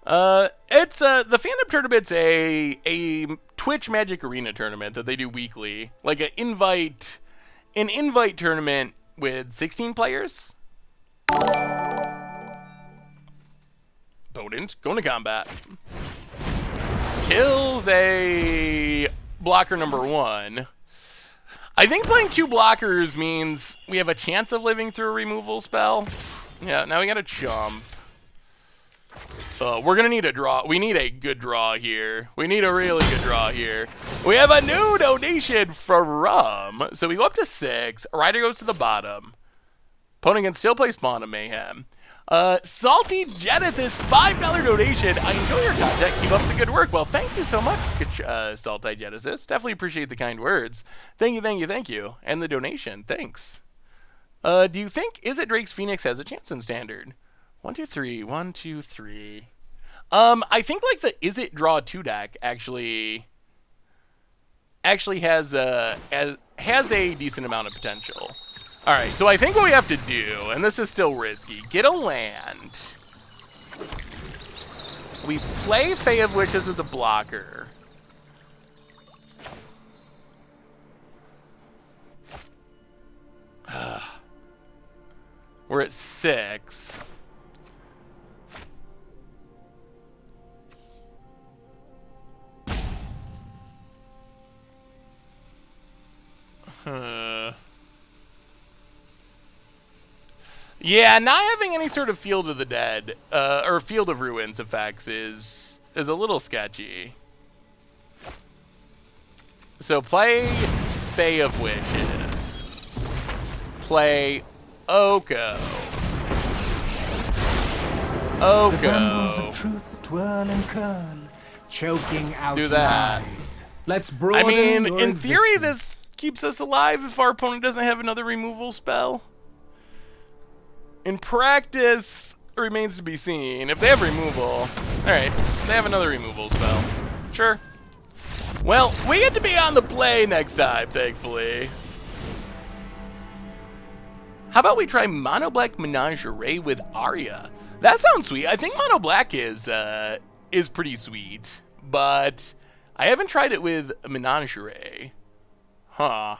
It's the fandom tournament's a Twitch Magic Arena tournament that they do weekly, like an invite tournament with 16 players. Opponent going to combat. Kills a blocker number 1. I think playing 2 blockers means we have a chance of living through a removal spell. Yeah, now we got a chump. We're going to need a draw. We need a good draw here. We need a really good draw here. We have a new donation from. So we go up to 6. Rider goes to the bottom. Opponent can still play Spawn of Mayhem. Salty Genesis, $5 donation. I enjoy your content. Keep up the good work. Well, thank you so much, Salty Genesis. Definitely appreciate the kind words. Thank you. And the donation. Thanks. Do you think Is It Drake's Phoenix has a chance in Standard? 1, 2, 3. 1, 2, 3. I think like the Is It Draw 2 deck actually has a decent amount of potential. All right, so I think what we have to do, and this is still risky, get a land. We play Fae of Wishes as a blocker. We're at 6. Yeah, not having any sort of Field of the Dead or Field of Ruins effects is a little sketchy. So play Fae of Wishes. Play Oko. The bundles of truth twirl and curl, choking out Do that. lies. Let's I broaden mean, your in theory, existence. this keeps us alive if our opponent doesn't have another removal spell. In practice, remains to be seen. If they have removal, alright, they have another removal spell. Sure. Well, we get to be on the play next time, thankfully. How about we try Mono Black Menagerie with Arya? That sounds sweet. I think Mono Black is pretty sweet, but I haven't tried it with Menagerie. Huh.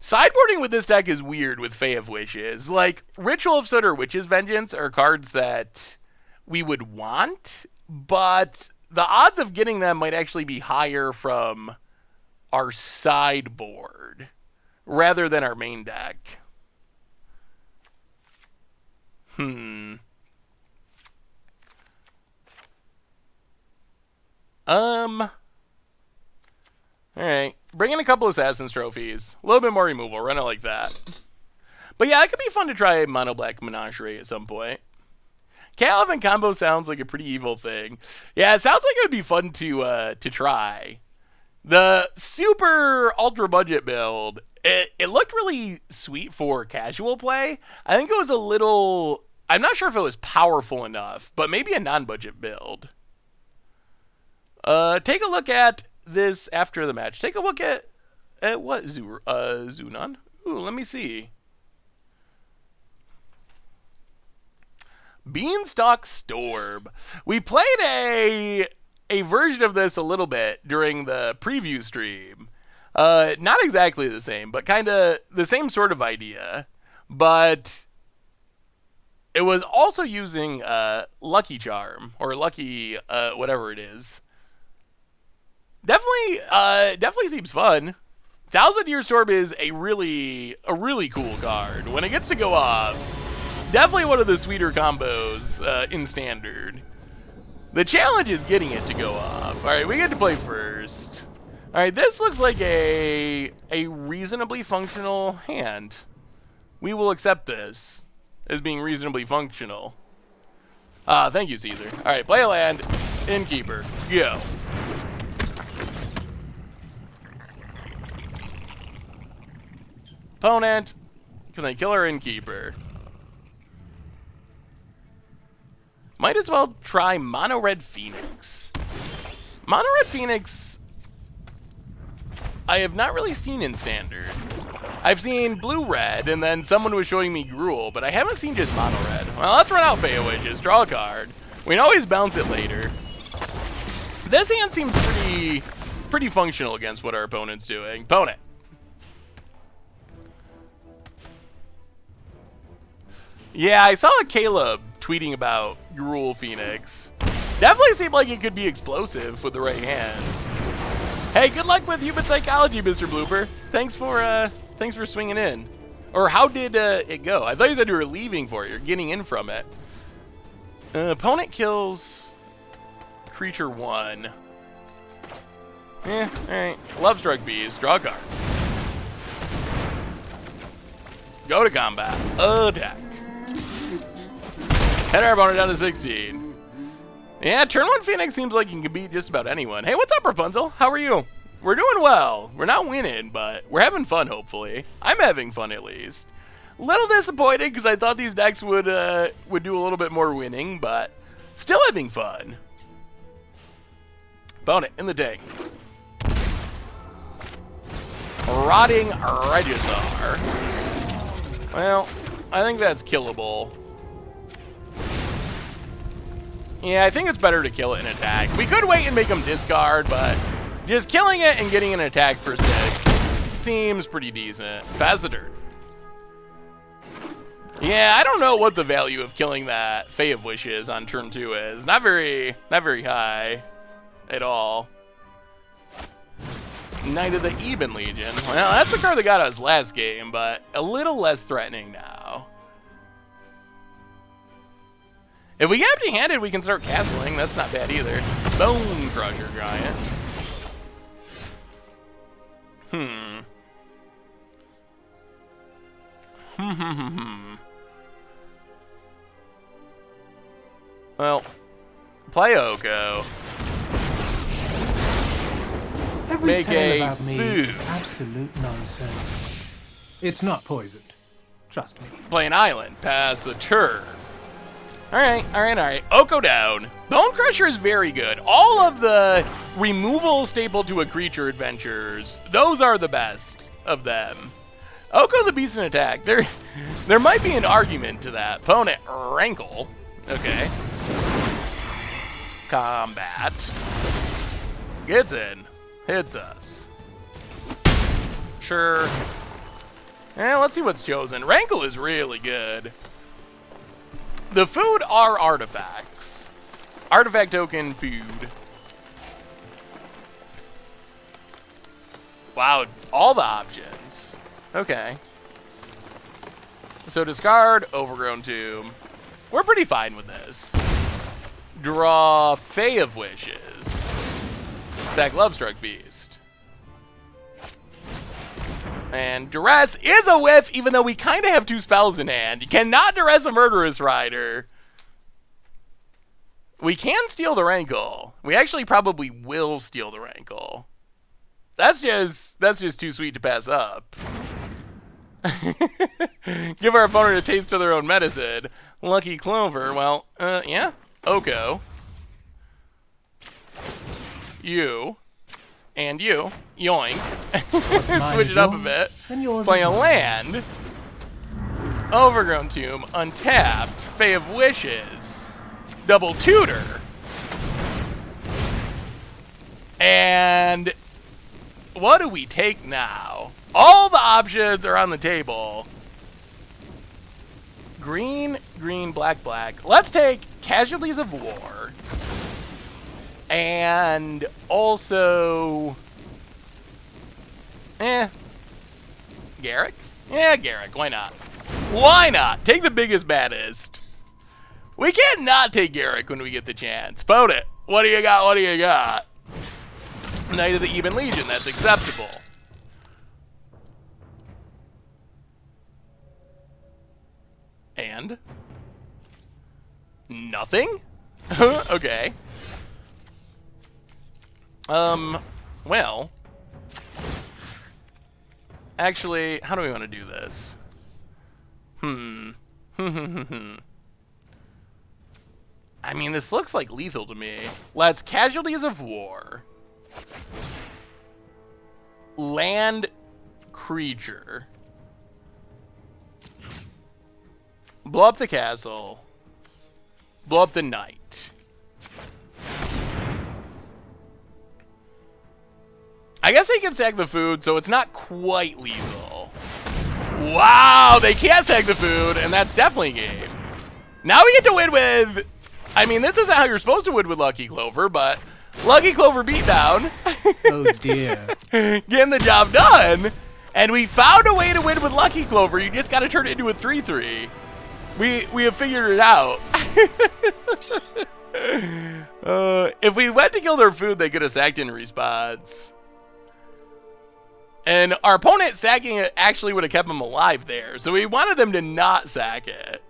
Sideboarding with this deck is weird with Fae of Wishes. Like, Ritual of Soot or Witch's Vengeance are cards that we would want, but the odds of getting them might actually be higher from our sideboard rather than our main deck. Alright. Bring in a couple Assassin's Trophies. A little bit more removal. Run it like that. But yeah, it could be fun to try Mono Black Menagerie at some point. Cat Elephant combo sounds like a pretty evil thing. Yeah, it sounds like it would be fun to try. The super ultra budget build, it looked really sweet for casual play. I think it was a little... I'm not sure if it was powerful enough, but maybe a non-budget build. Take a look at this after the match. Take a look at what? Zunon? Ooh, let me see. Beanstalk Storm. We played a version of this a little bit during the preview stream. Not exactly the same, but kind of the same sort of idea. But it was also using Lucky Charm or Lucky whatever it is. Definitely seems fun. 1,000 Year Storm is a really cool card. When it gets to go off, definitely one of the sweeter combos in Standard. The challenge is getting it to go off. All right, we get to play first. All right, this looks like a reasonably functional hand. We will accept this as being reasonably functional. Thank you, Caesar. All right, play a land, Innkeeper, go. Opponent, can they kill our Innkeeper? Might as well try Mono Red Phoenix. Mono Red Phoenix, I have not really seen in Standard. I've seen Blue Red, and then someone was showing me Gruul, but I haven't seen just Mono Red. Well, let's run out Fae of Wishes, draw a card. We can always bounce it later. This hand seems pretty functional against what our opponent's doing. Opponent. Yeah, I saw Caleb tweeting about Gruul Phoenix. Definitely seemed like it could be explosive with the right hands. Hey, good luck with Human Psychology, Mr. Blooper. Thanks for swinging in. Or how did it go? I thought you said you were leaving for it. You're getting in from it. Opponent kills creature 1. Alright. Love Struck Bees. Draw a card. Go to combat. Attack. Head our opponent down to 16. Yeah, turn 1 Phoenix seems like he can beat just about anyone. Hey, what's up, Rapunzel? How are you? We're doing well. We're not winning, but we're having fun, hopefully. I'm having fun, at least. A little disappointed because I thought these decks would do a little bit more winning, but still having fun. Opponent in the tank. Rotting Regisaur. Well, I think that's killable. Yeah, I think it's better to kill it in attack. We could wait and make him discard, but just killing it and getting an attack for 6 seems pretty decent. Pass the turn. Yeah, I don't know what the value of killing that Fae of Wishes on turn 2 is. Not very high at all. Knight of the Eben Legion. Well, that's the card that got us last game, but a little less threatening now. If we get empty-handed, we can start castling. That's not bad either. Bone Crusher Giant. Well, play Oko. Every Make tale a about me food. is absolute nonsense. It's not poisoned. Trust me. Play an island. Pass the turn. Alright. Oko down. Bone Crusher is very good. All of the removal staple to a creature adventures, those are the best of them. Oko the Beast in attack. There might be an argument to that. Opponent, Rankle. Okay. Combat. Gets in. Hits us. Sure. Let's see what's chosen. Rankle is really good. The food are artifacts. Artifact token food. Wow, all the options. Okay. So discard, Overgrown Tomb. We're pretty fine with this. Draw Fae of Wishes. Sack Lovestruck Beast. And Duress is a whiff, even though we kind of have 2 spells in hand. You cannot Duress a Murderous Rider. We can steal the Rankle. We actually probably will steal the Rankle. That's just too sweet to pass up. Give our opponent a taste of their own medicine. Lucky Clover, well, yeah. Oko. You. And you. Yoink. Switch it up a bit. Play a land. Overgrown Tomb. Untapped. Fae of Wishes. Double Tutor. And what do we take now? All the options are on the table. Green, green, black, black. Let's take Casualties of War. And also... Garrick? Yeah, Garrick. Why not? Why not? Take the biggest, baddest. We can't not take Garrick when we get the chance. Opponent, what do you got? What do you got? Knight of the Even Legion. That's acceptable. And? Nothing? Okay. Well... Actually, how do we want to do this? I mean, this looks like lethal to me. Let's Casualties of War. Land creature. Blow up the castle. Blow up the knight. I guess they can sack the food, so it's not quite lethal. Wow, they can't sack the food, and that's definitely game. Now we get to win with... I mean, this isn't how you're supposed to win with Lucky Clover, but Lucky Clover beatdown. Oh, dear. Getting the job done. And we found a way to win with Lucky Clover. You just got to turn it into a 3-3. We have figured it out. If we went to kill their food, they could have sacked in response. And our opponent sacking it actually would have kept him alive there. So we wanted them to not sack it.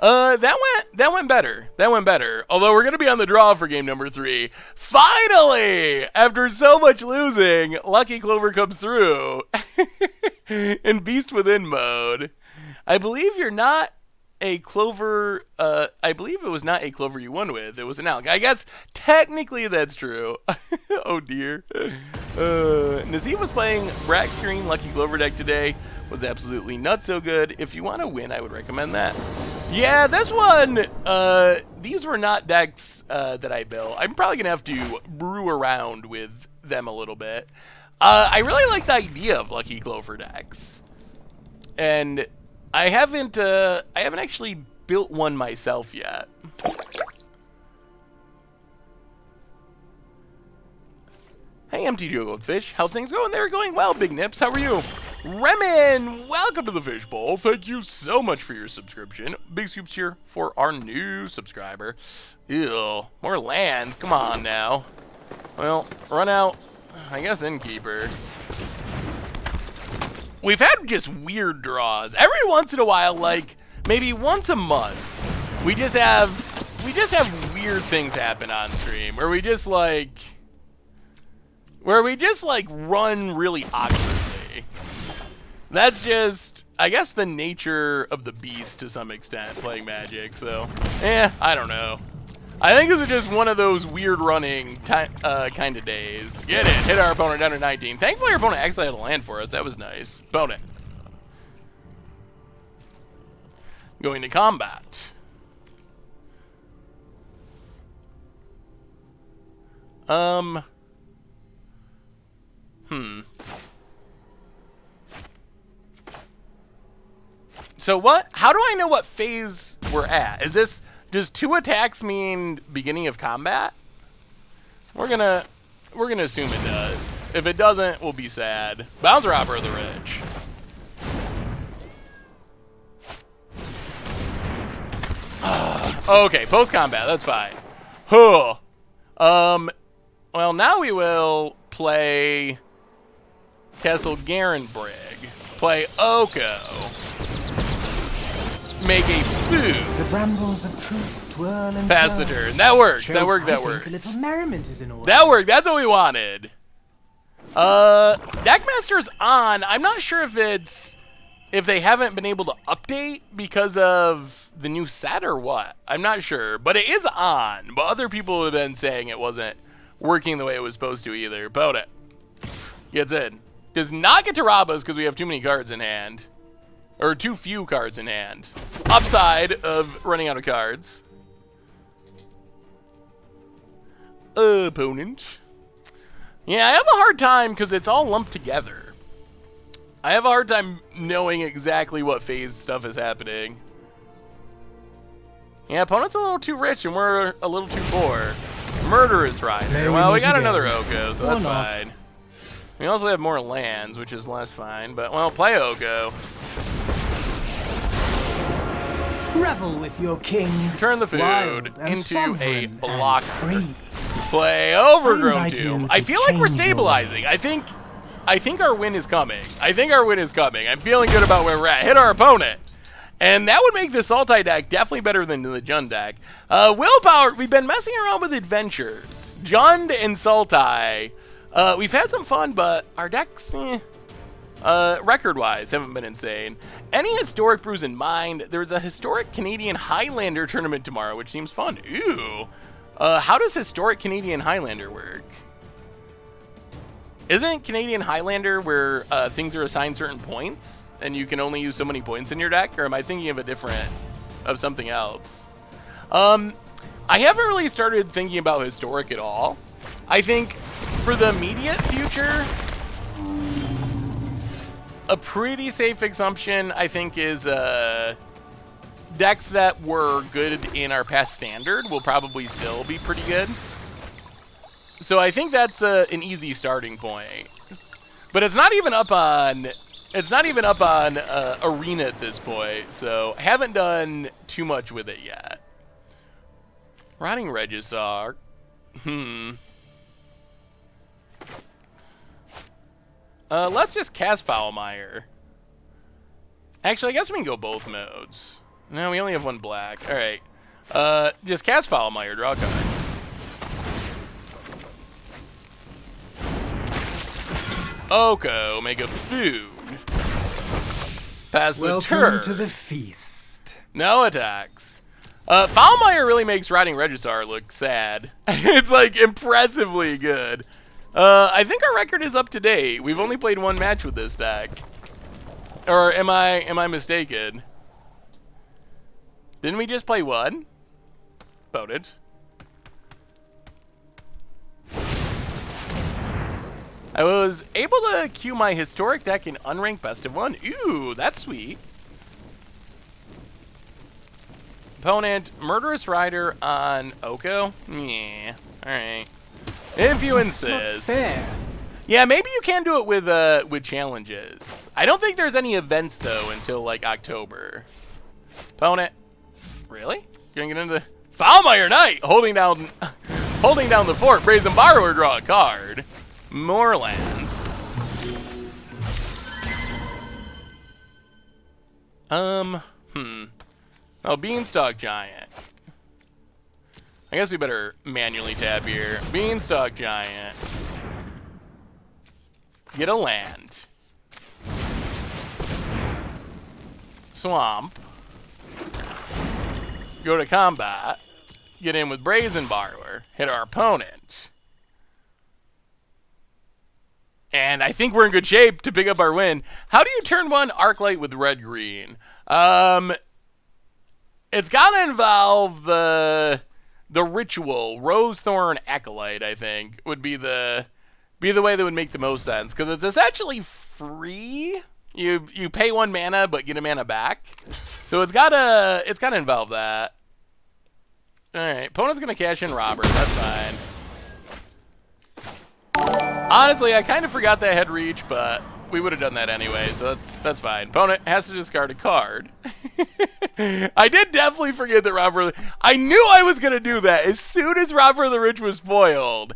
That went better. That went better. Although we're going to be on the draw for game number 3. Finally! After so much losing, Lucky Clover comes through. In Beast Within mode. I believe you're not a Clover, I believe it was not a Clover you won with. It was an Alk. I guess technically that's true. Oh dear. Nazeem was playing Black Green Lucky Clover deck today. Was absolutely not so good. If you want to win, I would recommend that. Yeah, this one, these were not decks that I built. I'm probably going to have to brew around with them a little bit. I really like the idea of Lucky Clover decks. And I haven't actually built one myself yet. Hey, MTGGoldfish, how things going? They're going well, Big Nips. How are you? Remen, welcome to the Fishbowl. Thank you so much for your subscription. Big scoops here for our new subscriber. Ew, more lands. Come on now. Well, run out. I guess Innkeeper. We've had just weird draws. Every once in a while, like maybe once a month, we just have weird things happen on stream where we just like run really awkwardly. That's just, I guess, the nature of the beast to some extent, playing Magic, so, I don't know. I think this is just one of those weird running kind of days. Get it. Hit our opponent down to 19. Thankfully, our opponent actually had a land for us. That was nice. Opponent. Going to combat. So what? How do I know what phase we're at? Is this, does 2 attacks mean beginning of combat? We're gonna assume it does. If it doesn't, we'll be sad. Bounce Robber of the Rich. Okay, post combat. That's fine. Huh. Well, now we will play Castle Garenbrig. Play Oko. Make a food. The brambles of truth twirl and Pass the turn. That worked. That worked. That A worked. little merriment is in order. That worked. That's what we wanted. Deckmaster's on. I'm not sure if they haven't been able to update because of the new set or what. I'm not sure, but it is on. But other people have been saying it wasn't working the way it was supposed to either. About it. Gets in. Does not get to rob us because we have too many cards in hand. Or too few cards in hand. Upside of running out of cards. Opponent. Yeah, I have a hard time because it's all lumped together. I have a hard time knowing exactly what phase stuff is happening. Yeah, opponent's a little too rich and we're a little too poor. Murderous Rider. Well, we got another Oko, so that's fine. We also have more lands, which is less fine, but, well, play Oko. Revel with your king. Turn the food wild and into a sovereign blocker. and free. Play Overgrown invite you Tomb. to I feel like we're change your stabilizing. I think our win is coming. I think our win is coming. I'm feeling good about where we're at. Hit our opponent. And that would make the Sultai deck definitely better than the Jund deck. Willpower, we've been messing around with adventures. Jund and Sultai. We've had some fun, but our decks, record-wise, haven't been insane. Any historic brews in mind? There's a historic Canadian Highlander tournament tomorrow, which seems fun. Ooh. How does historic Canadian Highlander work? Isn't Canadian Highlander where things are assigned certain points and you can only use so many points in your deck? Or am I thinking of something else? I haven't really started thinking about historic at all. I think for the immediate future, a pretty safe assumption, I think, is decks that were good in our past standard will probably still be pretty good. So I think that's an easy starting point. But it's not even up on Arena at this point, so I haven't done too much with it yet. Rotting Regisaur. Let's just cast Foulmire. Actually, I guess we can go both modes. No, we only have one black. All right. Just cast Foulmire, draw a card. Oko, make a food. Pass the turn. Welcome to the feast. No attacks. Foulmire really makes Rotting Regisaur look sad. It's like impressively good. I think our record is up to date. We've only played one match with this deck. Or am I mistaken? Didn't we just play one? About it. I was able to queue my historic deck in unranked best of one. Ooh, that's sweet. Opponent, Murderous Rider on Oko. Yeah, alright. If you insist. Not fair. Yeah, maybe you can do it with challenges. I don't think there's any events though until like October. Opponent. Really? You're gonna get into Foulmire Knight, holding down the fort, Brazen Borrower, draw a card. More lands. Oh, Beanstalk Giant. I guess we better manually tab here. Beanstalk Giant. Get a land. Swamp. Go to combat. Get in with Brazen Borrower. Hit our opponent. And I think we're in good shape to pick up our win. How do you turn one Arclight with red-green? It's gotta involve the ritual. Rosethorn Acolyte, I think, would be the way that would make the most sense. Because it's essentially free. You pay 1 mana, but get a mana back. So it's gotta involve that. Alright, opponent's gonna cash in Robert, that's fine. Honestly, I kind of forgot that I had reach, but we would have done that anyway, so that's fine. Opponent has to discard a card. I did definitely forget that Robert... I knew I was going to do that. As soon as Robert the Rich was foiled,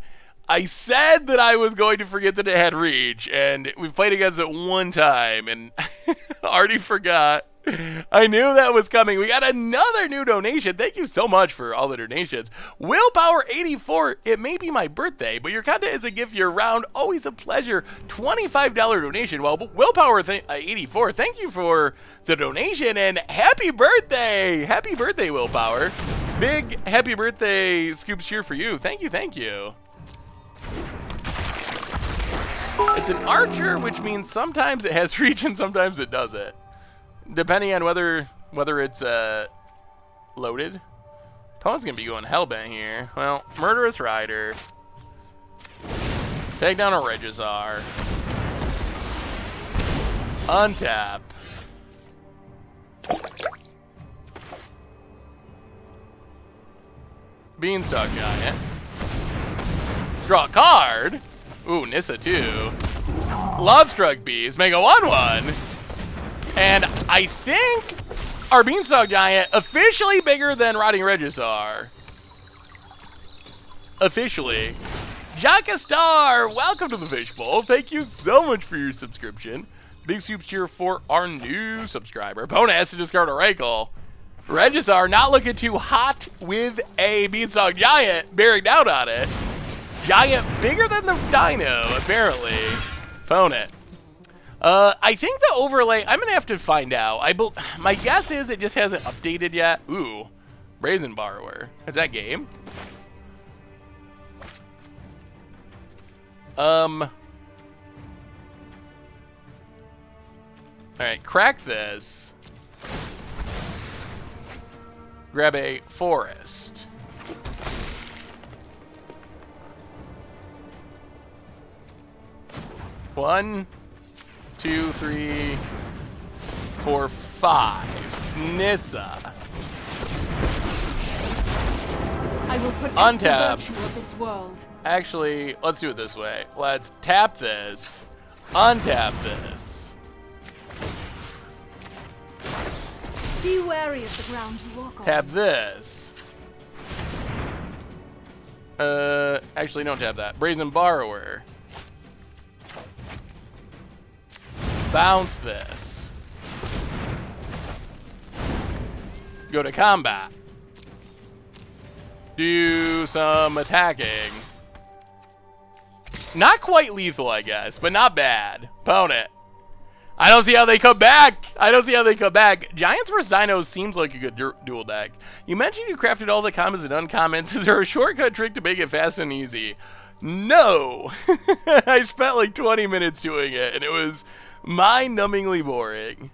I said that I was going to forget that it had reach, and we've played against it 1 time, and already forgot. I knew that was coming. We got another new donation. Thank you so much for all the donations. Willpower 84. It may be my birthday, but your content is a gift year round. Always a pleasure. $25 donation. Well, Willpower 84. Thank you for the donation and happy birthday. Happy birthday, Willpower. Big happy birthday Scoops cheer for you. Thank you. Thank you. It's an archer, which means sometimes it has reach and sometimes it doesn't. Depending on whether it's loaded. Opponent's gonna be going hellbent here. Well, Murderous Rider. Take down a Regizar. Untap. Beanstalk Giant. Draw a card. Ooh, Nissa too. Lovestruck Bees. Make a 1/1. And I think our Beanstalk Giant officially bigger than Rotting Regizar. Officially. Jaka Star, welcome to the Fishbowl. Thank you so much for your subscription. Big soups cheer for our new subscriber. Opponent has to discard a Rakel. Regizar not looking too hot with a Beanstalk Giant bearing down on it. Giant bigger than the Dino, apparently. Opponent. I think the overlay, I'm going to have to find out. My guess is it just hasn't updated yet. Ooh, Brazen Borrower. Is that game? Alright, crack this. Grab a forest. One, 2, 3, 4, 5. Nissa. I will protect Untap. the virtue of this world. Actually, let's do it this way. Let's tap this. Untap this. Be wary of the ground you walk on. Tap this. Actually, don't tap that. Brazen Borrower. Bounce this. Go to combat. Do some attacking. Not quite lethal, I guess, but not bad. Opponent. I don't see how they come back. Giants vs. Dinos seems like a good dual deck. You mentioned you crafted all the commons and uncommons. Is there a shortcut trick to make it fast and easy? No. I spent like 20 minutes doing it, and it was mind-numbingly boring.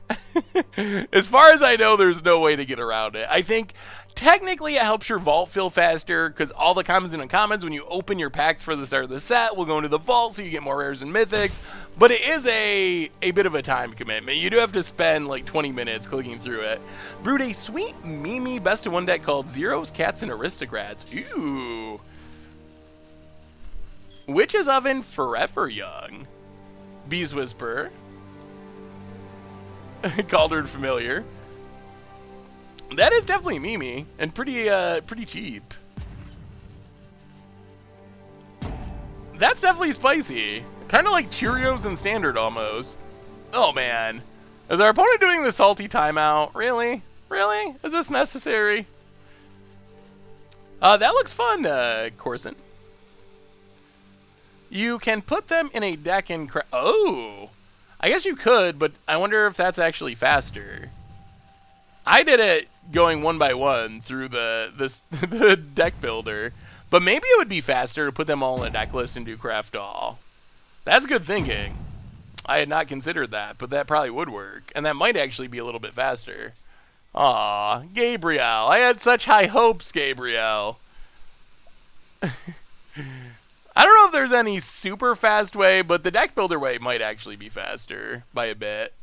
As far as I know, there's no way to get around it. I think technically it helps your vault fill faster because all the commons and uncommons, when you open your packs for the start of the set, will go into the vault so you get more rares and mythics. But it is a bit of a time commitment. You do have to spend like 20 minutes clicking through it. Brewed a sweet Mimi best of one deck called Zeros, Cats, and Aristocrats. Ooh. Witch's Oven Forever Young. Bee's Whisper. Cauldron Familiar. That is definitely Mimi, and pretty cheap. That's definitely spicy. Kind of like Cheerios and Standard almost. Oh man. Is our opponent doing the salty timeout? Really? Really? Is this necessary? That looks fun, Corson. You can put them in a deck and oh! I guess you could, but I wonder if that's actually faster. I did it going one by one through the deck builder, but maybe it would be faster to put them all in a deck list and do craft all. That's good thinking. I had not considered that, but that probably would work, and that might actually be a little bit faster. Aw, Gabriel. I had such high hopes, Gabriel. I don't know if there's any super fast way, but the deck builder way might actually be faster by a bit.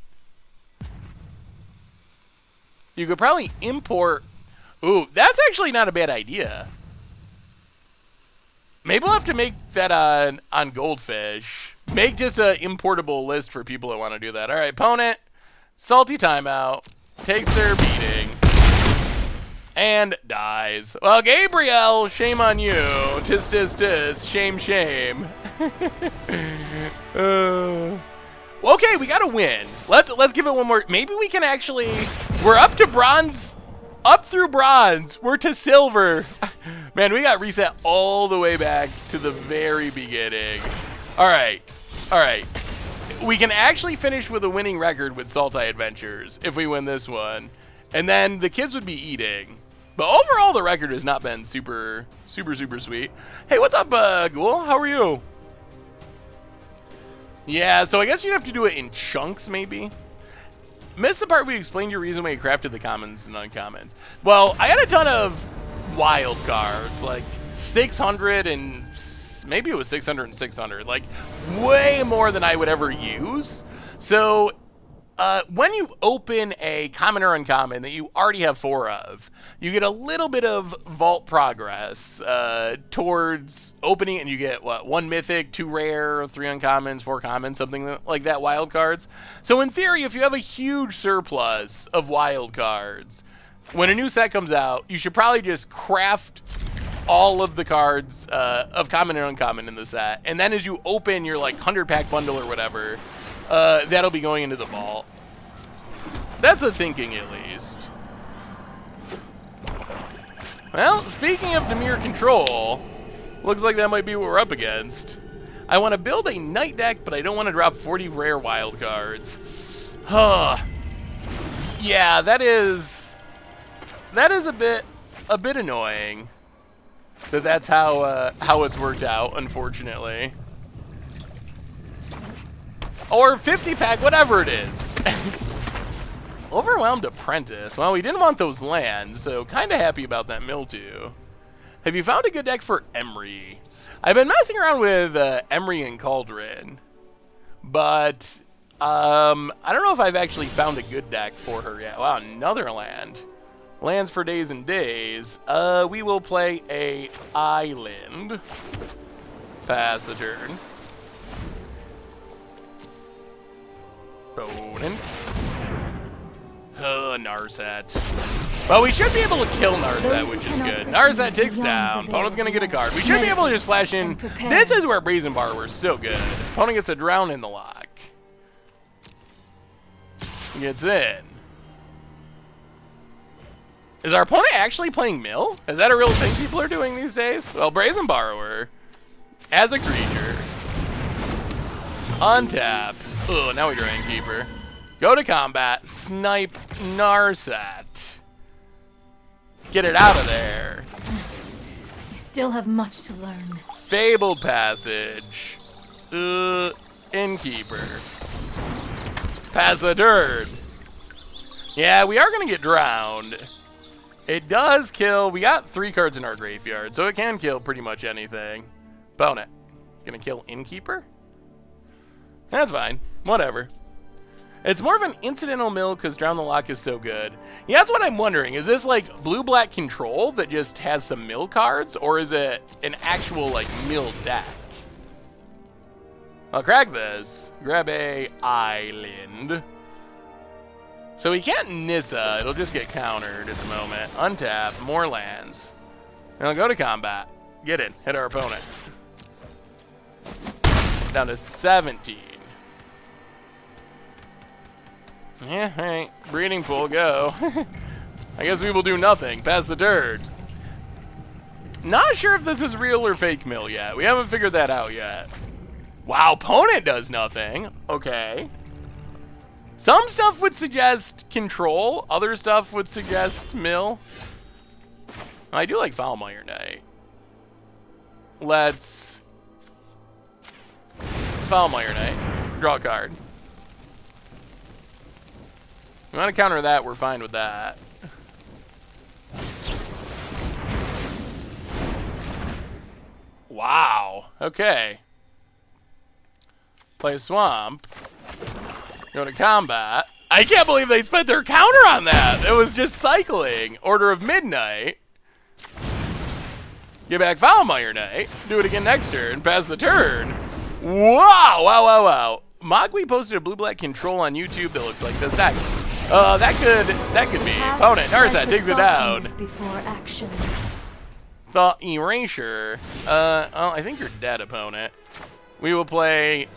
You could probably import... Ooh, that's actually not a bad idea. Maybe we'll have to make that on Goldfish. Make just an importable list for people that want to do that. All right, opponent, salty timeout, takes their beating, and dies. Well, Gabriel, shame on you. Tis, tis, tis. Shame, shame. Okay, we got to win. Let's give it one more. Maybe we can actually... We're up to bronze. Up through bronze. We're to silver. Man, we got reset all the way back to the very beginning. All right. All right. We can actually finish with a winning record with Saltai Adventures if we win this one. And then the kids would be eating. But overall, the record has not been super, super, super sweet. Hey, what's up, Ghoul? How are you? Yeah, so I guess you'd have to do it in chunks, maybe. Missed the part we explained your reason why you crafted the commons and uncommons. Well, I had a ton of wild cards, like 600 and maybe it was 600 and 600, like way more than I would ever use. So when you open a common or uncommon that you already have 4 of, you get a little bit of vault progress towards opening it, and you get, what, 1 mythic, 2 rare, 3 uncommons, 4 commons, something like that, wild cards. So in theory, if you have a huge surplus of wild cards, when a new set comes out, you should probably just craft all of the cards of common and uncommon in the set, and then as you open your, like, 100-pack bundle or whatever, that'll be going into the vault. That's the thinking, at least. Well, speaking of Dimir control, looks like that might be what we're up against. I want to build a night deck, but I don't want to drop 40 rare wild cards. Huh. Yeah, that is a bit annoying. That's how it's worked out, unfortunately. Or 50-pack, whatever it is. Overwhelmed Apprentice. Well, we didn't want those lands, so kind of happy about that Mildew. Have you found a good deck for Emery? I've been messing around with Emery and Cauldron, but I don't know if I've actually found a good deck for her yet. Wow, another land. Lands for days and days. We will play a island. Pass the turn. Opponent. Narset. Well, we should be able to kill Narset, which is good. Narset takes down. Opponent's going to get a card. We should be able to just flash in. This is where Brazen Borrower's so good. Opponent gets a drown in the lock. Gets in. Is our opponent actually playing Mill? Is that a real thing people are doing these days? Well, Brazen Borrower, as a creature, untap. Oh, now we draw Innkeeper. Go to combat, snipe Narset. Get it out of there. We still have much to learn. Fabled Passage. Innkeeper. Pass the turn. Yeah, we are going to get drowned. It does kill. We got 3 cards in our graveyard, so it can kill pretty much anything. Opponent. Gonna kill Innkeeper? That's fine. Whatever. It's more of an incidental mill because Drown the Lock is so good. Yeah, that's what I'm wondering. Is this like blue-black control that just has some mill cards, or is it an actual like mill deck? I'll crack this. Grab a island. So we can't Nissa. It'll just get countered at the moment. Untap. More lands. And I'll go to combat. Get in. Hit our opponent. Down to 17. Yeah, alright. Breeding pool, go. I guess we will do nothing. Pass the turn. Not sure if this is real or fake mill yet. We haven't figured that out yet. Wow, opponent does nothing. Okay. Some stuff would suggest control. Other stuff would suggest mill. I do like Foulmire Knight. Let's Foulmire Knight. Draw a card. You want to counter that, we're fine with that. Wow. Okay. Play Swamp. Go to combat. I can't believe they spent their counter on that. It was just cycling. Order of Midnight. Get back Foulmire Knight. Do it again next turn. Pass the turn. Wow, wow, wow, wow. Mogwai posted a blue-black control on YouTube that looks like this deck. That could be. Opponent. Narset takes it down. Before action. Thought Erasure. Oh, I think you're dead, opponent. We will play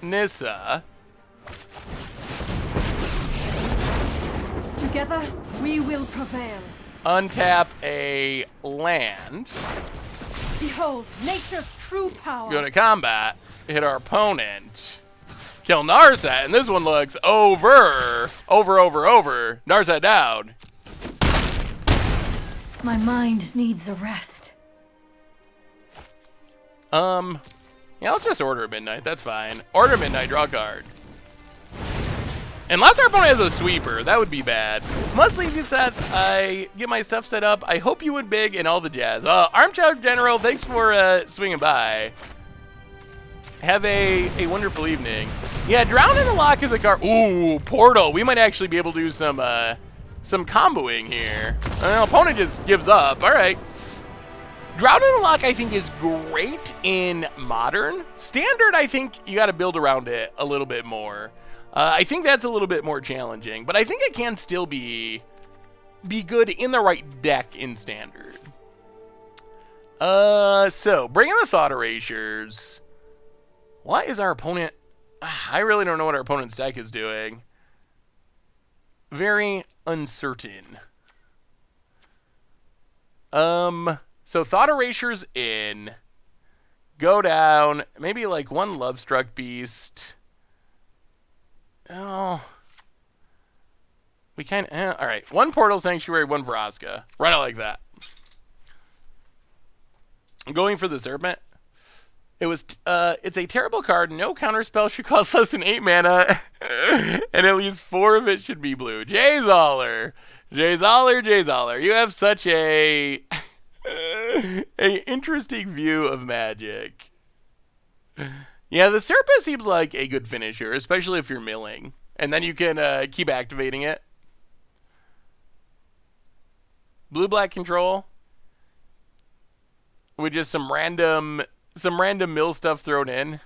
Nissa. Together, we will prevail. Untap a land. Behold, nature's true power. Go to combat. Hit our opponent. Kill Narset, and this one looks over. Over. Narset down. My mind needs a rest. Yeah, let's just Order of Midnight. That's fine. Order of Midnight, draw a card. Unless our opponent has a sweeper, that would be bad. Must leave you set. I get my stuff set up. I hope you win big and all the jazz. Armchair General, thanks for swinging by. Have a wonderful evening. Yeah, Drown in the Lock is a card. Ooh, Portal. We might actually be able to do some comboing here. Opponent just gives up. All right. Drown in the Lock, I think, is great in Modern. Standard, I think you got to build around it a little bit more. I think that's a little bit more challenging, but I think it can still be good in the right deck in Standard. So, bring in the Thought Erasures. What is our opponent? I really don't know what our opponent's deck is doing. Very uncertain. So Thought Erasures in. Go down. Maybe like one Lovestruck Beast. Oh. We kind of... all right. One Portal Sanctuary, one Vraska. Run it like that. I'm going for the Serpent. It's a terrible card. No counterspell should cost less than 8 mana. And at least 4 of it should be blue. Jay Zoller. You have such a interesting view of Magic. Yeah, the Serpent seems like a good finisher, especially if you're milling. And then you can keep activating it. Blue-black control. With just some random mill stuff thrown in.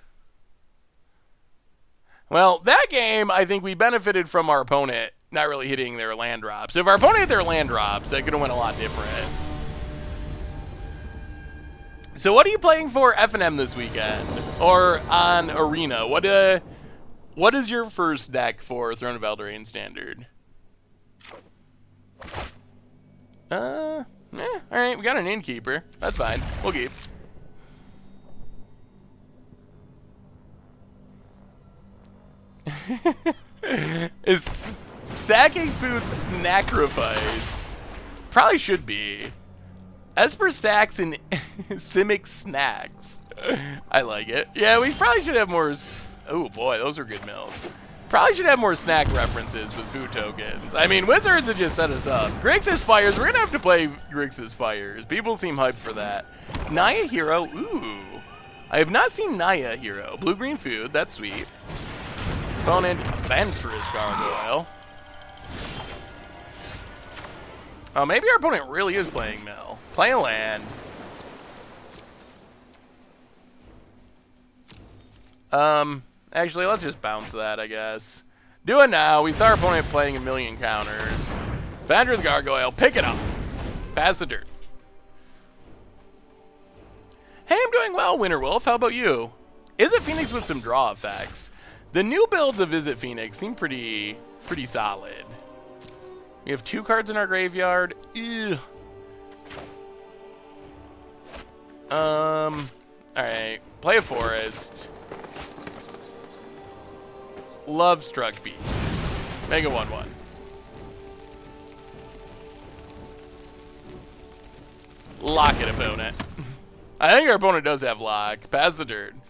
Well, that game, I think we benefited from our opponent not really hitting their land drops. If our opponent hit their land drops, that could have went a lot different. So what are you playing for F&M this weekend? Or on Arena? What is your first deck for Throne of Eldraine Standard? Alright, we got an Innkeeper. That's fine. We'll keep. Is sacking food sacrifice? Probably should be. Esper Stacks and Simic Snacks. I like it. Yeah, we probably should have more... oh boy, those are good mills. Probably should have more snack references with food tokens. I mean, Wizards have just set us up. Grixis Fires, we're gonna have to play Grixis Fires. People seem hyped for that. Naya Hero, ooh. I have not seen Naya Hero. Blue-green food, that's sweet. Opponent, Ventress Gargoyle. Oh, maybe our opponent really is playing Mill. Play a land. Actually, let's just bounce that, I guess. Do it now. We saw our opponent playing a million counters. Ventress Gargoyle, pick it up. Pass the dirt. Hey, I'm doing well, Winter Wolf. How about you? Izzet Phoenix with some draw effects. The new builds of Izzet Phoenix seem pretty solid. We have 2 cards in our graveyard. Ew. Alright. Play a forest. Lovestruck Beast. Make it 1/1. Lock it, opponent. I think our opponent does have lock. Pass the turn.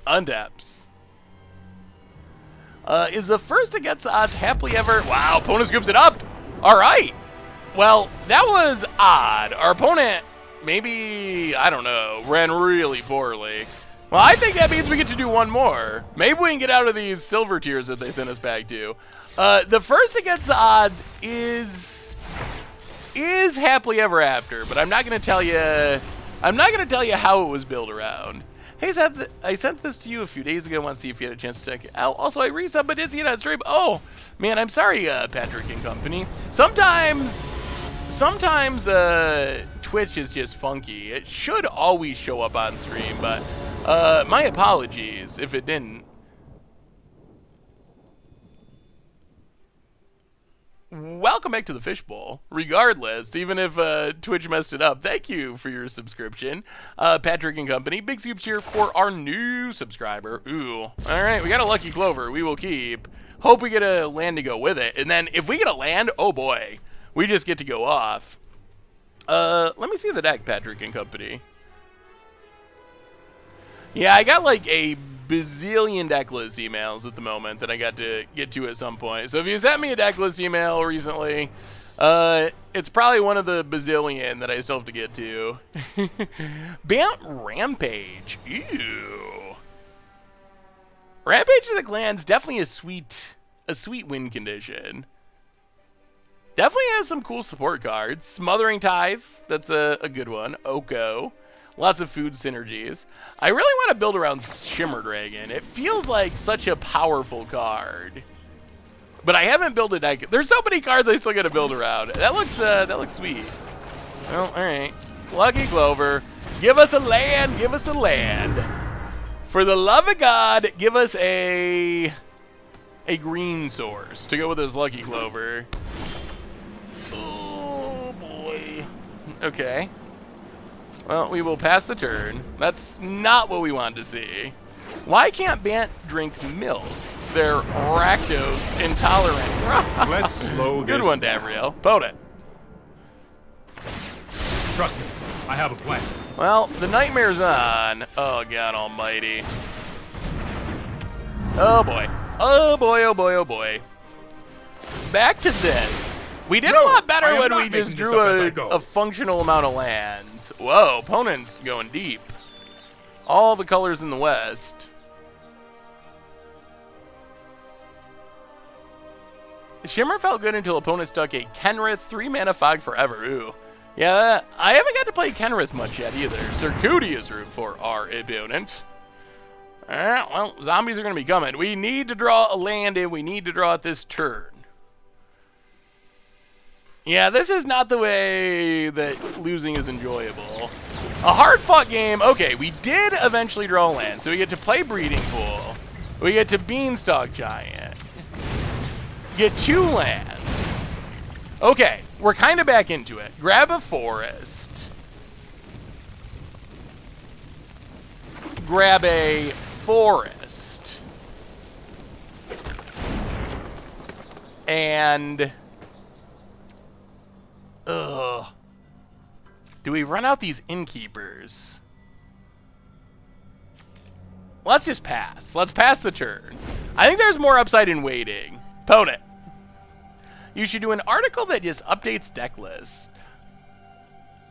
Untaps. Is the first against the odds happily ever? Wow, opponent scoops it up. All right. Well, that was odd. Our opponent, maybe, I don't know, ran really poorly. Well, I think that means we get to do one more. Maybe we can get out of these silver tiers that they sent us back to. The first against the odds is happily ever after, but I'm not going to tell you. I'm not going to tell you how it was built around. Hey, Seth, I sent this to you a few days ago. I want to see if you had a chance to check it out. Also, I resubbed, but didn't see it on stream. Oh, man, I'm sorry, Patrick and company. Sometimes Twitch is just funky. It should always show up on stream, but my apologies if it didn't. Welcome back to the Fishbowl. Regardless, even if Twitch messed it up, thank you for your subscription, Patrick and company. Big scoops here for our new subscriber. Ooh, all right, we got a lucky clover. We will keep. Hope we get a land to go with it, and then if we get a land, oh boy, we just get to go off. Let me see the deck, Patrick and company. Yeah, I got like a bazillion deck list emails at the moment that I got to get to at some point. So if you sent me a deck list email recently, it's probably one of the bazillion that I still have to get to. Bant Rampage. Ew. Rampage of the Clans, definitely a sweet win condition. Definitely has some cool support cards. Smothering Tithe, that's a good one. Oko. Lots of food synergies. I really want to build around Shimmer Dragon. It feels like such a powerful card. But I haven't built a deck. There's so many cards I still got to build around. That looks sweet. Well, all right. Lucky Clover. Give us a land. Give us a land. For the love of God, give us a green source to go with this Lucky Clover. Oh, boy. Okay. Well, we will pass the turn. That's not what we wanted to see. Why can't Bant drink milk? They're lactose intolerant. Let's slow this Good one, down. Davriel. Boat it. Trust me, I have a plan. Well, the nightmare's on. Oh, God almighty. Oh, boy. Oh, boy, oh, boy, oh, boy. Back to this. We did a lot better when we just drew a functional amount of lands. Whoa, opponent's going deep. All the colors in the West. Shimmer felt good until opponent stuck a Kenrith 3-mana Fog Forever. Ooh. Yeah, I haven't got to play Kenrith much yet either. Circuitous root for our opponent. Well, zombies are going to be coming. We need to draw a land and we need to draw it this turn. Yeah, this is not the way that losing is enjoyable. A hard-fought game. Okay, we did eventually draw a land, so we get to play Breeding Pool. We get to Beanstalk Giant. Get 2 lands. Okay, we're kind of back into it. Grab a forest. Grab a forest. And... ugh. Do we run out these innkeepers? Let's just pass. Let's pass the turn. I think there's more upside in waiting. Opponent. You should do an article that just updates deck lists.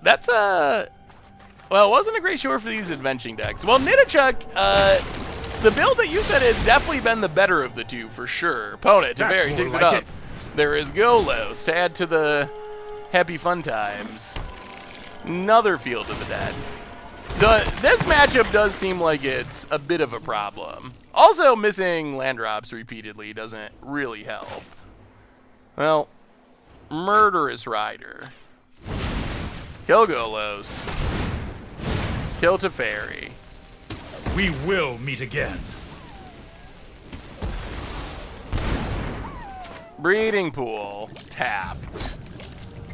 That's a... well, it wasn't a great show for these adventuring decks. Well, Nidichuk, the build that you said has definitely been the better of the two, for sure. Opponent, Teferi takes it up. There is Golos to add to the happy fun times. Another Field of the Dead. This matchup does seem like it's a bit of a problem. Also, missing land drops repeatedly doesn't really help. Well, Murderous Rider. Kill Golos. Kill Teferi. We will meet again. Breeding Pool. Tapped.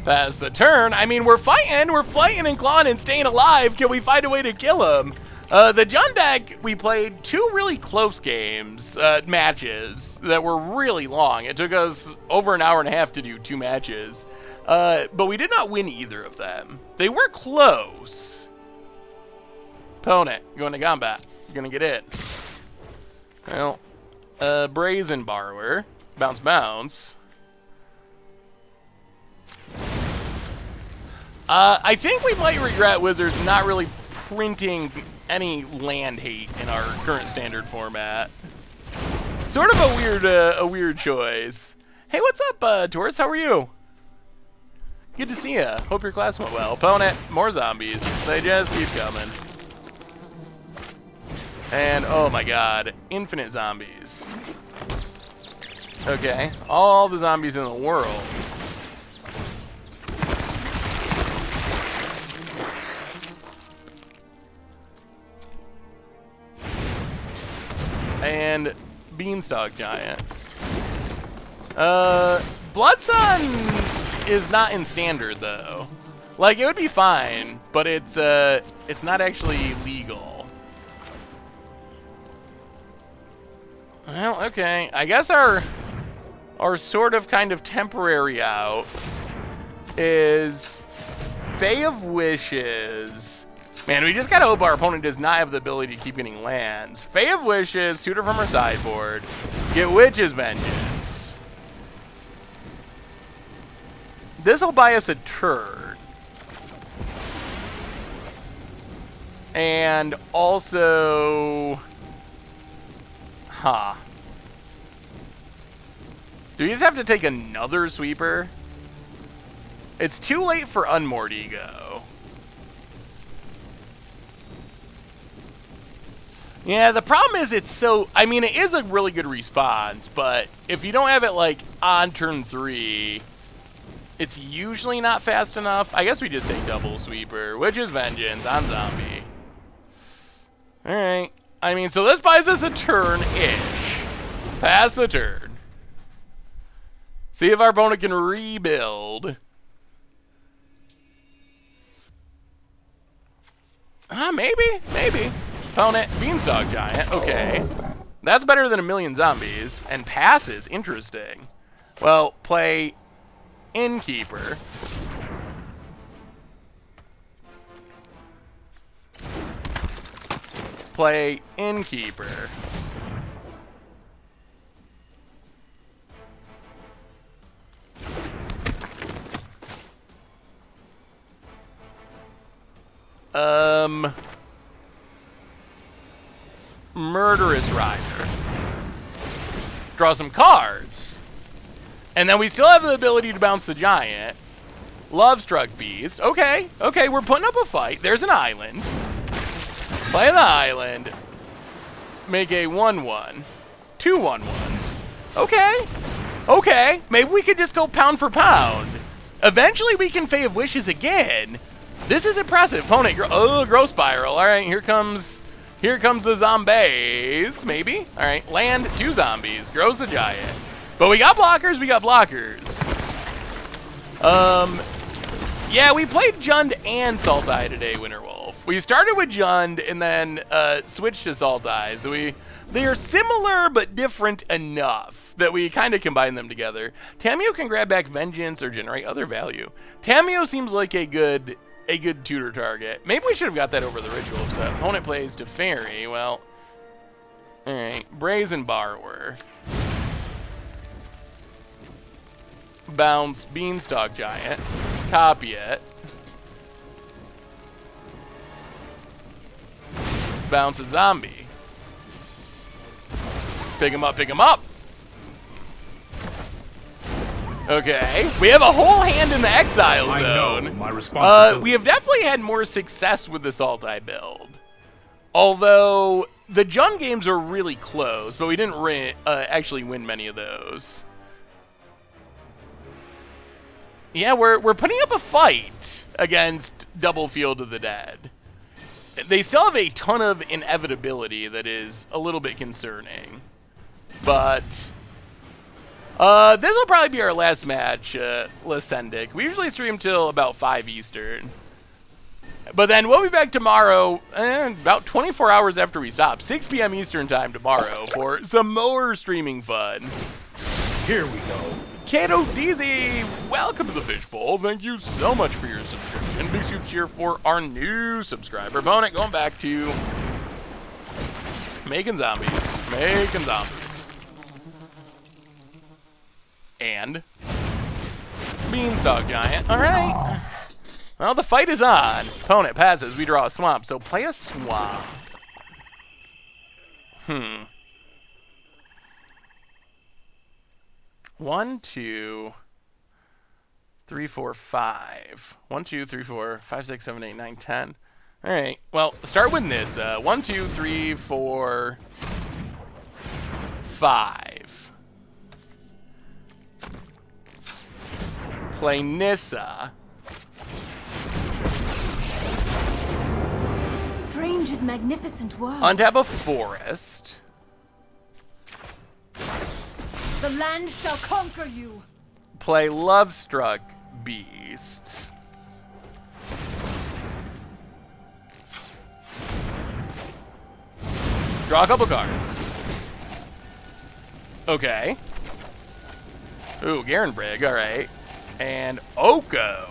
Pass the turn. I mean, we're fighting and clawing and staying alive. Can we find a way to kill him? The Jund deck, we played 2 really close games, matches, that were really long. It took us over an hour and a half to do 2 matches. But we did not win either of them. They were close. Opponent, going to combat. You're going to get it. Well, Brazen Borrower. Bounce, bounce. I think we might regret Wizards not really printing any land hate in our current standard format. Sort of a weird choice. Hey, what's up, Taurus? How are you? Good to see ya. Hope your class went well. Opponent, more zombies. They just keep coming. And oh my god, infinite zombies. Okay, all the zombies in the world. And Beanstalk Giant. Bloodsun is not in standard though. Like, it would be fine, but it's not actually legal. Well, okay. I guess our sort of kind of temporary out is Fae of Wishes. Man, we just gotta hope our opponent does not have the ability to keep getting lands. Fae of Wishes, tutor from her sideboard. Get Witch's Vengeance. This'll buy us a turn. And also... Huh. Do we just have to take another sweeper? It's too late for Unmoored Ego. Yeah, the problem is it's so... I mean, it is a really good response, but if you don't have it, like, on turn 3, it's usually not fast enough. I guess we just take double sweeper, Witch's Vengeance on zombie. Alright. I mean, so this buys us a turn-ish. Pass the turn. See if our opponent can rebuild. Maybe. Opponent, Beanstalk Giant. Okay. That's better than a million zombies. And passes. Interesting. Well, play Innkeeper. Play Innkeeper. Murderous Rider. Draw some cards. And then we still have the ability to bounce the giant. Lovestruck Beast. Okay, we're putting up a fight. There's an island. Play the island. Make a 1/1. 2 1/1s. Okay. Maybe we could just go pound for pound. Eventually we can Fae of Wishes again. This is impressive. Opponent, Growth Spiral. All right, here comes the zombies. Maybe. All right, land 2 zombies. Grows the giant. But we got blockers. Yeah, we played Jund and Sultai today, Winterwolf. We started with Jund and then switched to Sultai. So they are similar but different enough that we kind of combine them together. Tamiyo can grab back Vengeance or generate other value. Tamiyo seems like a good tutor target. Maybe we should have got that over the ritual set. Opponent plays to Fairy. Well, all right. Brazen Borrower. Bounce Beanstalk Giant. Copy it. Bounce a zombie. Pick him up. Okay, we have a whole hand in the exile zone. I know my responsibility. We have definitely had more success with the Sultai build. Although, the Jund games are really close, but we didn't actually win many of those. Yeah, we're putting up a fight against Double Field of the Dead. They still have a ton of inevitability that is a little bit concerning. But this will probably be our last match, Lysendic. We usually stream till about 5 Eastern. But then we'll be back tomorrow, about 24 hours after we stop, 6 p.m. Eastern time tomorrow for some more streaming fun. Here we go. Kato DZ, welcome to the Fishbowl. Thank you so much for your subscription. Big soup cheer for our new subscriber. Bonnet going back to making zombies. Making zombies. And Beanstalk Giant. All right. Well, the fight is on. Opponent passes. We draw a swamp. So play a swamp. 1, 2, 3, 4, 5. 1, 2, 3, 4, 5, 6, 7, 8, 9, 10. All right. Well, start with Nissa. 1, 2, 3, 4, 5. Play Nissa. What a strange and magnificent world. Untap a forest. The land shall conquer you. Play Lovestruck Beast. Draw a couple cards. Okay. Ooh, Garenbrig, alright. And Oko.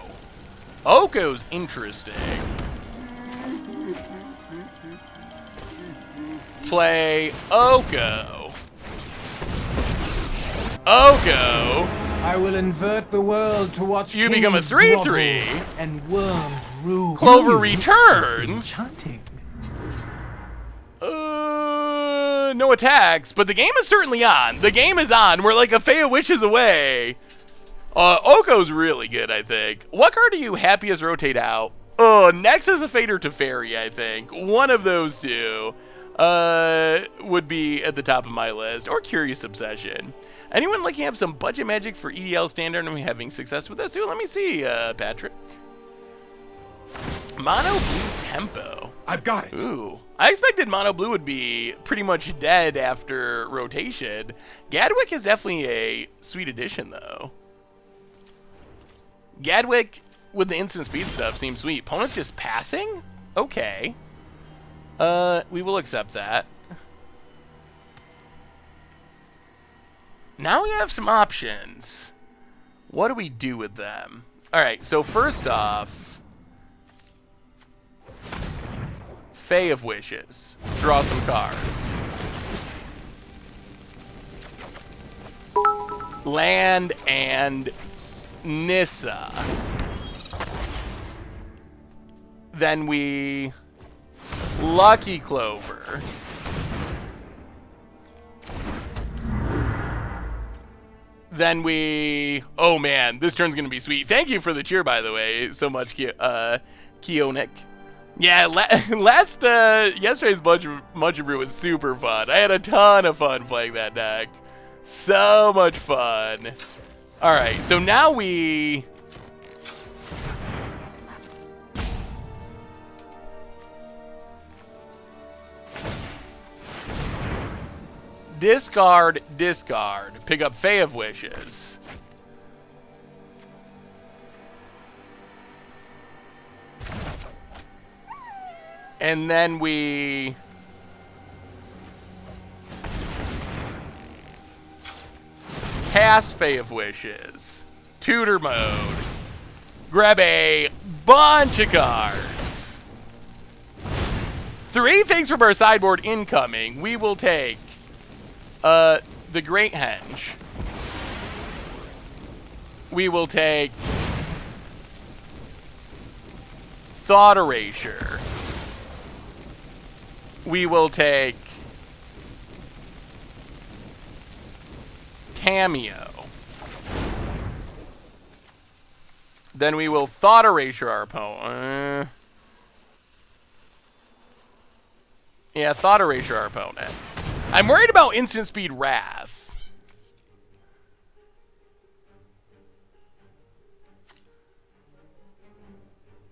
Oko's interesting. Play Oko. Oko. I will invert the world to watch You become a kings 3/3. grovel and worms rule. Clover returns. Enchanting. No attacks, but the game is certainly on. The game is on. We're like a Fey Wishes away. Oko's really good, I think. What card are you happiest rotate out? Nexus of Fate or Teferi, I think. One of those two would be at the top of my list. Or Curious Obsession. Anyone looking up some budget magic for EDL standard and having success with this? Ooh, let me see, Patrick. Mono Blue Tempo. I've got it. Ooh. I expected Mono Blue would be pretty much dead after rotation. Gadwick is definitely a sweet addition, though. Gadwick with the instant speed stuff seems sweet. Opponent's just passing? Okay. We will accept that. Now we have some options. What do we do with them? Alright, so first off, Fae of Wishes. Draw some cards. Land and Nissa. Then we Lucky Clover. Then we... Oh, man. This turn's going to be sweet. Thank you for the cheer, by the way, so much, Keonic. Yeah, yesterday's Munch Brew was super fun. I had a ton of fun playing that deck. So much fun. All right, so now we... Discard, discard. Pick up Fae of Wishes. And then we... Cast Fae of Wishes. Tutor mode. Grab a bunch of cards. 3 things from our sideboard incoming. We will take... the Great Henge. We will take Thought Erasure. We will take Tameo. Then we will Thought Erasure our opponent. Yeah, Thought Erasure our opponent. I'm worried about instant speed Wrath.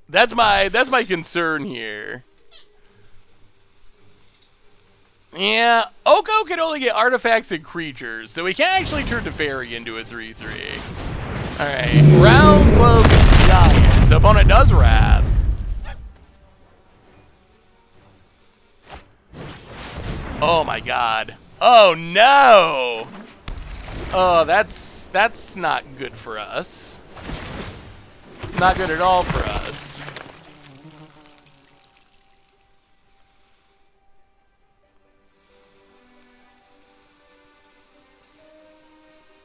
That's my concern here. Yeah, Oko can only get artifacts and creatures, so we can't actually turn Teferi into a 3/3. Alright, Round Cloak Giant. So opponent does Wrath. Oh my god. Oh no! Oh, that's not good for us. Not good at all for us.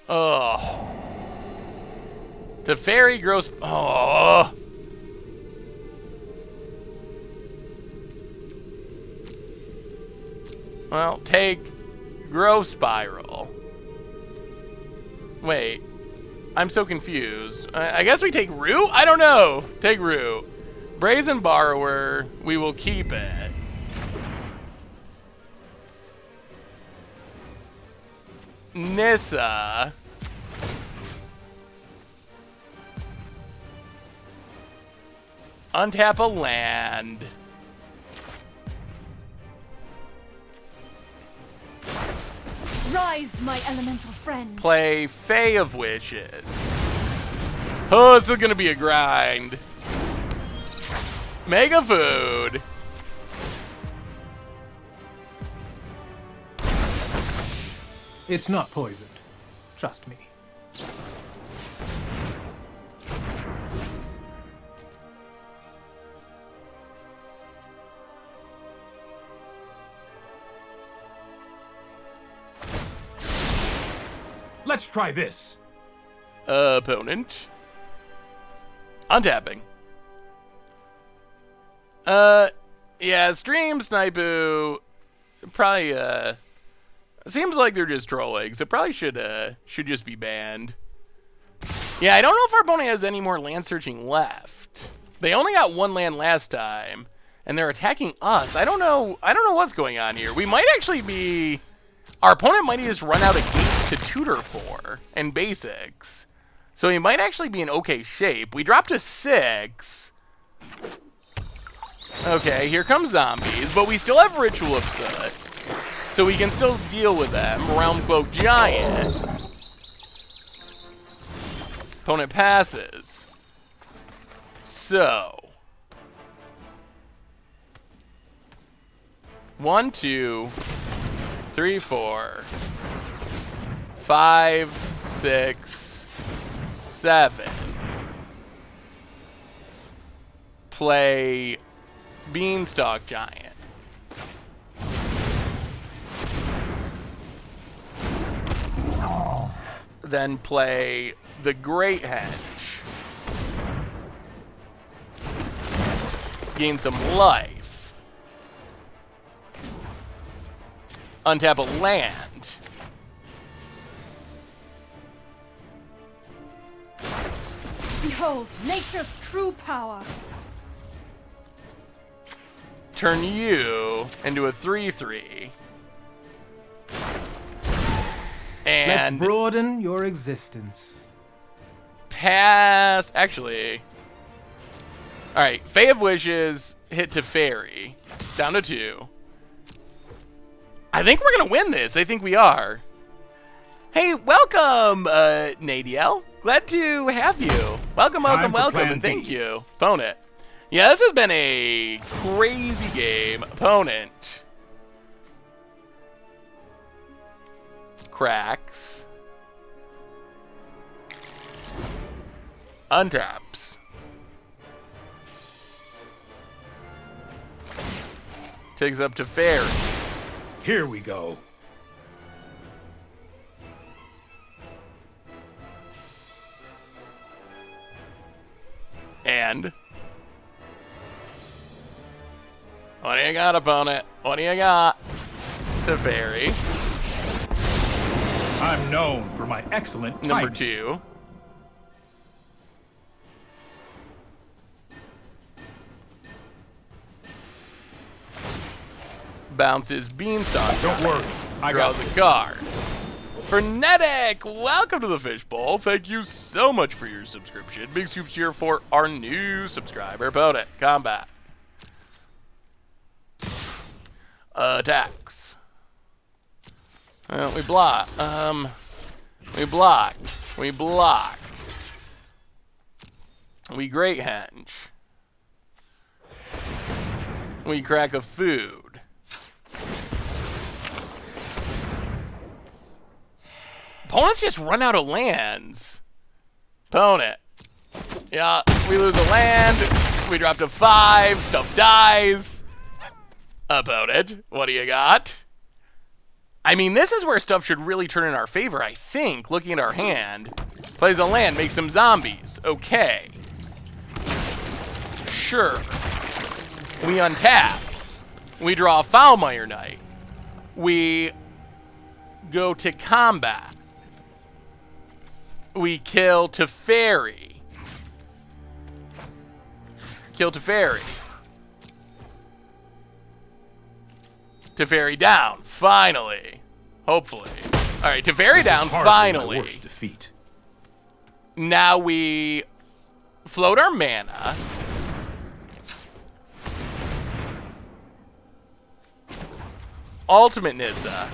Oh. The fairy grows. Oh. Well, take grow spiral. Wait. I'm so confused. I guess we take Rue? I don't know. Take Rue. Brazen Borrower. We will keep it. Nissa. Untap a land. Rise, my elemental friend. Play Fae of Wishes. Oh, this is gonna be a grind. Mega Food. It's not poisoned. Trust me. Let's try this. Opponent. Untapping. Yeah, Stream Snipu probably, seems like they're just trolling, so probably should just be banned. Yeah, I don't know if our opponent has any more land searching left. They only got one land last time, and they're attacking us. I don't know what's going on here. We might actually be... Our opponent might just run out of gates to tutor for, and basics. So he might actually be in okay shape. We dropped to 6. Okay, here comes zombies, but we still have Ritual of Soot. So we can still deal with them. Realm Cloak Giant. Opponent passes. So. 1, 2, 3, 4, 5, 6, 7. Play Beanstalk Giant. Then play the Great Hedge. Gain some life. Untap a land. Behold, nature's true power. Turn you into a 3/3. And let's broaden your existence. Pass. Actually. Alright, Fae of Wishes, hit to Fairy. Down to 2. I think we're gonna win this. I think we are. Hey, welcome, Nadiel. Glad to have you. Welcome, and thank you. Opponent. Yeah, this has been a crazy game. Opponent. Cracks. Untaps. Takes up to Fairy. Here we go. And what do you got, opponent? What do you got? To Fairy. I'm known for my excellent timing. Number 2. Bounces Beanstalk. Don't worry, I got draws a card. Frenetic, welcome to the Fishbowl. Thank you so much for your subscription. Big scoops here for our new subscriber. Opponent, combat. Attacks. We block. We block. We block. We Great Henge. We crack a food. Opponents just run out of lands. Opponent. Yeah, we lose a land. We drop to 5. Stuff dies. Opponent, what do you got? I mean, this is where stuff should really turn in our favor, I think, looking at our hand. Plays a land, makes some zombies. Okay. Sure. We untap. We draw a Foulmire Knight. We go to combat. We kill Teferi. Kill Teferi. Teferi down, finally. Hopefully. All right, Teferi down, finally. Defeat. Now we float our mana. Ultimate Nissa.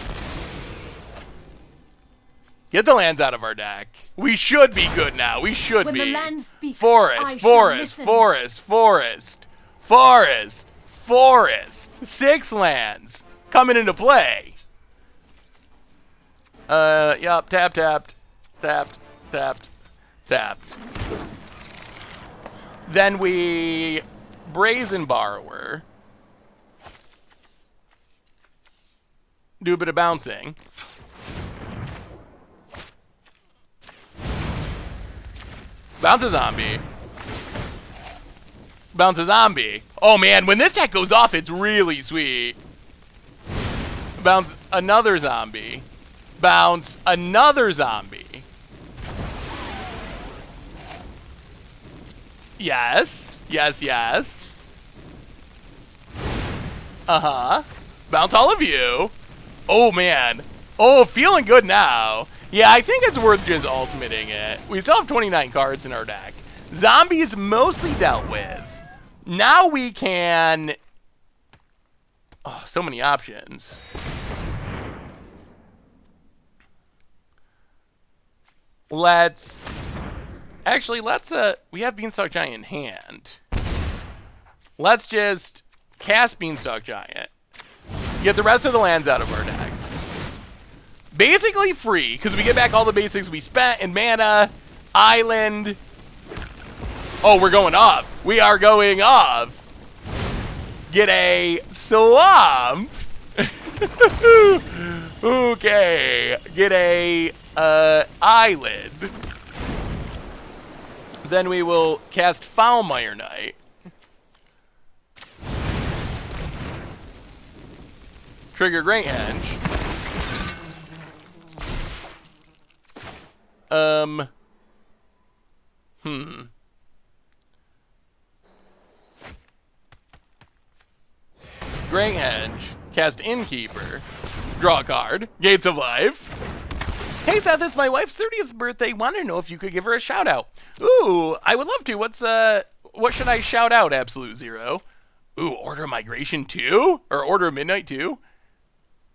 Get the lands out of our deck. We should be good now. We should When be. the land speaks, I Forest, shall forest, listen. forest, forest, forest, forest. 6 lands coming into play. Yup, tapped, tapped, tapped, tapped, tapped. Then we Brazen Borrower. Do a bit of bouncing. Bounce a zombie. Bounce a zombie. Oh man, when this deck goes off, it's really sweet. Bounce another zombie. Bounce another zombie. Yes. Yes, yes. Uh-huh. Bounce all of you. Oh, man. Oh, feeling good now. Yeah, I think it's worth just ultimating it. We still have 29 cards in our deck. Zombies mostly dealt with. Now we can... Oh, so many options. Let's... Actually, let's... We have Beanstalk Giant in hand. Let's just cast Beanstalk Giant. Get the rest of the lands out of our deck. Basically free, because we get back all the basics we spent in mana, island. Oh, we're going off. We are going off. Get a swamp. Okay. Get a island. Then we will cast Foulmire Knight. Trigger Great Henge. Great Henge. Cast Innkeeper. Draw a card. Gates of Life. Hey Seth, it's my wife's 30th birthday. Want to know if you could give her a shout out. Ooh, I would love to. What should I shout out, Absolute Zero? Ooh, Order of Migration 2? Or Order of Midnight 2?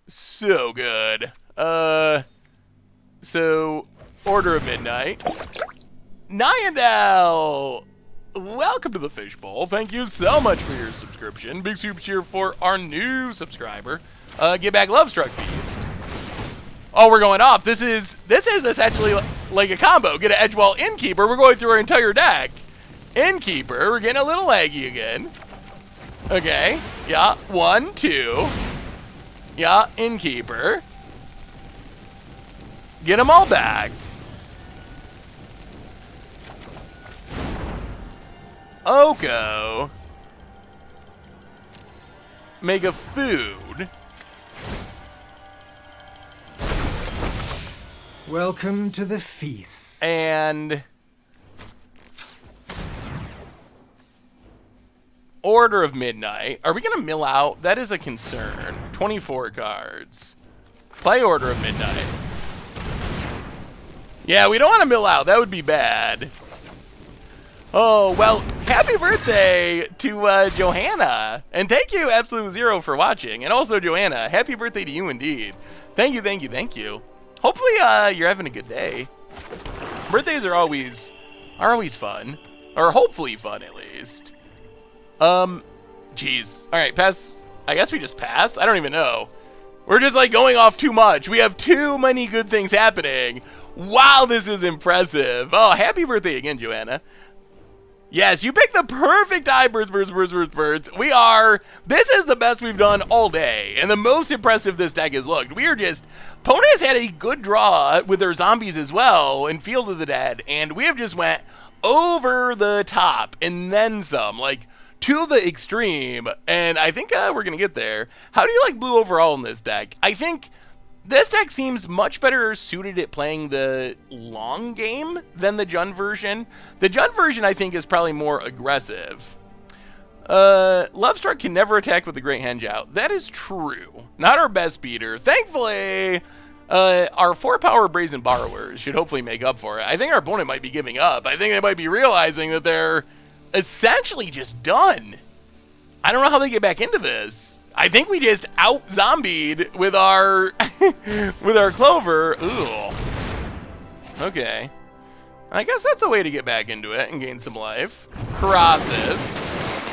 So good. So Order of Midnight. Nyandel! Welcome to the Fishbowl. Thank you so much for your subscription. Big super cheer for our new subscriber. Get back Lovestruck Beast. Oh, we're going off. This is essentially like a combo. Get an Edgewall Innkeeper. We're going through our entire deck. Innkeeper. We're getting a little laggy again. Okay. Yeah. 1, 2. Yeah. Innkeeper. Get them all back. Oko. Make a food. Welcome to the feast. And Order of Midnight. Are we going to mill out? That is a concern. 24 cards. Play Order of Midnight. Yeah, we don't want to mill out. That would be bad. Oh, well, happy birthday to Johanna. And thank you, Absolute Zero, for watching. And also, Johanna, happy birthday to you indeed. Thank you, thank you, thank you. Hopefully, you're having a good day. Birthdays are always fun. Or hopefully fun, at least. Jeez. All right, pass. I guess we just pass. I don't even know. We're just like going off too much. We have too many good things happening. Wow, this is impressive. Oh, happy birthday again, Joanna. Yes, you picked the perfect birds. This is the best we've done all day, and the most impressive this deck has looked. We are just, Pona has had a good draw with their zombies as well in Field of the Dead, and we have just went over the top and then some, like to the extreme, and I think we're going to get there. How do you like blue overall in this deck? I think this deck seems much better suited at playing the long game than the Jund version. The Jund version, I think, is probably more aggressive. Lovestruck can never attack with the Great Henge out. That is true. Not our best beater. Thankfully, our 4-power Brazen Borrowers should hopefully make up for it. I think our opponent might be giving up. I think they might be realizing that they're essentially just done. I don't know how they get back into this. I think we just out-zombied with our with our Clover. Ooh. Okay. I guess that's a way to get back into it and gain some life. Crosses.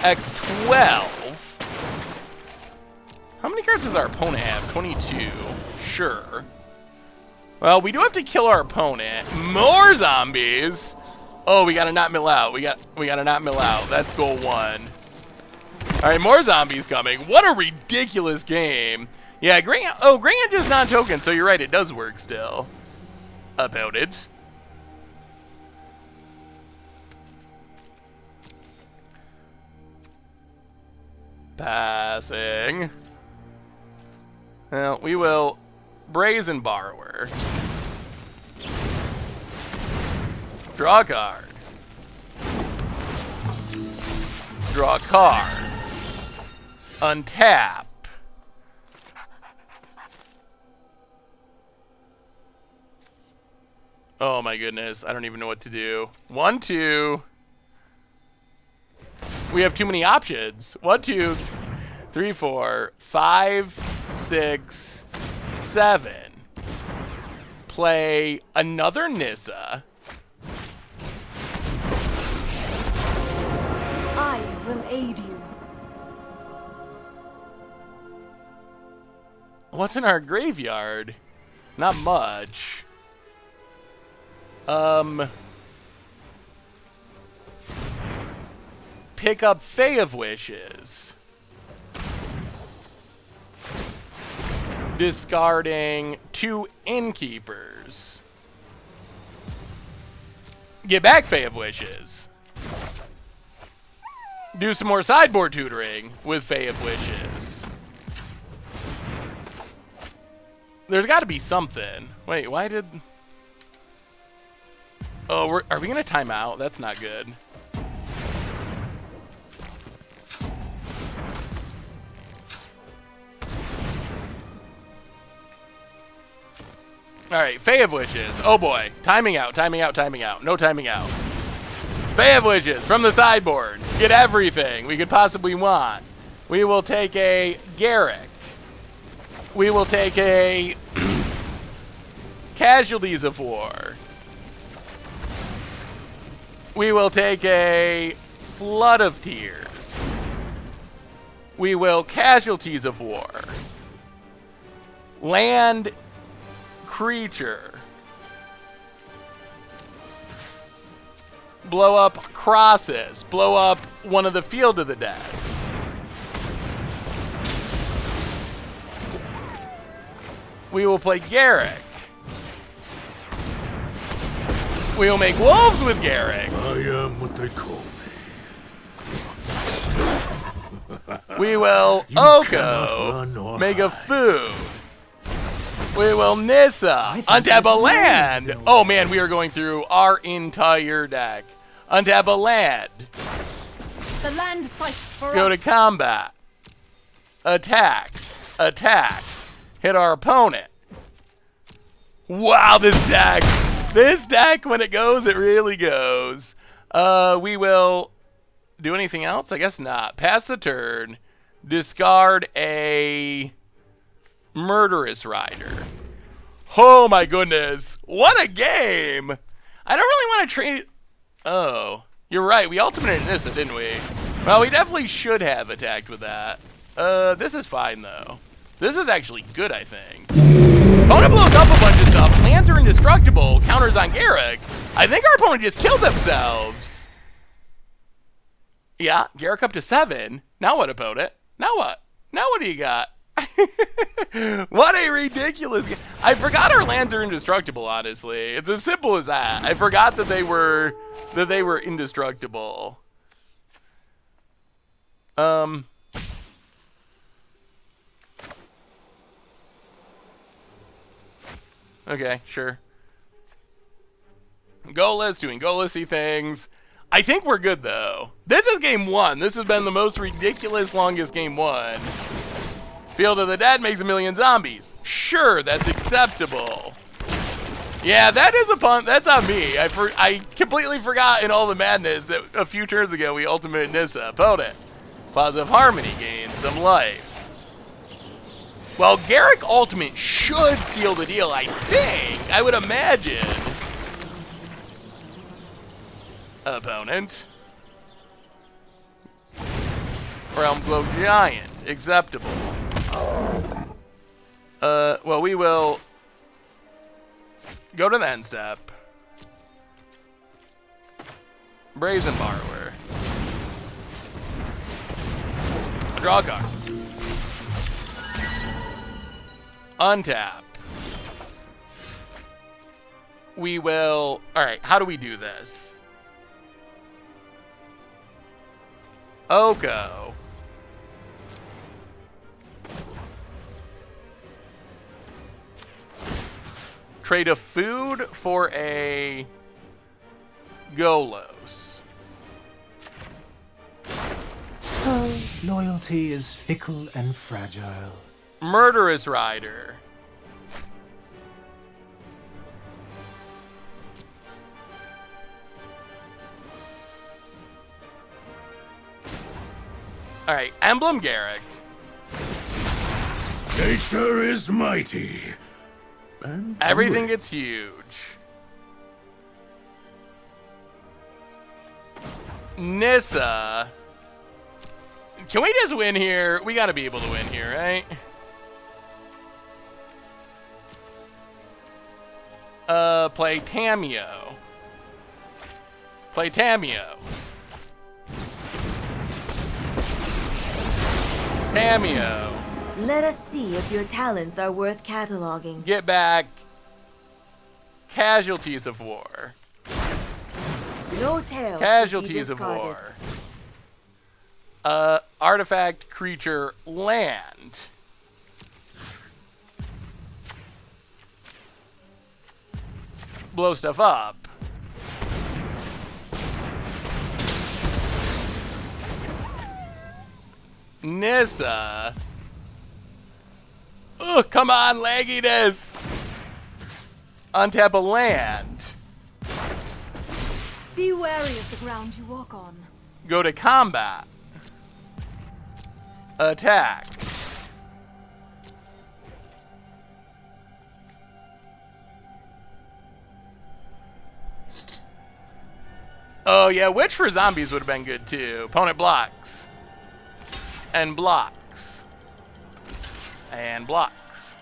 X12. How many cards does our opponent have? 22. Sure. Well, we do have to kill our opponent. More zombies. Oh, we gotta not mill out. We gotta not mill out. That's goal 1. All right, more zombies coming. What a ridiculous game. Yeah, Great Henge is non-token, so you're right, it does work still. About it. Passing. Well, we will Brazen Borrower. Draw a card. Draw a card. Untap. Oh my goodness, I don't even know what to do. 1, 2. We have too many options. 1, 2, 3, 4, 5, 6, 7. Play another Nissa. I will aid you. What's in our graveyard? Not much. Pick up Fae of Wishes. Discarding 2 Innkeepers. Get back Fae of Wishes. Do some more sideboard tutoring with Fae of Wishes. There's got to be something. Wait, why did... Oh, are we going to time out? That's not good. All right, Fae of Wishes. Oh boy. Timing out, timing out, timing out. No timing out. Fae of Wishes from the sideboard. Get everything we could possibly want. We will take a Garrick. We will take a Casualties of War. We will take a Flood of Tears. We will Casualties of War. Land creature. Blow up Crosses. Blow up one of the Field of the Deads. We will play Garrick. We will make wolves with Garrick. I am what they call me. We will Oko. Make a food. We will Nissa. Untap a land. Oh man, we are going through our entire deck. Untap a land. The land fights for Go us. to combat. Attack. Attack. Hit our opponent. Wow, this deck. This deck, when it goes, it really goes. We will do anything else? I guess not. Pass the turn. Discard a Murderous Rider. Oh my goodness. What a game. I don't really want to trade... Oh, you're right. We ultimated Nissa, didn't we? Well, we definitely should have attacked with that. This is fine, though. This is actually good, I think. Opponent blows up a bunch of stuff. Lands are indestructible. Counters on Garrick. I think our opponent just killed themselves. Yeah, Garrick up to 7. Now what, opponent? Now what? Now what do you got? What a ridiculous game. I forgot our lands are indestructible, honestly. It's as simple as that. I forgot that they were indestructible. Okay, sure. Goalless, doing goallessy things. I think we're good, though. This is game 1. This has been the most ridiculous, longest game 1. Field of the Dead makes a million zombies. Sure, that's acceptable. Yeah, that is a punt. That's on me. I completely forgot in all the madness that a few turns ago we ultimated Nissa. Opponent. Clouds of Harmony gains some life. Well, Garrick Ultimate should seal the deal, I think. I would imagine. Opponent. Realm Glow Giant. Acceptable. Well, we will go to the end step. Brazen Borrower. Draw a card. Untap. We will... Alright, how do we do this? Oko. Trade a food for a Golos. Oh, loyalty is fickle and fragile. Murderous Rider. Alright, Emblem Garrick. Nature is mighty. And Everything gets huge. Nissa. Can we just win here? We gotta be able to win here, right? Play Tamio. Play Tamio. Tamio. Let us see if your talents are worth cataloging. Get back. Casualties of War. No tales. Casualties of War. Artifact, creature, land. Blow stuff up. Nissa. Oh, come on, lagginess. Untap a land. Be wary of the ground you walk on. Go to combat. Attack. Oh yeah, Witch for zombies would have been good too. Opponent blocks. And blocks. And blocks.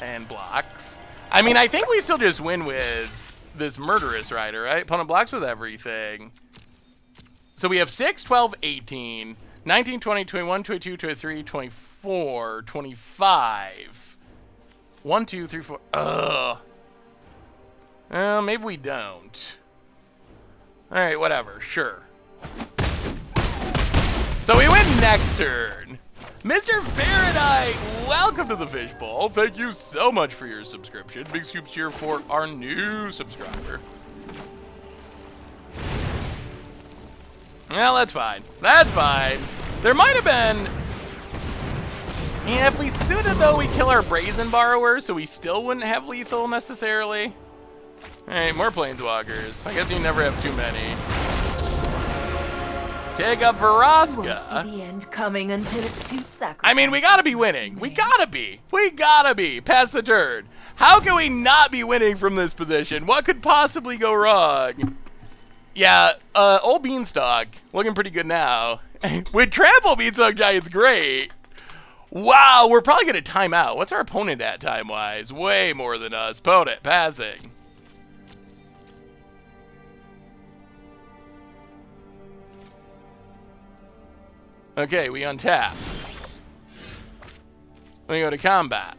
And blocks. I mean, I think we still just win with this Murderous Rider, right? Opponent blocks with everything. So we have 6, 12, 18, 19, 20, 21, 22, 23, 24, 25. 1, 2, 3, 4. Ugh. Maybe we don't. Alright, whatever. Sure. So we win next turn. Mr. Fahrenheit, welcome to the Fishbowl. Thank you so much for your subscription. Big scoops here for our new subscriber. Well, that's fine. That's fine. There might have been... Yeah, if we suited, though, we kill our Brazen Borrower, so we still wouldn't have lethal, necessarily. Alright, more Planeswalkers. I guess you never have too many. Take up Vraska. You won't see the end coming until it's too sacrificed. I mean, we gotta be winning. We gotta be. We gotta be. Past the turn. How can we not be winning from this position? What could possibly go wrong? Yeah, old Beanstalk, looking pretty good now. With Trample, Beanstalk Giant's great. Wow, we're probably going to time out. What's our opponent at time-wise? Way more than us. Opponent, passing. Okay, we untap. We go to combat.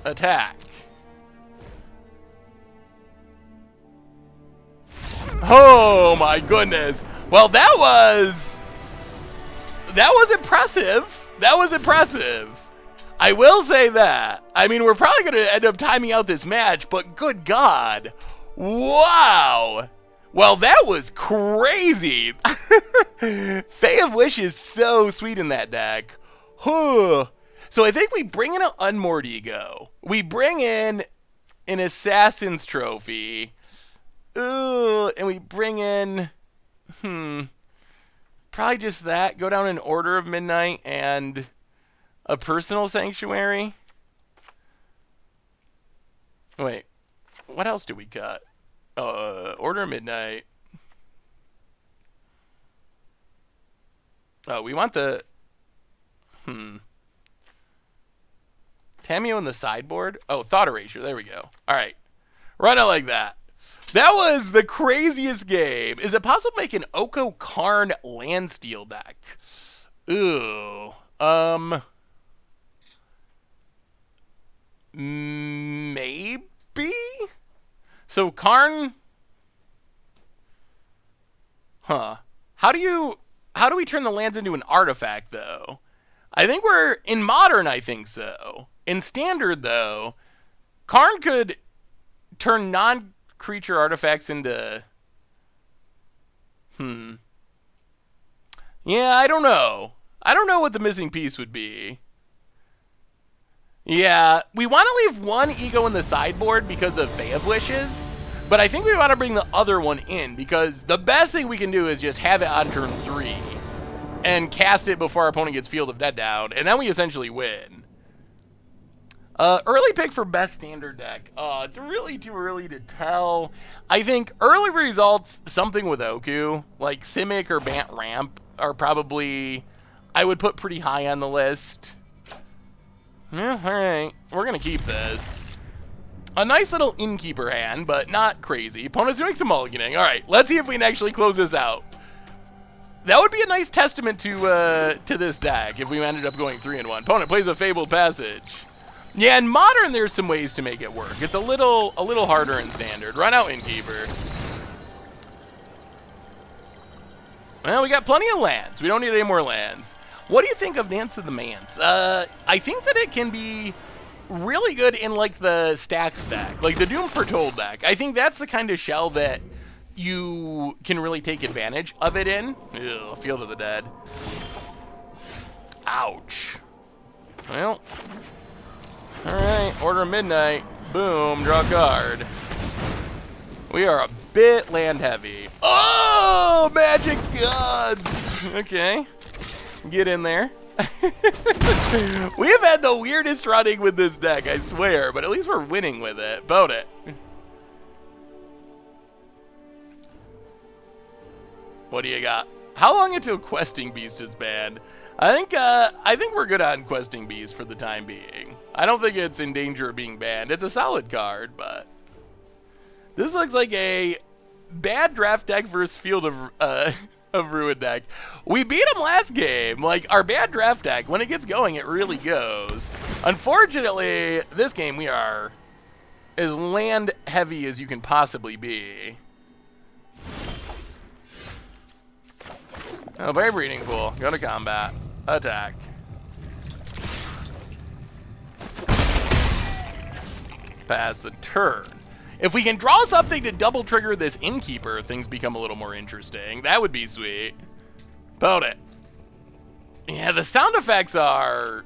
Attack. Oh my goodness. Well, that was impressive. That was impressive. I will say that. I mean, we're probably going to end up timing out this match, but good God. Wow. Well, that was crazy. Fae of Wish is so sweet in that deck. Huh. So I think we bring in an Unmoored Ego. We bring in an Assassin's Trophy. Ooh, and we bring in, probably just that. Go down in Order of Midnight and a Personal Sanctuary. Wait, what else do we cut? Order of Midnight. Oh, we want the, Tameo in the sideboard? Oh, Thought Erasure. There we go. All right. Run it like that. That was the craziest game. Is it possible to make an Oko Karn Landsteal deck? Ooh. Maybe? So Karn... Huh. How do we turn the lands into an artifact, though? I think we're... In Modern, I think so. In Standard, though, Karn could turn non-creature artifacts into... Yeah, I don't know. I don't know what the missing piece would be. Yeah, we want to leave one Ego in the sideboard because of Fae of Wishes, but I think we want to bring the other one in because the best thing we can do is just have it on turn 3 and cast it before our opponent gets Field of Dead down, and then we essentially win. Early pick for best standard deck. It's really too early to tell. I think early results, something with Oku, like Simic or Bant Ramp, are probably, I would put pretty high on the list. Yeah, alright. We're going to keep this. A nice little Innkeeper hand, but not crazy. Opponent's doing some mulliganing. Alright, let's see if we can actually close this out. That would be a nice testament to this deck if we ended up going 3-1. Opponent plays a Fabled Passage. Yeah, in Modern, there's some ways to make it work. It's a little harder in Standard. Run out Innkeeper. Well, we got plenty of lands. We don't need any more lands. What do you think of Dance of the Mance? I think that it can be really good in, like, the stack, like the Doom Foretold deck. I think that's the kind of shell that you can really take advantage of it in. Ew, Field of the Dead. Ouch. Well... Alright, Order of Midnight. Boom, draw a card. We are a bit land heavy. Oh, magic gods! Okay. Get in there. We have had the weirdest running with this deck, I swear, but at least we're winning with it. Vote it. What do you got? How long until Questing Beast is banned? I think we're good on Questing Beast for the time being. I don't think it's in danger of being banned. It's a solid card, but this looks like a bad draft deck versus Field of Ruin deck. We beat him last game. Like, our bad draft deck, when it gets going, it really goes. Unfortunately, this game we are as land heavy as you can possibly be. Oh, very breeding pool. Go to combat. Attack. Pass the turn. If we can draw something to double trigger this Innkeeper, things become a little more interesting. That would be sweet. Vote it. Yeah, the sound effects are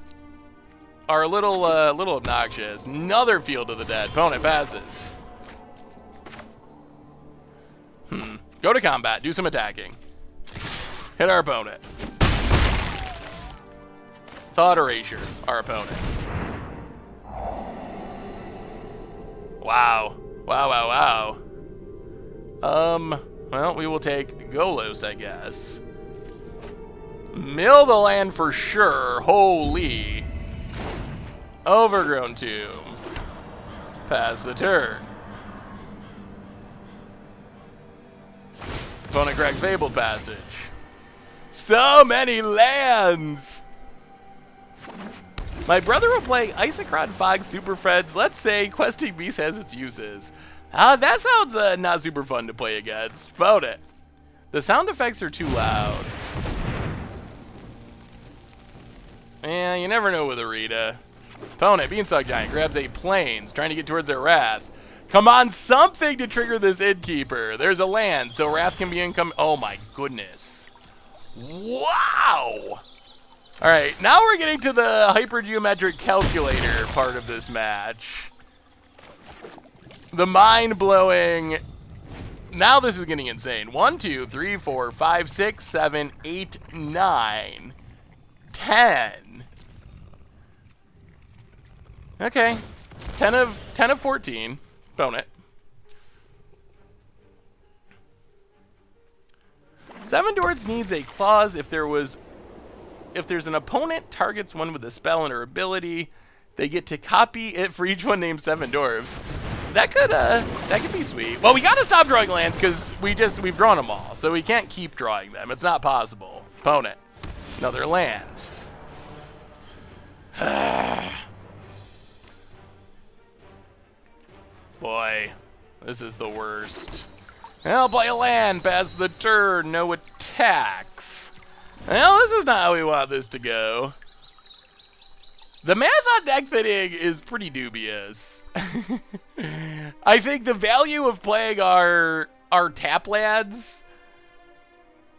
a little obnoxious. Another Field of the Dead. Opponent passes. Go to combat. Do some attacking. Hit our opponent. Thought Erasure, our opponent. Wow. Wow, wow, wow. Well, we will take Golos, I guess. Mill the land for sure. Holy. Overgrown Tomb. Pass the turn. Opponent cracks Fabled Passage. So many lands! My brother will play Isochron Fog Super Freds. Let's say Questing Beast has its uses. That sounds not super fun to play against. Vote it. The sound effects are too loud. Yeah, you never know with Arita. Opponent, Beanstalk Giant, grabs a Plains, trying to get towards their Wrath. Come on, something to trigger this Innkeeper. There's a land, so Wrath can be income. Oh my goodness. Wow! Alright, now we're getting to the hypergeometric calculator part of this match. The mind-blowing... Now this is getting insane. 1, 2, 3, 4, 5, 6, 7, 8, 9, 10. Okay. 10 of 14. Bone it. 7 Dwarves needs a clause if there's an opponent targets one with a spell and or ability, they get to copy it for each one named 7 Dwarves. That could be sweet. Well, we gotta stop drawing lands because we've drawn them all, so we can't keep drawing them. It's not possible. Opponent, another land. Boy, this is the worst. I'll play a land, pass the turn, no attacks. Well, this is not how we want this to go. The math on deck fitting is pretty dubious. I think the value of playing our tap lands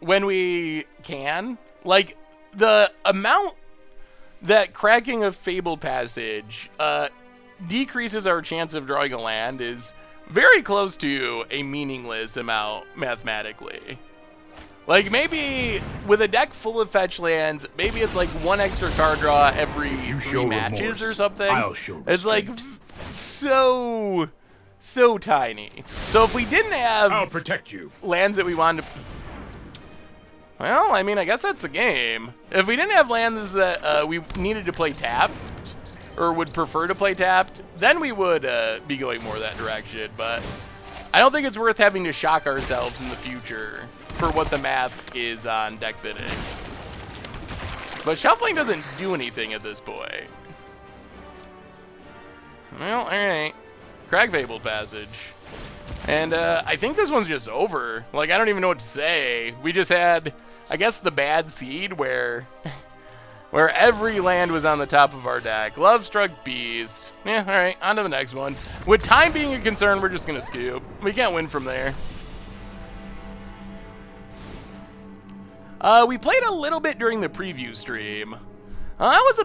when we can, like the amount that cracking a Fabled Passage decreases our chance of drawing a land is very close to a meaningless amount mathematically. Like, maybe with a deck full of fetch lands, maybe it's like 1 extra card draw every 3 matches or something. I'll show respect. It's like so tiny. So if we didn't have I'll protect you. lands that we wanted to... Well, I mean, I guess that's the game. If we didn't have lands that we needed to play tapped, or would prefer to play tapped, then we would be going more that direction. But I don't think it's worth having to shock ourselves in the future for what the math is on deck fitting. But shuffling doesn't do anything at this point. Well, alright. Crag Fabled Passage. And I think this one's just over. Like, I don't even know what to say. We just had, I guess, the bad seed where every land was on the top of our deck. Lovestruck Beast. Yeah, alright, on to the next one. With time being a concern, we're just going to scoop. We can't win from there. We played a little bit during the preview stream. That was a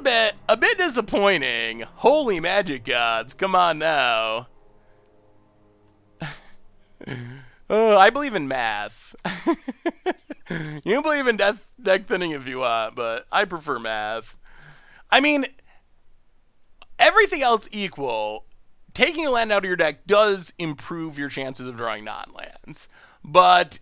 bit disappointing. Holy magic gods, come on now. I believe in math. You can believe in deck thinning if you want, but I prefer math. I mean, everything else equal, taking a land out of your deck does improve your chances of drawing non-lands. But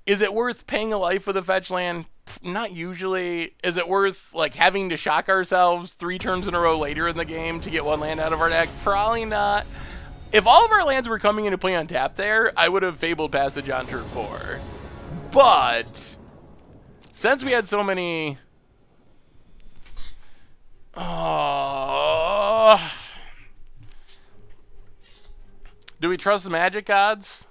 is it worth paying a life with a fetch land? Not usually. Is it worth like having to shock ourselves 3 turns in a row later in the game to get 1 land out of our deck? Probably not. If all of our lands were coming into play on tap there, I would have Fabled Passage on turn 4. But since we had so many... do we trust the magic gods?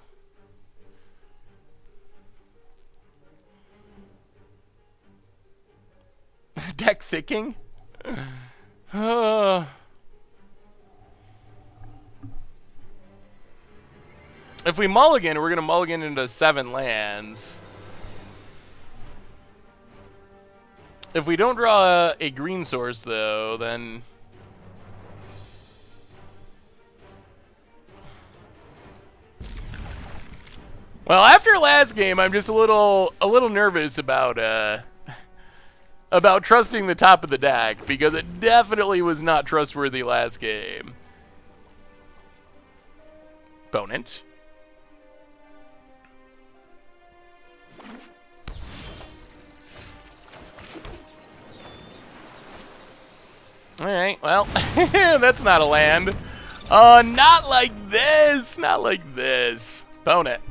Deck thicking? If we mulligan, we're going to mulligan into 7 lands. If we don't draw a green source, though, then... Well, after last game, I'm just a little nervous about trusting the top of the deck, because it definitely was not trustworthy last game. Opponent. Alright, well, that's not a land. Not like this! Not like this. Opponent.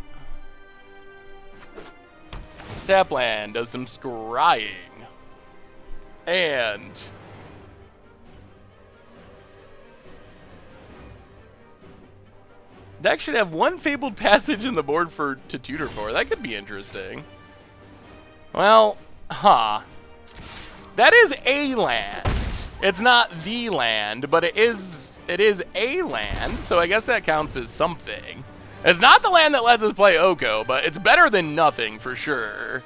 Tap land, does some scrying. And... deck should have one Fabled Passage in the board to tutor for. That could be interesting. Well, that is a land. It's not the land, but it is a land, so I guess that counts as something. It's not the land that lets us play Oko, but it's better than nothing for sure.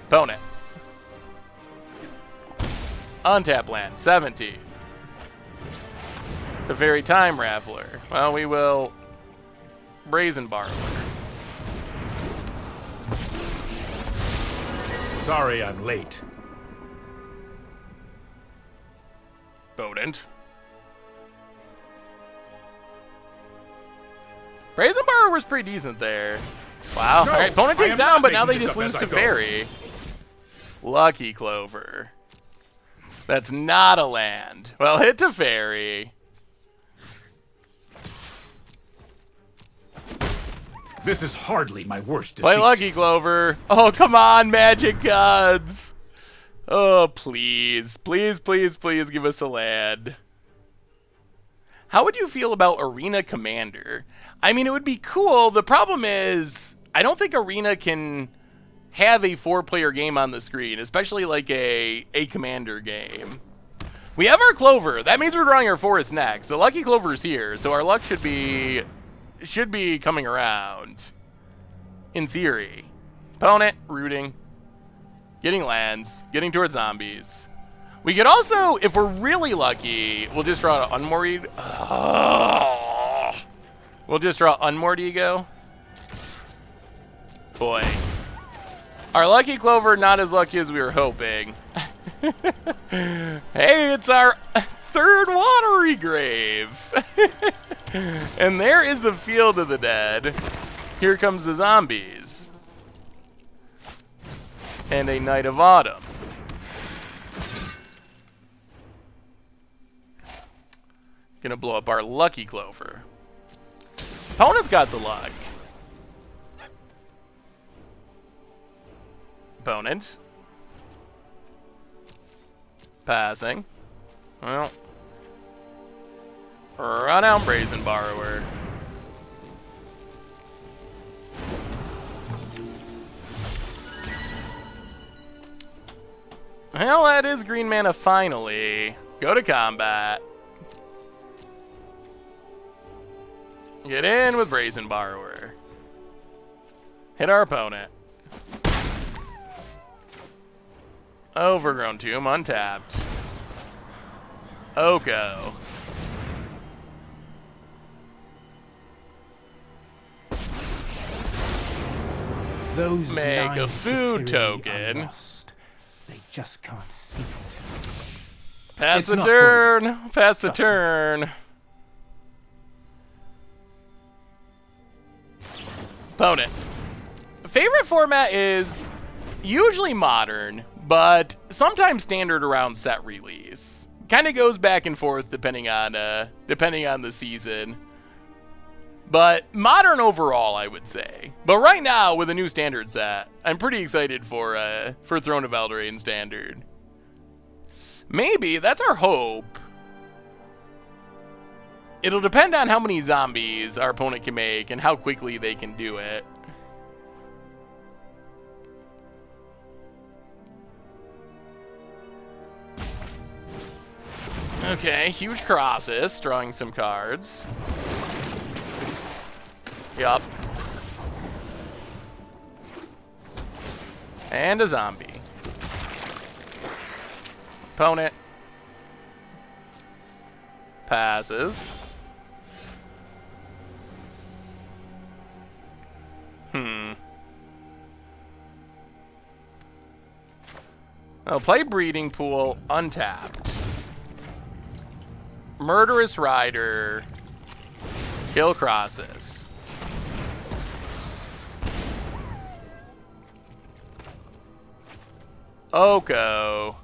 Opponent. Untap land, 70. Teferi Time Raffler. Well, we will Brazen Borrower. Sorry I'm late. Opponent. Brazen Borrower was pretty decent there. Wow. No, Alright, opponent I takes am down, not but now they making this just up lose as to I go. Fairy. Lucky Clover. That's not a land. Well, hit to Fairy. This is hardly my worst defeat. Play Lucky Clover. Oh, come on, Magic Gods. Oh, please. Please, please, please give us a land. How would you feel about Arena Commander? I mean, it would be cool. The problem is, I don't think Arena can have a 4-player game on the screen, especially like a Commander game. We have our Clover. That means we're drawing our Forest next. The Lucky Clover's here, so our luck should be coming around. In theory. Opponent, rooting. Getting lands. Getting towards zombies. We could also, if we're really lucky, we'll just draw an Unmoored. We'll just draw Unmoored Ego. Boy. Our Lucky Clover, not as lucky as we were hoping. Hey, it's our third Watery Grave. And there is the Field of the Dead. Here comes the zombies. And a Night of Autumn. Gonna blow up our Lucky Clover. Opponent's got the luck. Opponent. Passing. Well. Run out Brazen Borrower. Well, that is green mana finally. Go to combat. Get in with Brazen Borrower. Hit our opponent. Overgrown Tomb, untapped. Oko. Those Make a blind food Teferi are token. lost. They just can't see it. Pass It's the not turn. Pass the turn. Opponent. Favorite format is usually Modern, but sometimes Standard around set release. Kind of goes back and forth depending on the season. But Modern overall, I would say. But right now, with a new Standard set, I'm pretty excited for Throne of Eldraine Standard. Maybe, that's our hope. It'll depend on how many zombies our opponent can make and how quickly they can do it. Okay, huge Colossus, drawing some cards. Yup. And a zombie. Opponent. Passes. I'll play Breeding Pool, untapped. Murderous Rider. Kill Crosses. Oko.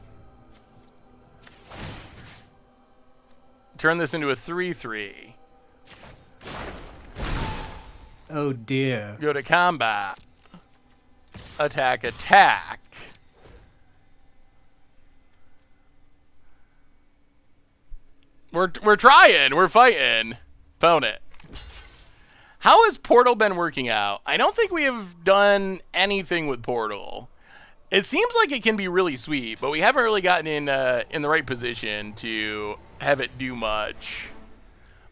Turn this into a 3/3. Oh dear. Go to combat. Attack, attack. We're trying. We're fighting. Opponent. How has Portal been working out? I don't think we have done anything with Portal. It seems like it can be really sweet, but we haven't really gotten in the right position to have it do much.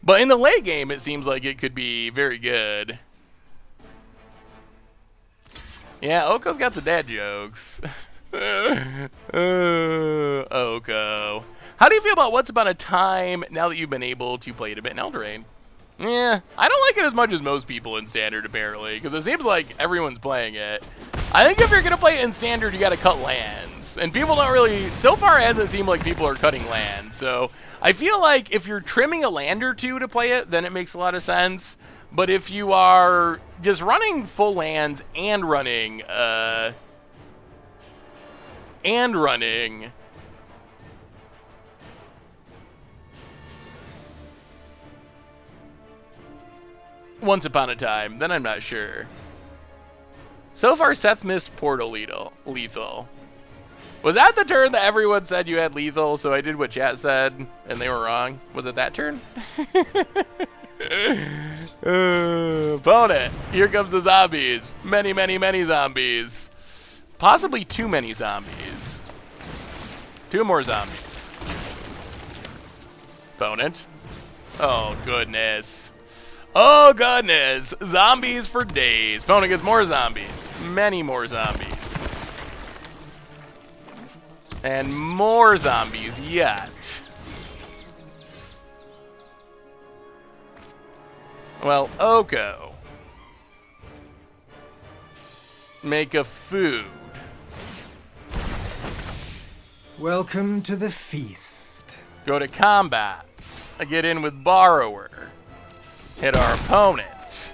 But in the late game, it seems like it could be very good. Yeah, Oko's got the dad jokes. Oko. How do you feel about Once Upon a Time now that you've been able to play it a bit in Eldraine? Yeah, I don't like it as much as most people in Standard, apparently, because it seems like everyone's playing it. I think if you're going to play it in Standard, you got to cut lands. And people don't really... So far, it hasn't seemed like people are cutting lands. So I feel like if you're trimming a land or two to play it, then it makes a lot of sense. But if you are just running full lands and running... Once Upon a Time, then I'm not sure. So far, Seth missed Portal lethal. Was that the turn that everyone said you had lethal, so I did what chat said, and they were wrong? Was it that turn? Opponent, here comes the zombies. Many, many, many zombies. Possibly too many zombies. 2 more zombies. Opponent. Oh, goodness. Oh, goodness. Zombies for days. Opponent gets more zombies. Many more zombies. And more zombies yet. Well, Oko. Make a food. Welcome to the feast. Go to combat. I get in with Borrower. Hit our opponent.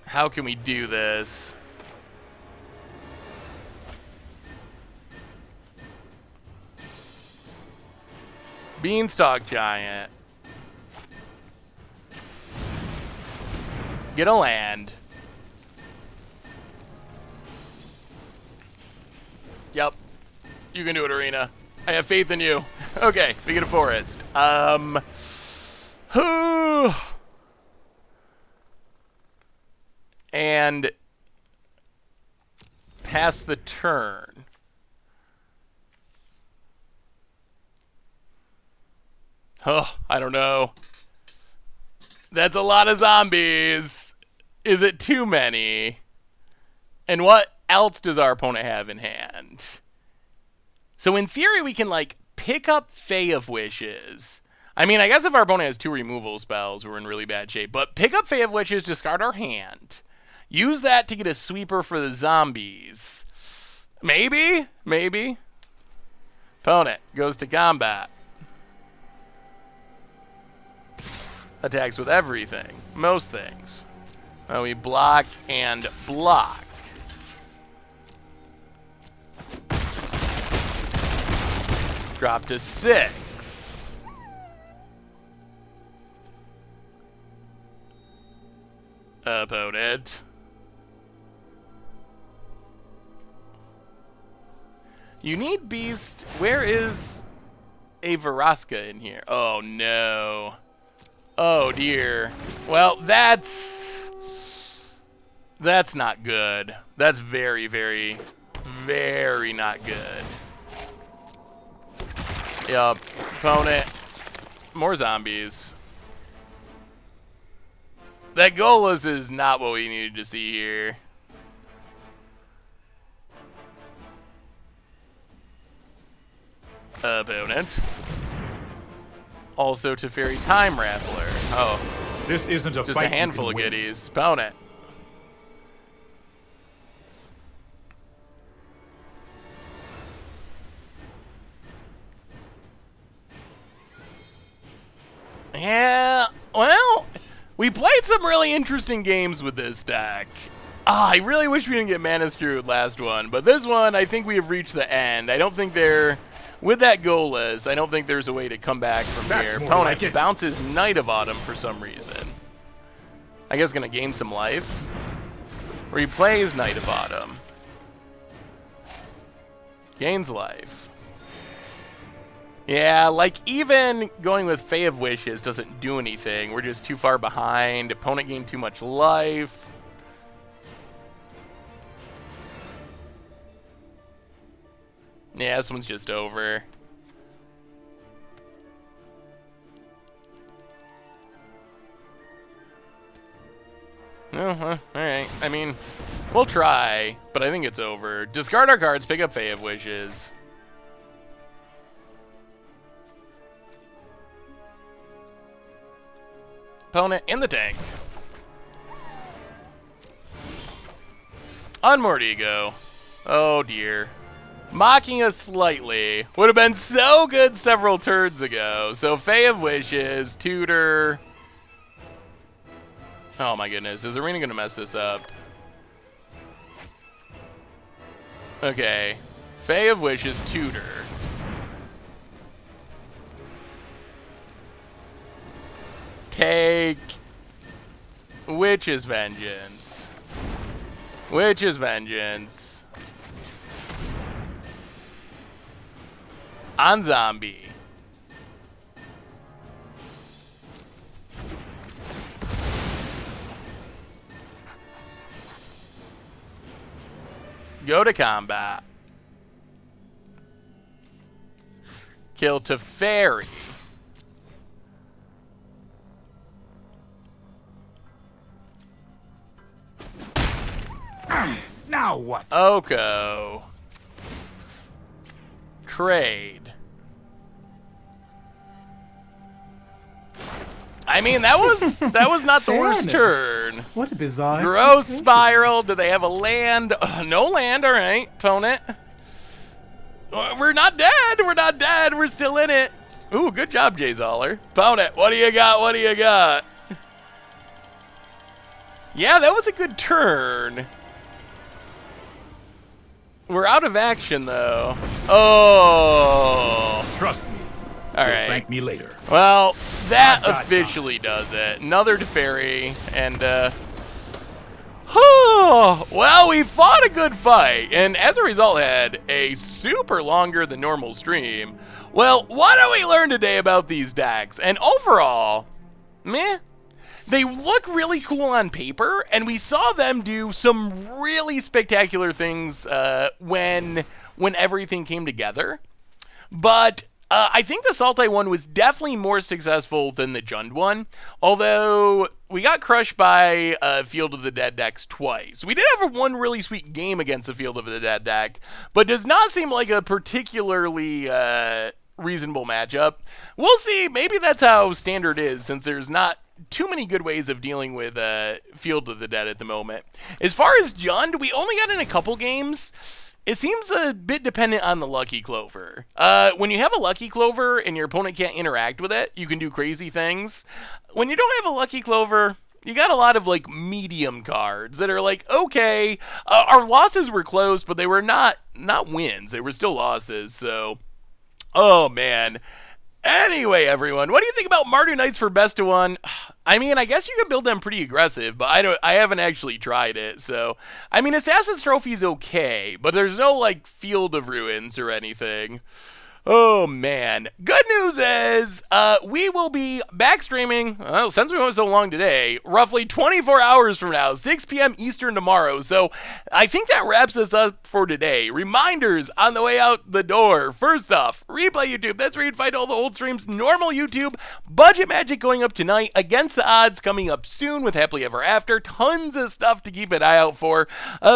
How can we do this? Beanstalk Giant. Get a land. Yep. You can do it, Arena. I have faith in you. Okay, we get a forest. And pass the turn. Oh, I don't know. That's a lot of zombies. Is it too many? And what else does our opponent have in hand? So in theory, we can, like, pick up Fae of Wishes. I mean, I guess if our opponent has 2 removal spells, we're in really bad shape. But pick up Fae of Wishes, discard our hand. Use that to get a sweeper for the zombies. Maybe? Maybe. Opponent goes to combat. Attacks with everything. Most things. Well, we block and block. Drop to 6. Opponent. You need Beast. Where is a Varaska in here? Oh, no. Oh, dear. Well, that's not good. That's very, very, very not good. Yup. Opponent. More zombies. That Golas is not what we needed to see here. Opponent. Also Teferi Time Rattler. Oh. This isn't a Just fight a handful you of can win. goodies. Opponent. Yeah, well, we played some really interesting games with this deck. I really wish we didn't get mana screwed last one, but this one, I think we have reached the end. I don't think with that goalless, I don't think there's a way to come back from here. Opponent bounces Knight of Autumn for some reason. I guess gonna gain some life. Or he plays Knight of Autumn. Gains life. Yeah, like even going with Fae of Wishes doesn't do anything. We're just too far behind. Opponent gained too much life. Yeah, this one's just over. Oh, alright. I mean, we'll try, but I think it's over. Discard our cards, pick up Fae of Wishes. Opponent in the tank. On Mordigo. Oh dear. Mocking us slightly. Would have been so good several turns ago. So Fae of Wishes, Tutor. Oh my goodness, is Arena gonna mess this up? Okay. Fae of Wishes, Tutor. Take Witch's Vengeance. Witch's Vengeance. On Zombie. Go to combat. Kill Teferi. Now what? Oko. Trade. I mean, that was not the worst turn. What a bizarre. Gross Spiral. Do they have a land? No land. All right, opponent. We're not dead. We're not dead. We're still in it. Ooh, good job, Jay Zoller. Opponent, what do you got? What do you got? Yeah, that was a good turn. We're out of action, though. Oh. Trust me. All You'll right. thank me later. Well, that Got officially does it. Another Teferi, and well, we fought a good fight, and as a result had a super longer than normal stream. Well, what do we learn today about these decks? And overall, meh. They look really cool on paper, and we saw them do some really spectacular things when everything came together. But I think the Sultai one was definitely more successful than the Jund one, although we got crushed by Field of the Dead decks twice. We did have one really sweet game against the Field of the Dead deck, but does not seem like a particularly reasonable matchup. We'll see. Maybe that's how Standard is, since there's not too many good ways of dealing with Field of the Dead at the moment. As far as Jund, we only got in a couple games. It seems a bit dependent on the Lucky Clover. When you have a Lucky Clover and your opponent can't interact with it, you can do crazy things. When you don't have a Lucky Clover, you got a lot of like medium cards that are like, okay, our losses were close, but they were not wins. They were still losses. So, oh man. Anyway, everyone, what do you think about Mardu Knights for best of one? I mean, I guess you can build them pretty aggressive, but I haven't actually tried it. So, I mean, Assassin's Trophy's okay, but there's no like Field of Ruins or anything. Oh man. Good news is we will be back streaming, well, since we went so long today, roughly 24 hours from now, 6 p.m. Eastern tomorrow. So I think that wraps us up for today. Reminders on the way out the door. First off, Replay YouTube. That's where you'd find all the old streams. Normal YouTube. Budget Magic going up tonight. Against the Odds coming up soon with Happily Ever After. Tons of stuff to keep an eye out for.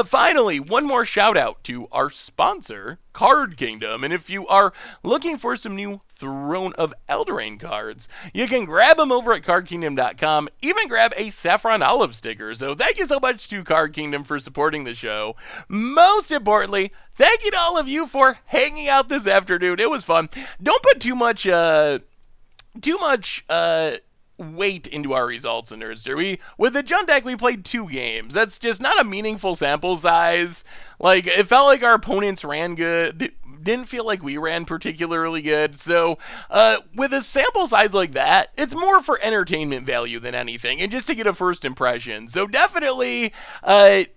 Finally, one more shout out to our sponsor, Card Kingdom. And if you are looking for some new Throne of Eldraine cards, you can grab them over at cardkingdom.com. Even grab a Saffron Olive sticker. So thank you so much to Card Kingdom for supporting the show. Most importantly, thank you to all of you for hanging out this afternoon. It was fun. Don't put too much weight into our results in Nerdster. With the Jund deck, we played 2 games. That's just not a meaningful sample size. Like, it felt like our opponents ran good. Didn't feel like we ran particularly good. So, with a sample size like that, it's more for entertainment value than anything, and just to get a first impression. So definitely,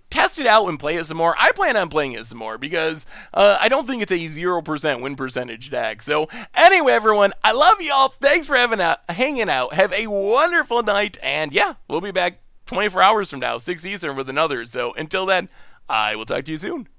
test it out and play it some more. I plan on playing it some more because I don't think it's a 0% win percentage deck. So anyway, everyone, I love y'all. Thanks for hanging out. Have a wonderful night, and yeah, we'll be back 24 hours from now, 6 Eastern with another. So until then, I will talk to you soon.